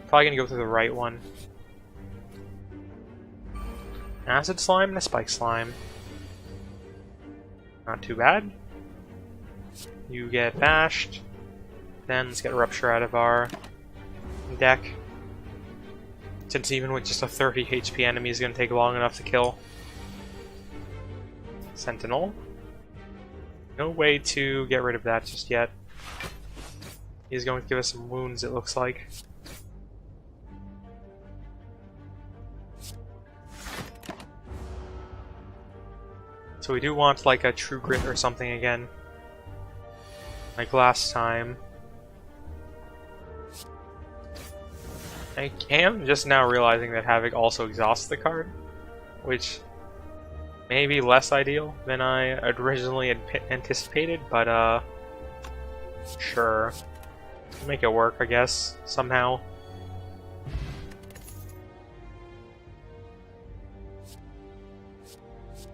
Probably gonna go through the right one. Acid slime and a spike slime. Not too bad. You get bashed. Then let's get Rupture out of our deck. Since even with just a 30 HP enemy is going to take long enough to kill. Sentinel. No way to get rid of that just yet. He's going to give us some wounds, it looks like. So we do want like a True Grit or something again. Like last time. I am just now realizing that Havoc also exhausts the card, which may be less ideal than I originally had anticipated, but sure. Make it work, I guess, somehow.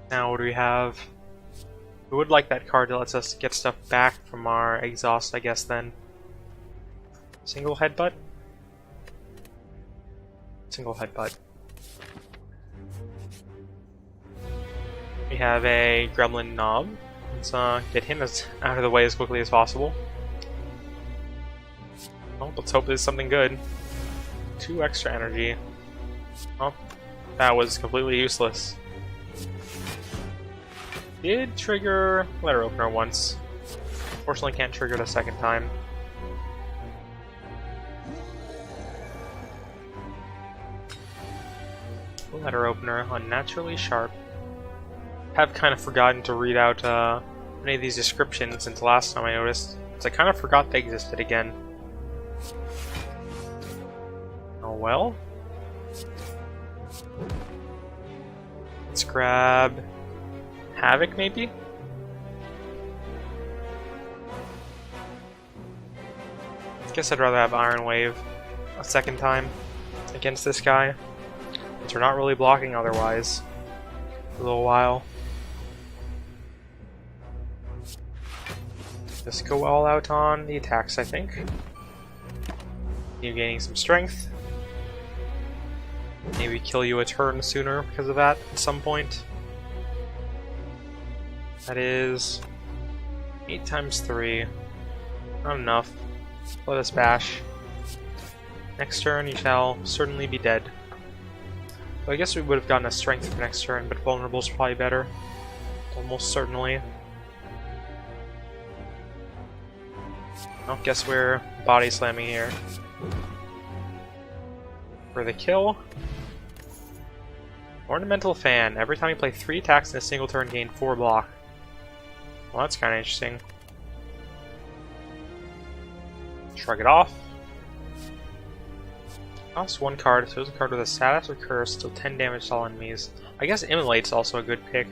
Now what do we have? We would like that card that lets us get stuff back from our exhaust, I guess, then. Single Headbutt? Single Headbutt. We have a Gremlin Knob. Let's get him out of the way as quickly as possible. Oh, let's hope there's something good. 2 extra energy. Oh, that was completely useless. Did trigger Letter Opener once. Fortunately can't trigger it a second time. Letter Opener, unnaturally sharp. Have kind of forgotten to read out any of these descriptions since last time I noticed. So I kind of forgot they existed again. Oh well. Let's grab Havoc, maybe? I guess I'd rather have Iron Wave a second time against this guy. Since we're not really blocking otherwise. For a little while. Just go all out on the attacks, I think. You gaining some strength. Maybe kill you a turn sooner because of that at some point. That is 8 times 3. Not enough. Let us bash. Next turn you shall certainly be dead. So I guess we would have gotten a strength for next turn, but vulnerable is probably better. Almost certainly. Oh, guess we're body slamming here. For the kill. Ornamental Fan. Every time you play 3 attacks in a single turn, gain 4 block. Well, that's kind of interesting. Shrug it off. Costs 1 card, so it's a card with a status or curse, still 10 damage to all enemies. I guess Immolate's also a good pick.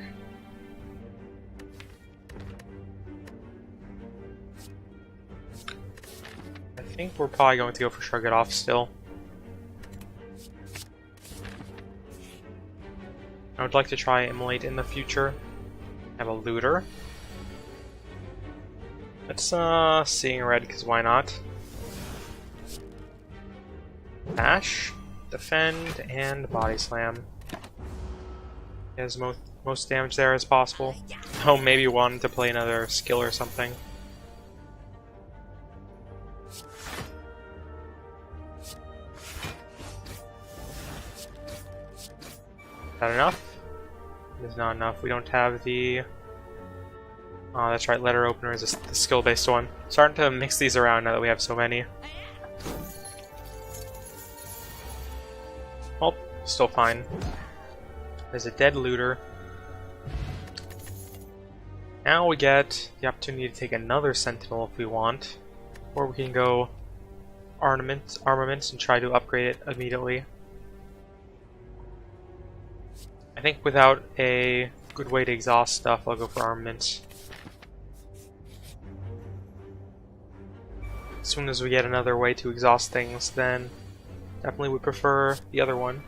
I think we're probably going to go for Shrug it off still. I would like to try Immolate in the future. Have a Looter. Let's Seeing Red, because why not? Bash, Defend, and Body Slam. As most damage there as possible. Oh, maybe wanted to play another skill or something. Is that enough? It is not enough. We don't have the... Oh, that's right, Letter Opener is the skill-based one. Starting to mix these around now that we have so many. Well, still fine. There's a dead Looter. Now we get the opportunity to take another Sentinel if we want. Or we can go armaments and try to upgrade it immediately. I think without a good way to exhaust stuff, I'll go for armaments. As soon as we get another way to exhaust things, then definitely would prefer the other one.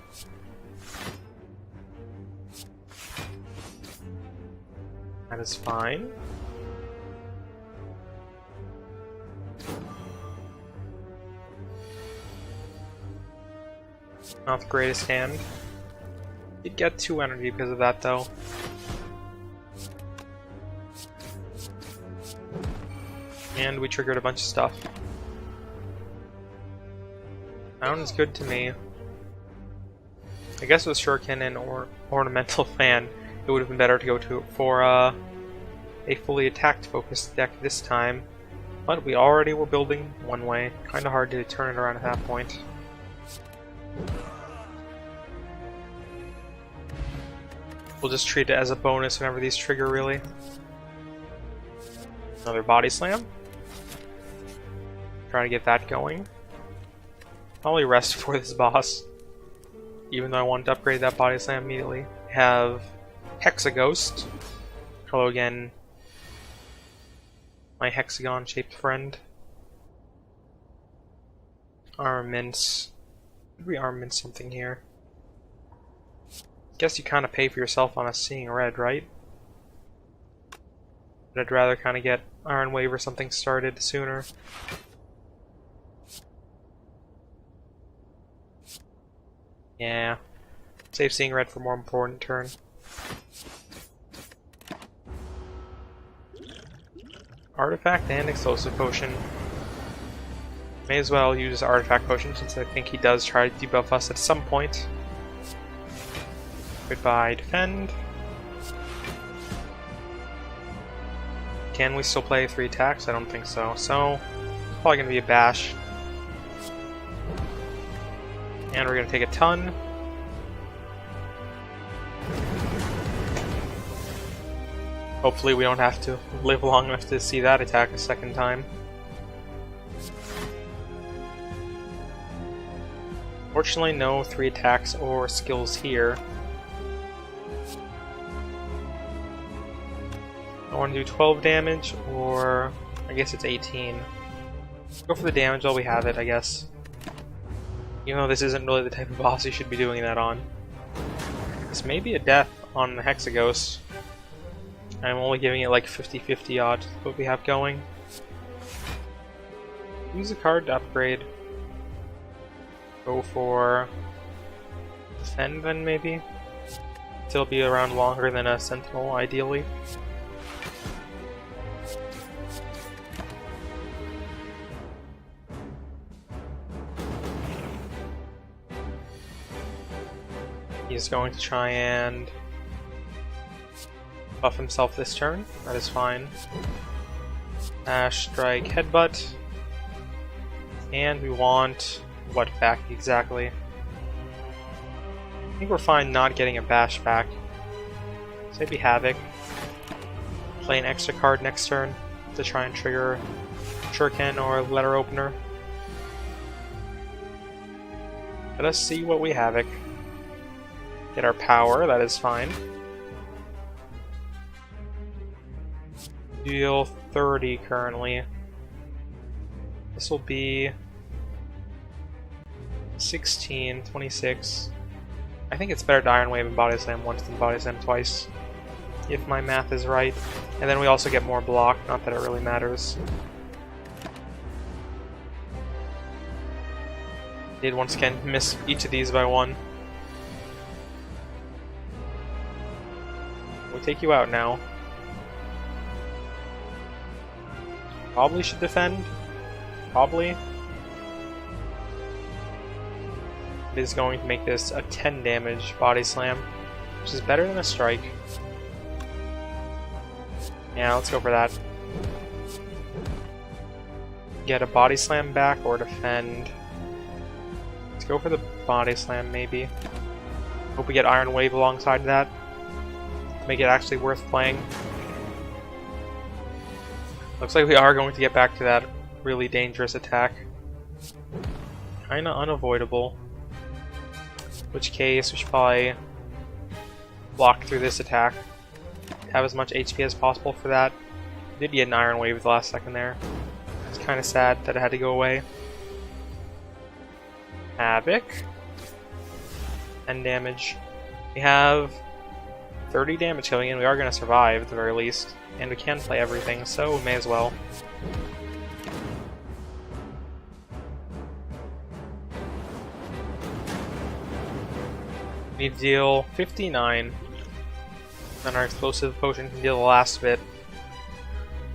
That is fine. Not the greatest hand. Did get 2 energy because of that though. And we triggered a bunch of stuff. Sounds good to me. I guess with Shuriken and Ornamental Fan, it would have been better to go for a fully attacked focused deck this time. But we already were building one way. Kinda hard to turn it around at that point. We'll just treat it as a bonus whenever these trigger, really. Another Body Slam. Try to get that going. Probably rest for this boss, even though I wanted to upgrade that Body Slam immediately. Have Hexaghost. Hello again, my hexagon-shaped friend. Armaments. Did we armament something here? Guess you kind of pay for yourself on us seeing red, right? But I'd rather kind of get Iron Wave or something started sooner. Yeah. Save seeing red for more important turn. Artifact and Explosive Potion. May as well use Artifact Potion since I think he does try to debuff us at some point. Goodbye, Defend. Can we still play 3 attacks? I don't think so. So, it's probably going to be a bash. And we're going to take a ton. Hopefully we don't have to live long enough to see that attack a second time. Fortunately, no 3 attacks or skills here. I want to do 12 damage, or I guess it's 18. Go for the damage while we have it, I guess. Even though this isn't really the type of boss you should be doing that on. This may be a death on the Hexaghost. I'm only giving it like 50-50 odds with what we have going. Use a card to upgrade. Go for Defend then, maybe? Still be around longer than a Sentinel, ideally. He's going to try and buff himself this turn. That is fine. Ash, Strike, Headbutt. And we want what back exactly? I think we're fine not getting a bash back. So maybe Havoc. Play an extra card next turn to try and trigger Shuriken or Letter Opener. Let us see what we Havoc. Get our power, that is fine. Deal 30 currently. This will be 16, 26. I think it's better to Iron Wave and Body Slam once than Body Slam twice, if my math is right. And then we also get more block, not that it really matters. Did once again miss each of these by 1. We'll take you out now. Probably should defend. Probably. It is going to make this a 10 damage Body Slam, which is better than a strike. Yeah, let's go for that. Get a Body Slam back or defend. Let's go for the Body Slam, maybe. Hope we get Iron Wave alongside that. Make it actually worth playing. Looks like we are going to get back to that really dangerous attack. Kinda unavoidable. In which case, we should probably block through this attack. Have as much HP as possible for that. Did get an Iron Wave at the last second there. It's kinda sad that it had to go away. Havoc. 10 damage. We have 30 damage coming in. We are going to survive at the very least. And we can play everything, so we may as well. We need to deal 59. Then our Explosive Potion can deal the last bit.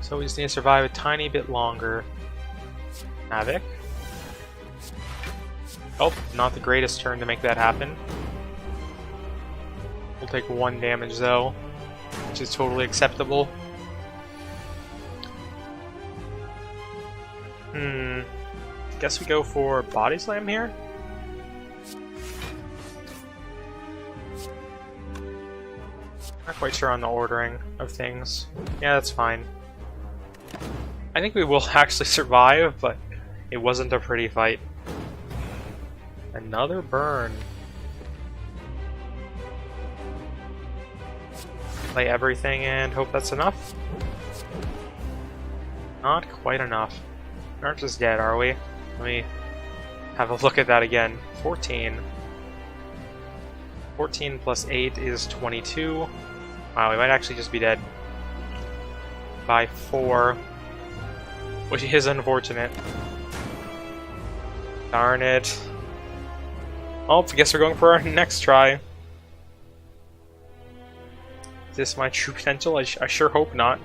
So we just need to survive a tiny bit longer. Havoc. Oh, not the greatest turn to make that happen. We'll take 1 damage though, which is totally acceptable. Guess we go for Body Slam here? Not quite sure on the ordering of things. Yeah, that's fine. I think we will actually survive, but it wasn't a pretty fight. Another burn. Play everything and hope that's enough. Not quite enough. We aren't just dead, are we? Let me have a look at that again. 14. 14 plus 8 is 22. Wow, we might actually just be dead. By 4. Which is unfortunate. Darn it. Oh, I guess we're going for our next try. Is this my true potential? I sure hope not.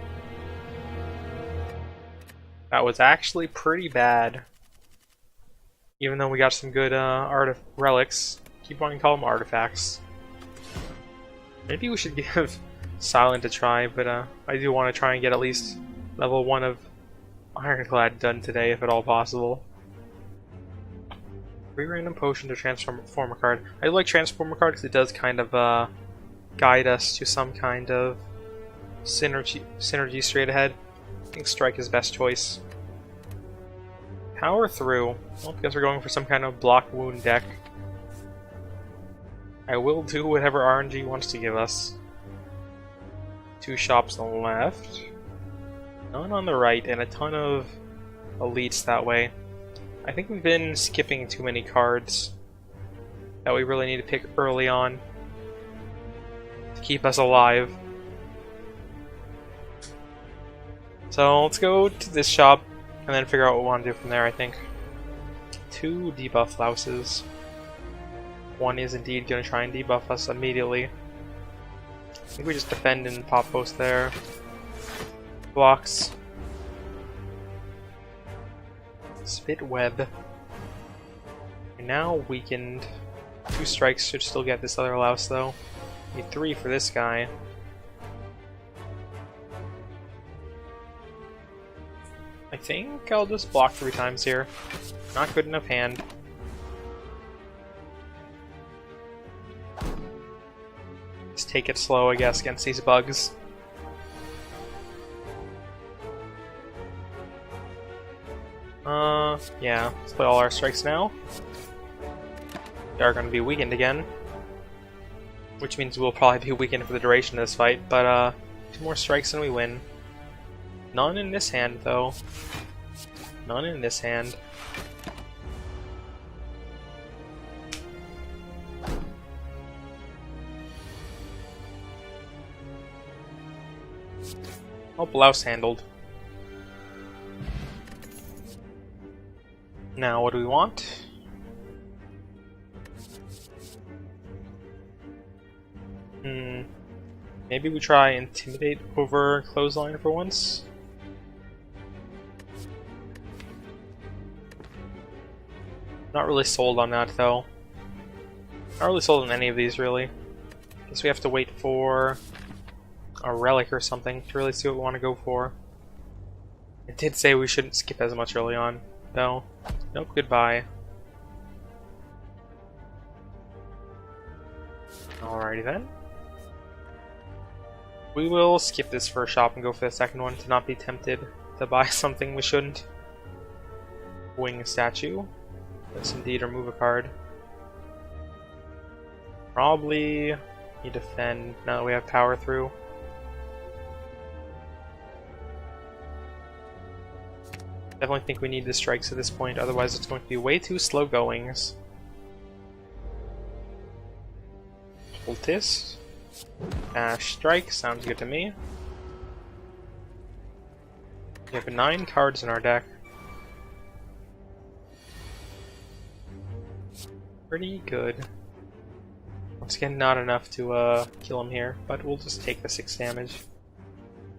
That was actually pretty bad. Even though we got some good relics. Keep wanting to call them artifacts. Maybe we should give Silent a try, but I do want to try and get at least level 1 of Ironclad done today, if at all possible. 3 random potion to transform a card. I like transform a card because it does kind of guide us to some kind of synergy straight ahead. I think Strike is best choice. Power through. Well, because we're going for some kind of block wound deck. I will do whatever RNG wants to give us. 2 shops on the left. None on the right, and a ton of elites that way. I think we've been skipping too many cards that we really need to pick early on to keep us alive. So let's go to this shop and then figure out what we want to do from there, I think. 2 debuff louses. 1 is indeed going to try and debuff us immediately. I think we just defend and pop post there. Blocks. Spit web. We're now weakened. 2 strikes should still get this other louse though. Need 3 for this guy. I think I'll just block 3 times here. Not good enough hand. Just take it slow, I guess, against these bugs. Yeah, let's play all our strikes now. They are going to be weakened again. Which means we'll probably be weakened for the duration of this fight, but 2 more strikes and we win. None in this hand, though. None in this hand. Oh, blouse handled. Now, what do we want? Maybe we try Intimidate over Clothesline for once? Not really sold on that, though. Not really sold on any of these, really. Guess we have to wait for a relic or something to really see what we want to go for. It did say we shouldn't skip as much early on, though. Nope, goodbye. Alrighty then. We will skip this first shop and go for the second one to not be tempted to buy something we shouldn't. Wing statue. Let's indeed remove a card. Probably need to defend now that we have power through. Definitely think we need the strikes at this point, otherwise it's going to be way too slow goings. Cultist. Dash strike, sounds good to me. We have 9 cards in our deck. Pretty good. Once again, not enough to kill him here, but we'll just take the 6 damage.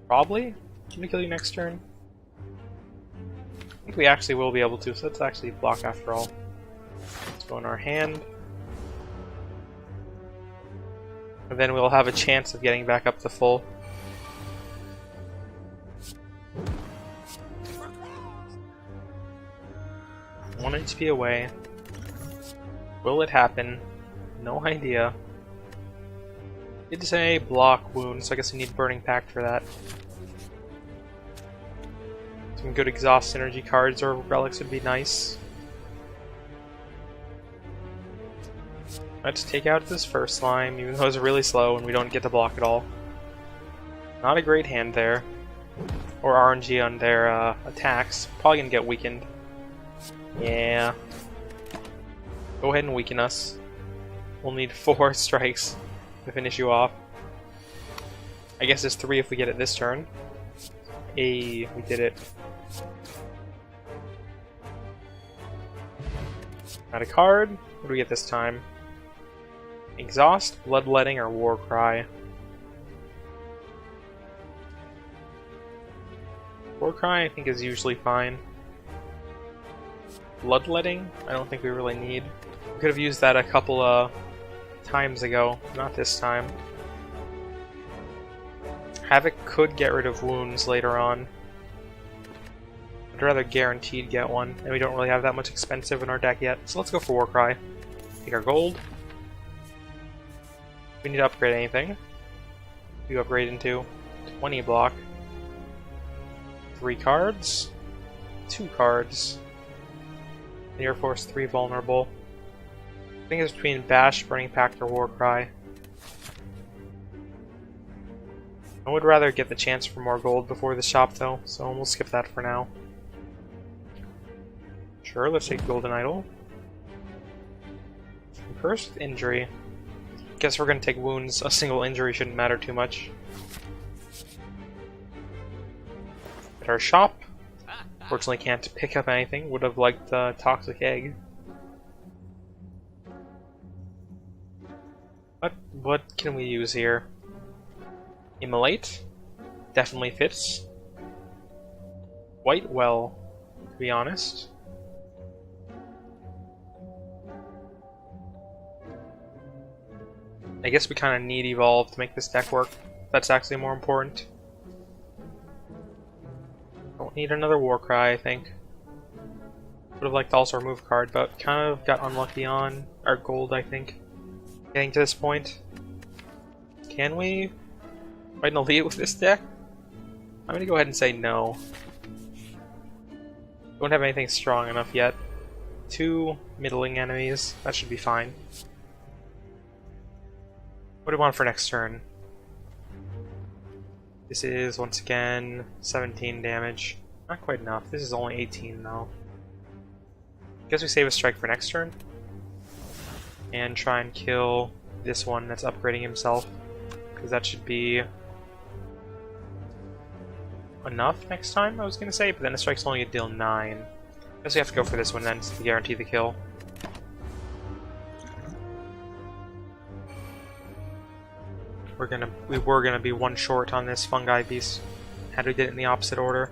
Probably? Can we kill you next turn? I think we actually will be able to, so let's actually block after all. go in our hand. And then we'll have a chance of getting back up to full. One HP away. Will it happen? No idea. Did say block wound, so I guess I need Burning Pact for that. Some good exhaust synergy cards or relics would be nice. Let's take out this first slime, even though it's really slow and we don't get to block at all. Not a great hand there. Or RNG on their attacks. Probably gonna get weakened. Yeah. Go ahead and weaken us. We'll need 4 strikes to finish you off. I guess it's 3 if we get it this turn. Hey, we did it. Got a card. What do we get this time? Exhaust, Bloodletting, or Warcry? Warcry I think is usually fine. Bloodletting, I don't think we really need. We could have used that a couple of times ago, not this time. Havoc could get rid of wounds later on. I'd rather guaranteed get one, and we don't really have that much expensive in our deck yet, so let's go for Warcry. Take our gold. We need to upgrade anything. You upgrade into 20 block. 3 cards. 2 cards. Air Force 3 vulnerable. I think it's between Bash, Burning Pact, or Warcry. I would rather get the chance for more gold before the shop though, so we'll skip that for now. Sure, let's take Golden Idol. First injury. Guess we're gonna take wounds. A single injury shouldn't matter too much. At our shop. Fortunately can't pick up anything. Would have liked the Toxic Egg. What can we use here? Immolate? Definitely fits. White Well, to be honest. I guess we kind of need Evolve to make this deck work. That's actually more important. Don't need another Warcry, I think. Would have liked to also remove a card, but kind of got unlucky on our gold, I think. Getting to this point. Can we fight an elite with this deck? I'm gonna go ahead and say no. Don't have anything strong enough yet. 2 middling enemies, that should be fine. What do we want for next turn? This is, once again, 17 damage. Not quite enough. This is only 18, though. Guess we save a strike for next turn. And try and kill this one that's upgrading himself. Because that should be enough next time, I was going to say. But then the strike's only gonna deal 9. Guess we have to go for this one then to guarantee the kill. We were gonna be 1 short on this fungi beast had we did it in the opposite order.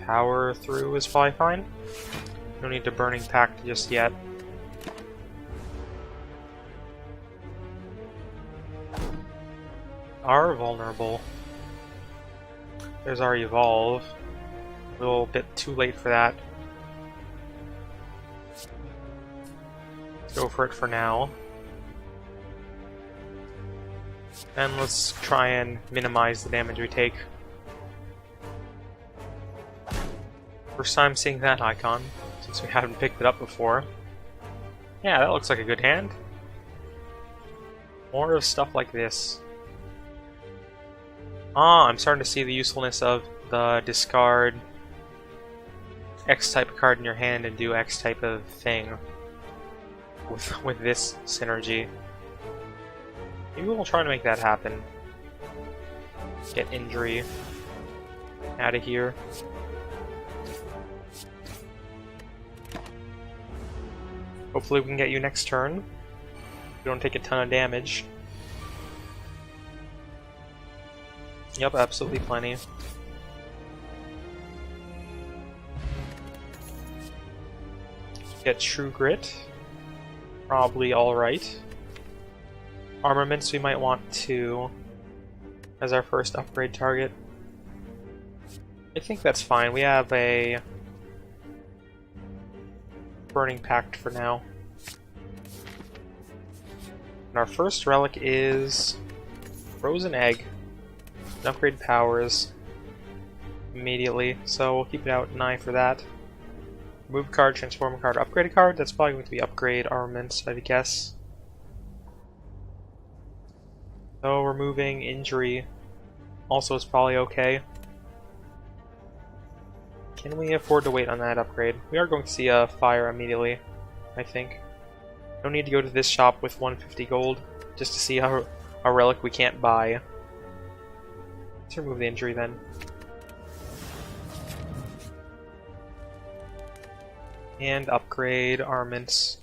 Power through is probably fine. No need to Burning Pact just yet. Are vulnerable. There's our Evolve. A little bit too late for that. Go for it for now. And let's try and minimize the damage we take. First time seeing that icon, since we haven't picked it up before. Yeah, that looks like a good hand. More of stuff like this. Ah, I'm starting to see the usefulness of the discard X type of card in your hand and do X type of thing. With this synergy. Maybe we'll try to make that happen. Get injury out of here. Hopefully we can get you next turn. You don't take a ton of damage. Yep, absolutely plenty. Get True Grit. Probably alright. Armaments we might want to as our first upgrade target. I think that's fine. We have a Burning Pact for now. And our first relic is Frozen Egg. Upgrade powers immediately, so we'll keep it out an eye for that. Move card, transform a card, upgrade a card. That's probably going to be upgrade armaments, I would guess. So removing injury also is probably okay. Can we afford to wait on that upgrade? We are going to see a fire immediately, I think. No need to go to this shop with 150 gold just to see a relic we can't buy. Let's remove the injury then. And upgrade armaments.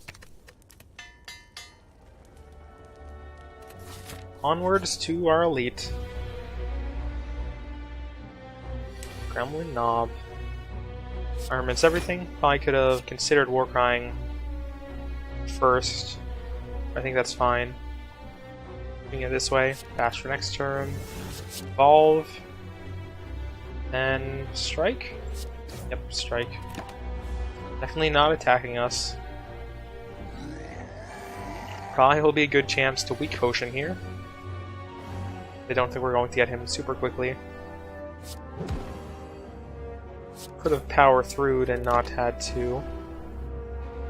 Onwards to our elite. Gremlin Knob. Armaments everything. Probably could have considered Warcrying first. I think that's fine. Moving it this way. Bash for next turn. Evolve. Then strike? Yep, strike. Definitely not attacking us. Probably will be a good chance to weak potion here. I don't think we're going to get him super quickly. Could have powered through it and not had to.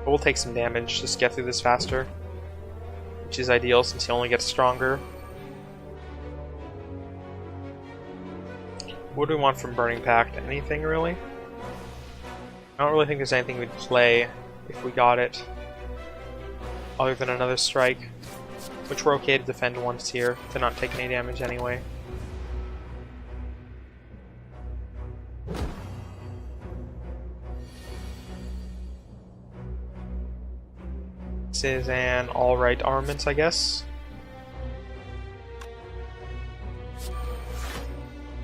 But we'll take some damage, just get through this faster. Which is ideal since he only gets stronger. What do we want from Burning Pact? Anything really? I don't really think there's anything we'd play if we got it. Other than another strike. Which we're okay to defend once here, to not take any damage anyway. This is an alright armament, I guess.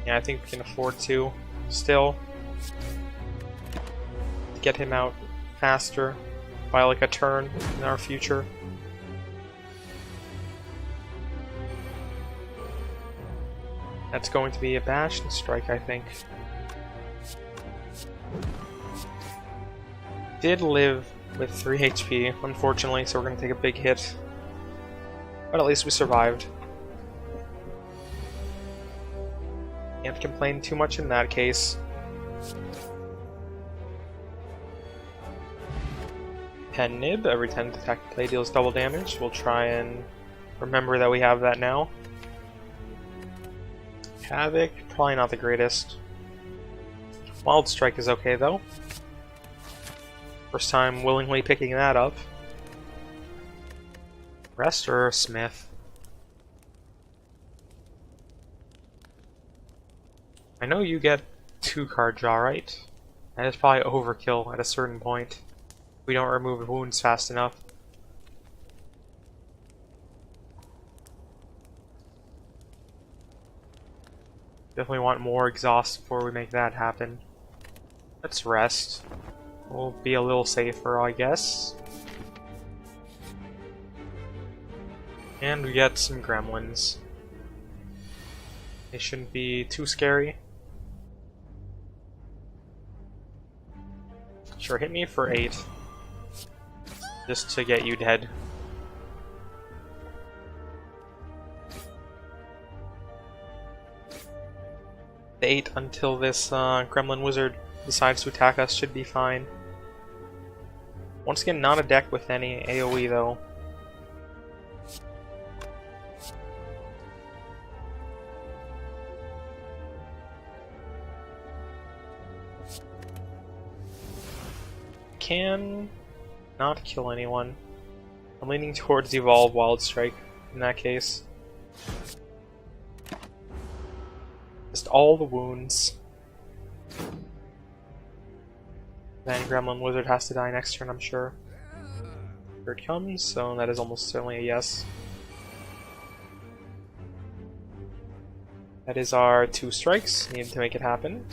Yeah, I think we can afford to, still. Get him out faster, by like a turn in our future. That's going to be a bash and strike, I think. Did live with 3 HP, unfortunately, so we're going to take a big hit. But at least we survived. Can't complain too much in that case. Pen Nib, every 10th attack play deals double damage. We'll try and remember that we have that now. Havoc, probably not the greatest. Wild Strike is okay though. First time willingly picking that up. Rest or Smith? I know you get 2 card draw, right? That is probably overkill at a certain point. We don't remove wounds fast enough. Definitely want more exhaust before we make that happen. Let's rest. We'll be a little safer, I guess. And we get some gremlins. They shouldn't be too scary. Sure, hit me for 8. Just to get you dead. The 8 until this gremlin wizard decides to attack us should be fine. Once again, not a deck with any AoE though. Can not kill anyone. I'm leaning towards Evolve Wild Strike in that case. Just all the wounds. Then Gremlin Wizard has to die next turn, I'm sure. Here it comes, so that is almost certainly a yes. That is our 2 strikes, needed to make it happen.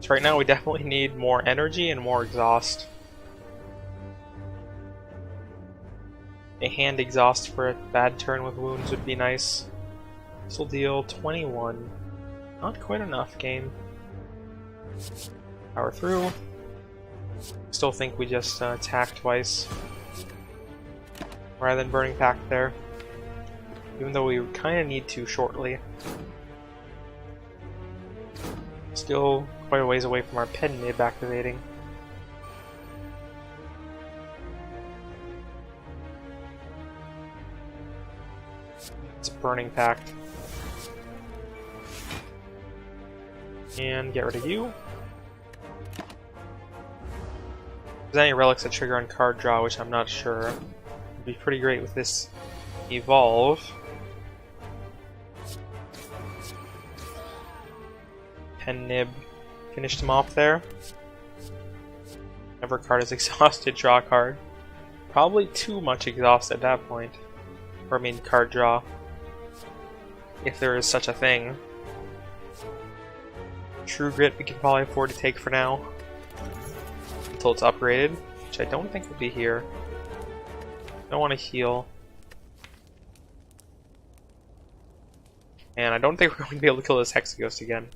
So right now we definitely need more energy and more exhaust. A hand exhaust for a bad turn with wounds would be nice. This will deal 21. Not quite enough, game. Power through. Still think we just attack twice rather than burning pact there. Even though we kind of need to shortly. Still quite a ways away from our pen nib activating. It's burning pact. And get rid of you. If there's any relics that trigger on card draw, which I'm not sure, would be pretty great with this evolve. Pen nib finished him off there. Whenever a card is exhausted, draw a card. Probably too much exhaust at that point. Or I mean card draw. If there is such a thing. True Grit we can probably afford to take for now. Until it's upgraded, which I don't think will be here. Don't want to heal. And I don't think we're going to be able to kill this Hexaghost again.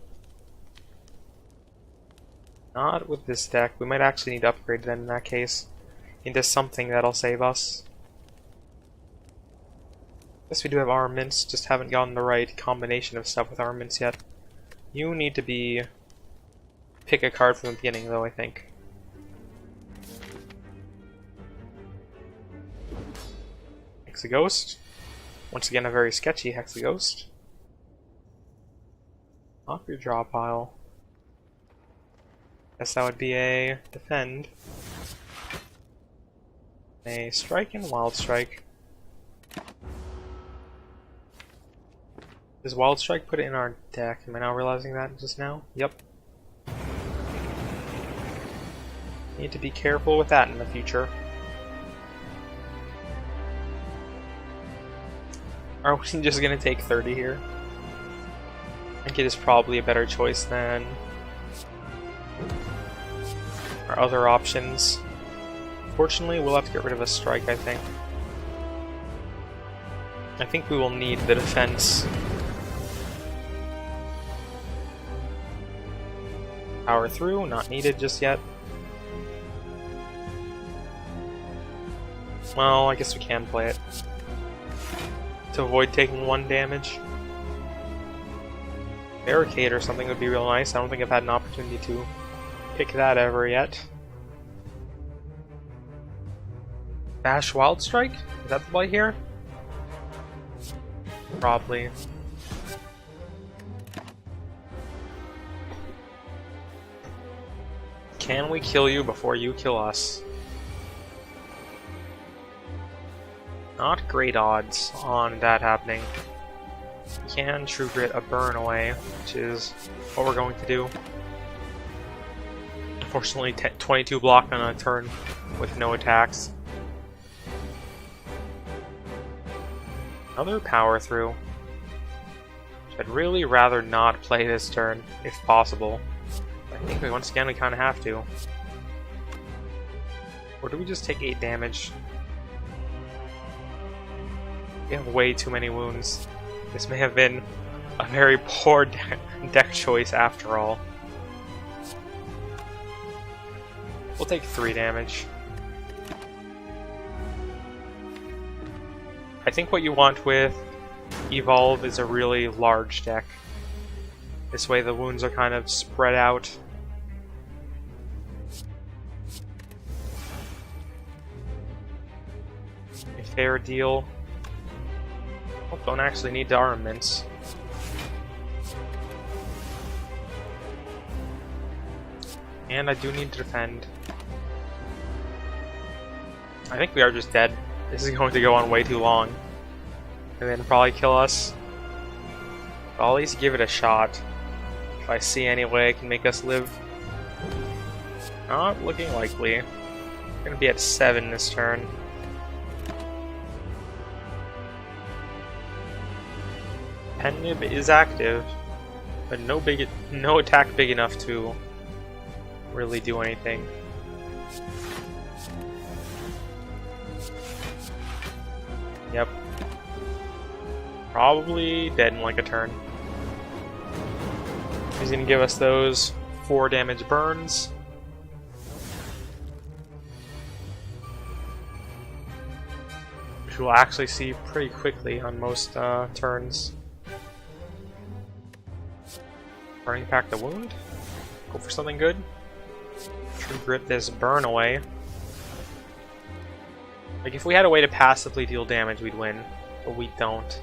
Not with this deck. We might actually need to upgrade then in that case into something that'll save us. Guess we do have armaments, just haven't gotten the right combination of stuff with armaments yet. You need to be... pick a card from the beginning though, I think. Hexaghost. Once again a very sketchy Hexaghost. Off your draw pile. Guess that would be a defend. A strike and wild strike. Does wild strike put it in our deck? Am I now realizing that just now? Yep. Need to be careful with that in the future. Are we just gonna take 30 here? I think it is probably a better choice than our other options. Fortunately, we'll have to get rid of a strike, I think. I think we will need the defense. Power through, not needed just yet. Well, I guess we can play it. To avoid taking 1 damage. Barricade or something would be real nice. I don't think I've had an opportunity to pick that ever yet. Bash Wild Strike? Is that the play here? Probably. Can we kill you before you kill us? Not great odds on that happening. We can True Grit a burn away, which is what we're going to do. Unfortunately, 22 block on a turn with no attacks. Another power through. I'd really rather not play this turn, if possible. I think once again we kind of have to. Or do we just take 8 damage? We have way too many wounds. This may have been a very poor deck choice after all. We'll take 3 damage. I think what you want with Evolve is a really large deck. This way the wounds are kind of spread out. A fair deal. Oh, don't actually need the armaments. And I do need to defend. I think we are just dead. This is going to go on way too long. And then probably kill us. But I'll at least give it a shot. If I see any way I can make us live. Not looking likely. We're gonna be at 7 this turn. Pen nib is active, but no attack big enough to really do anything. Yep. Probably dead in like a turn. He's gonna give us those 4 damage burns. Which we'll actually see pretty quickly on most turns. Burning Pack the Wound. Go for something good. True Grit this burn away. Like, if we had a way to passively deal damage, we'd win. But we don't.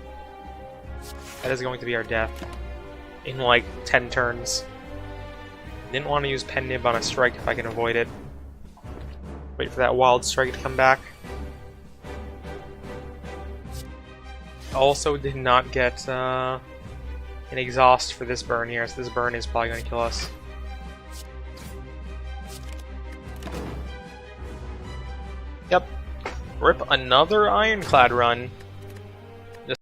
That is going to be our death. In like 10 turns. Didn't want to use Pen Nib on a strike if I can avoid it. Wait for that Wild Strike to come back. Also did not get an exhaust for this burn here, so this burn is probably going to kill us. Yep. Rip another Ironclad run.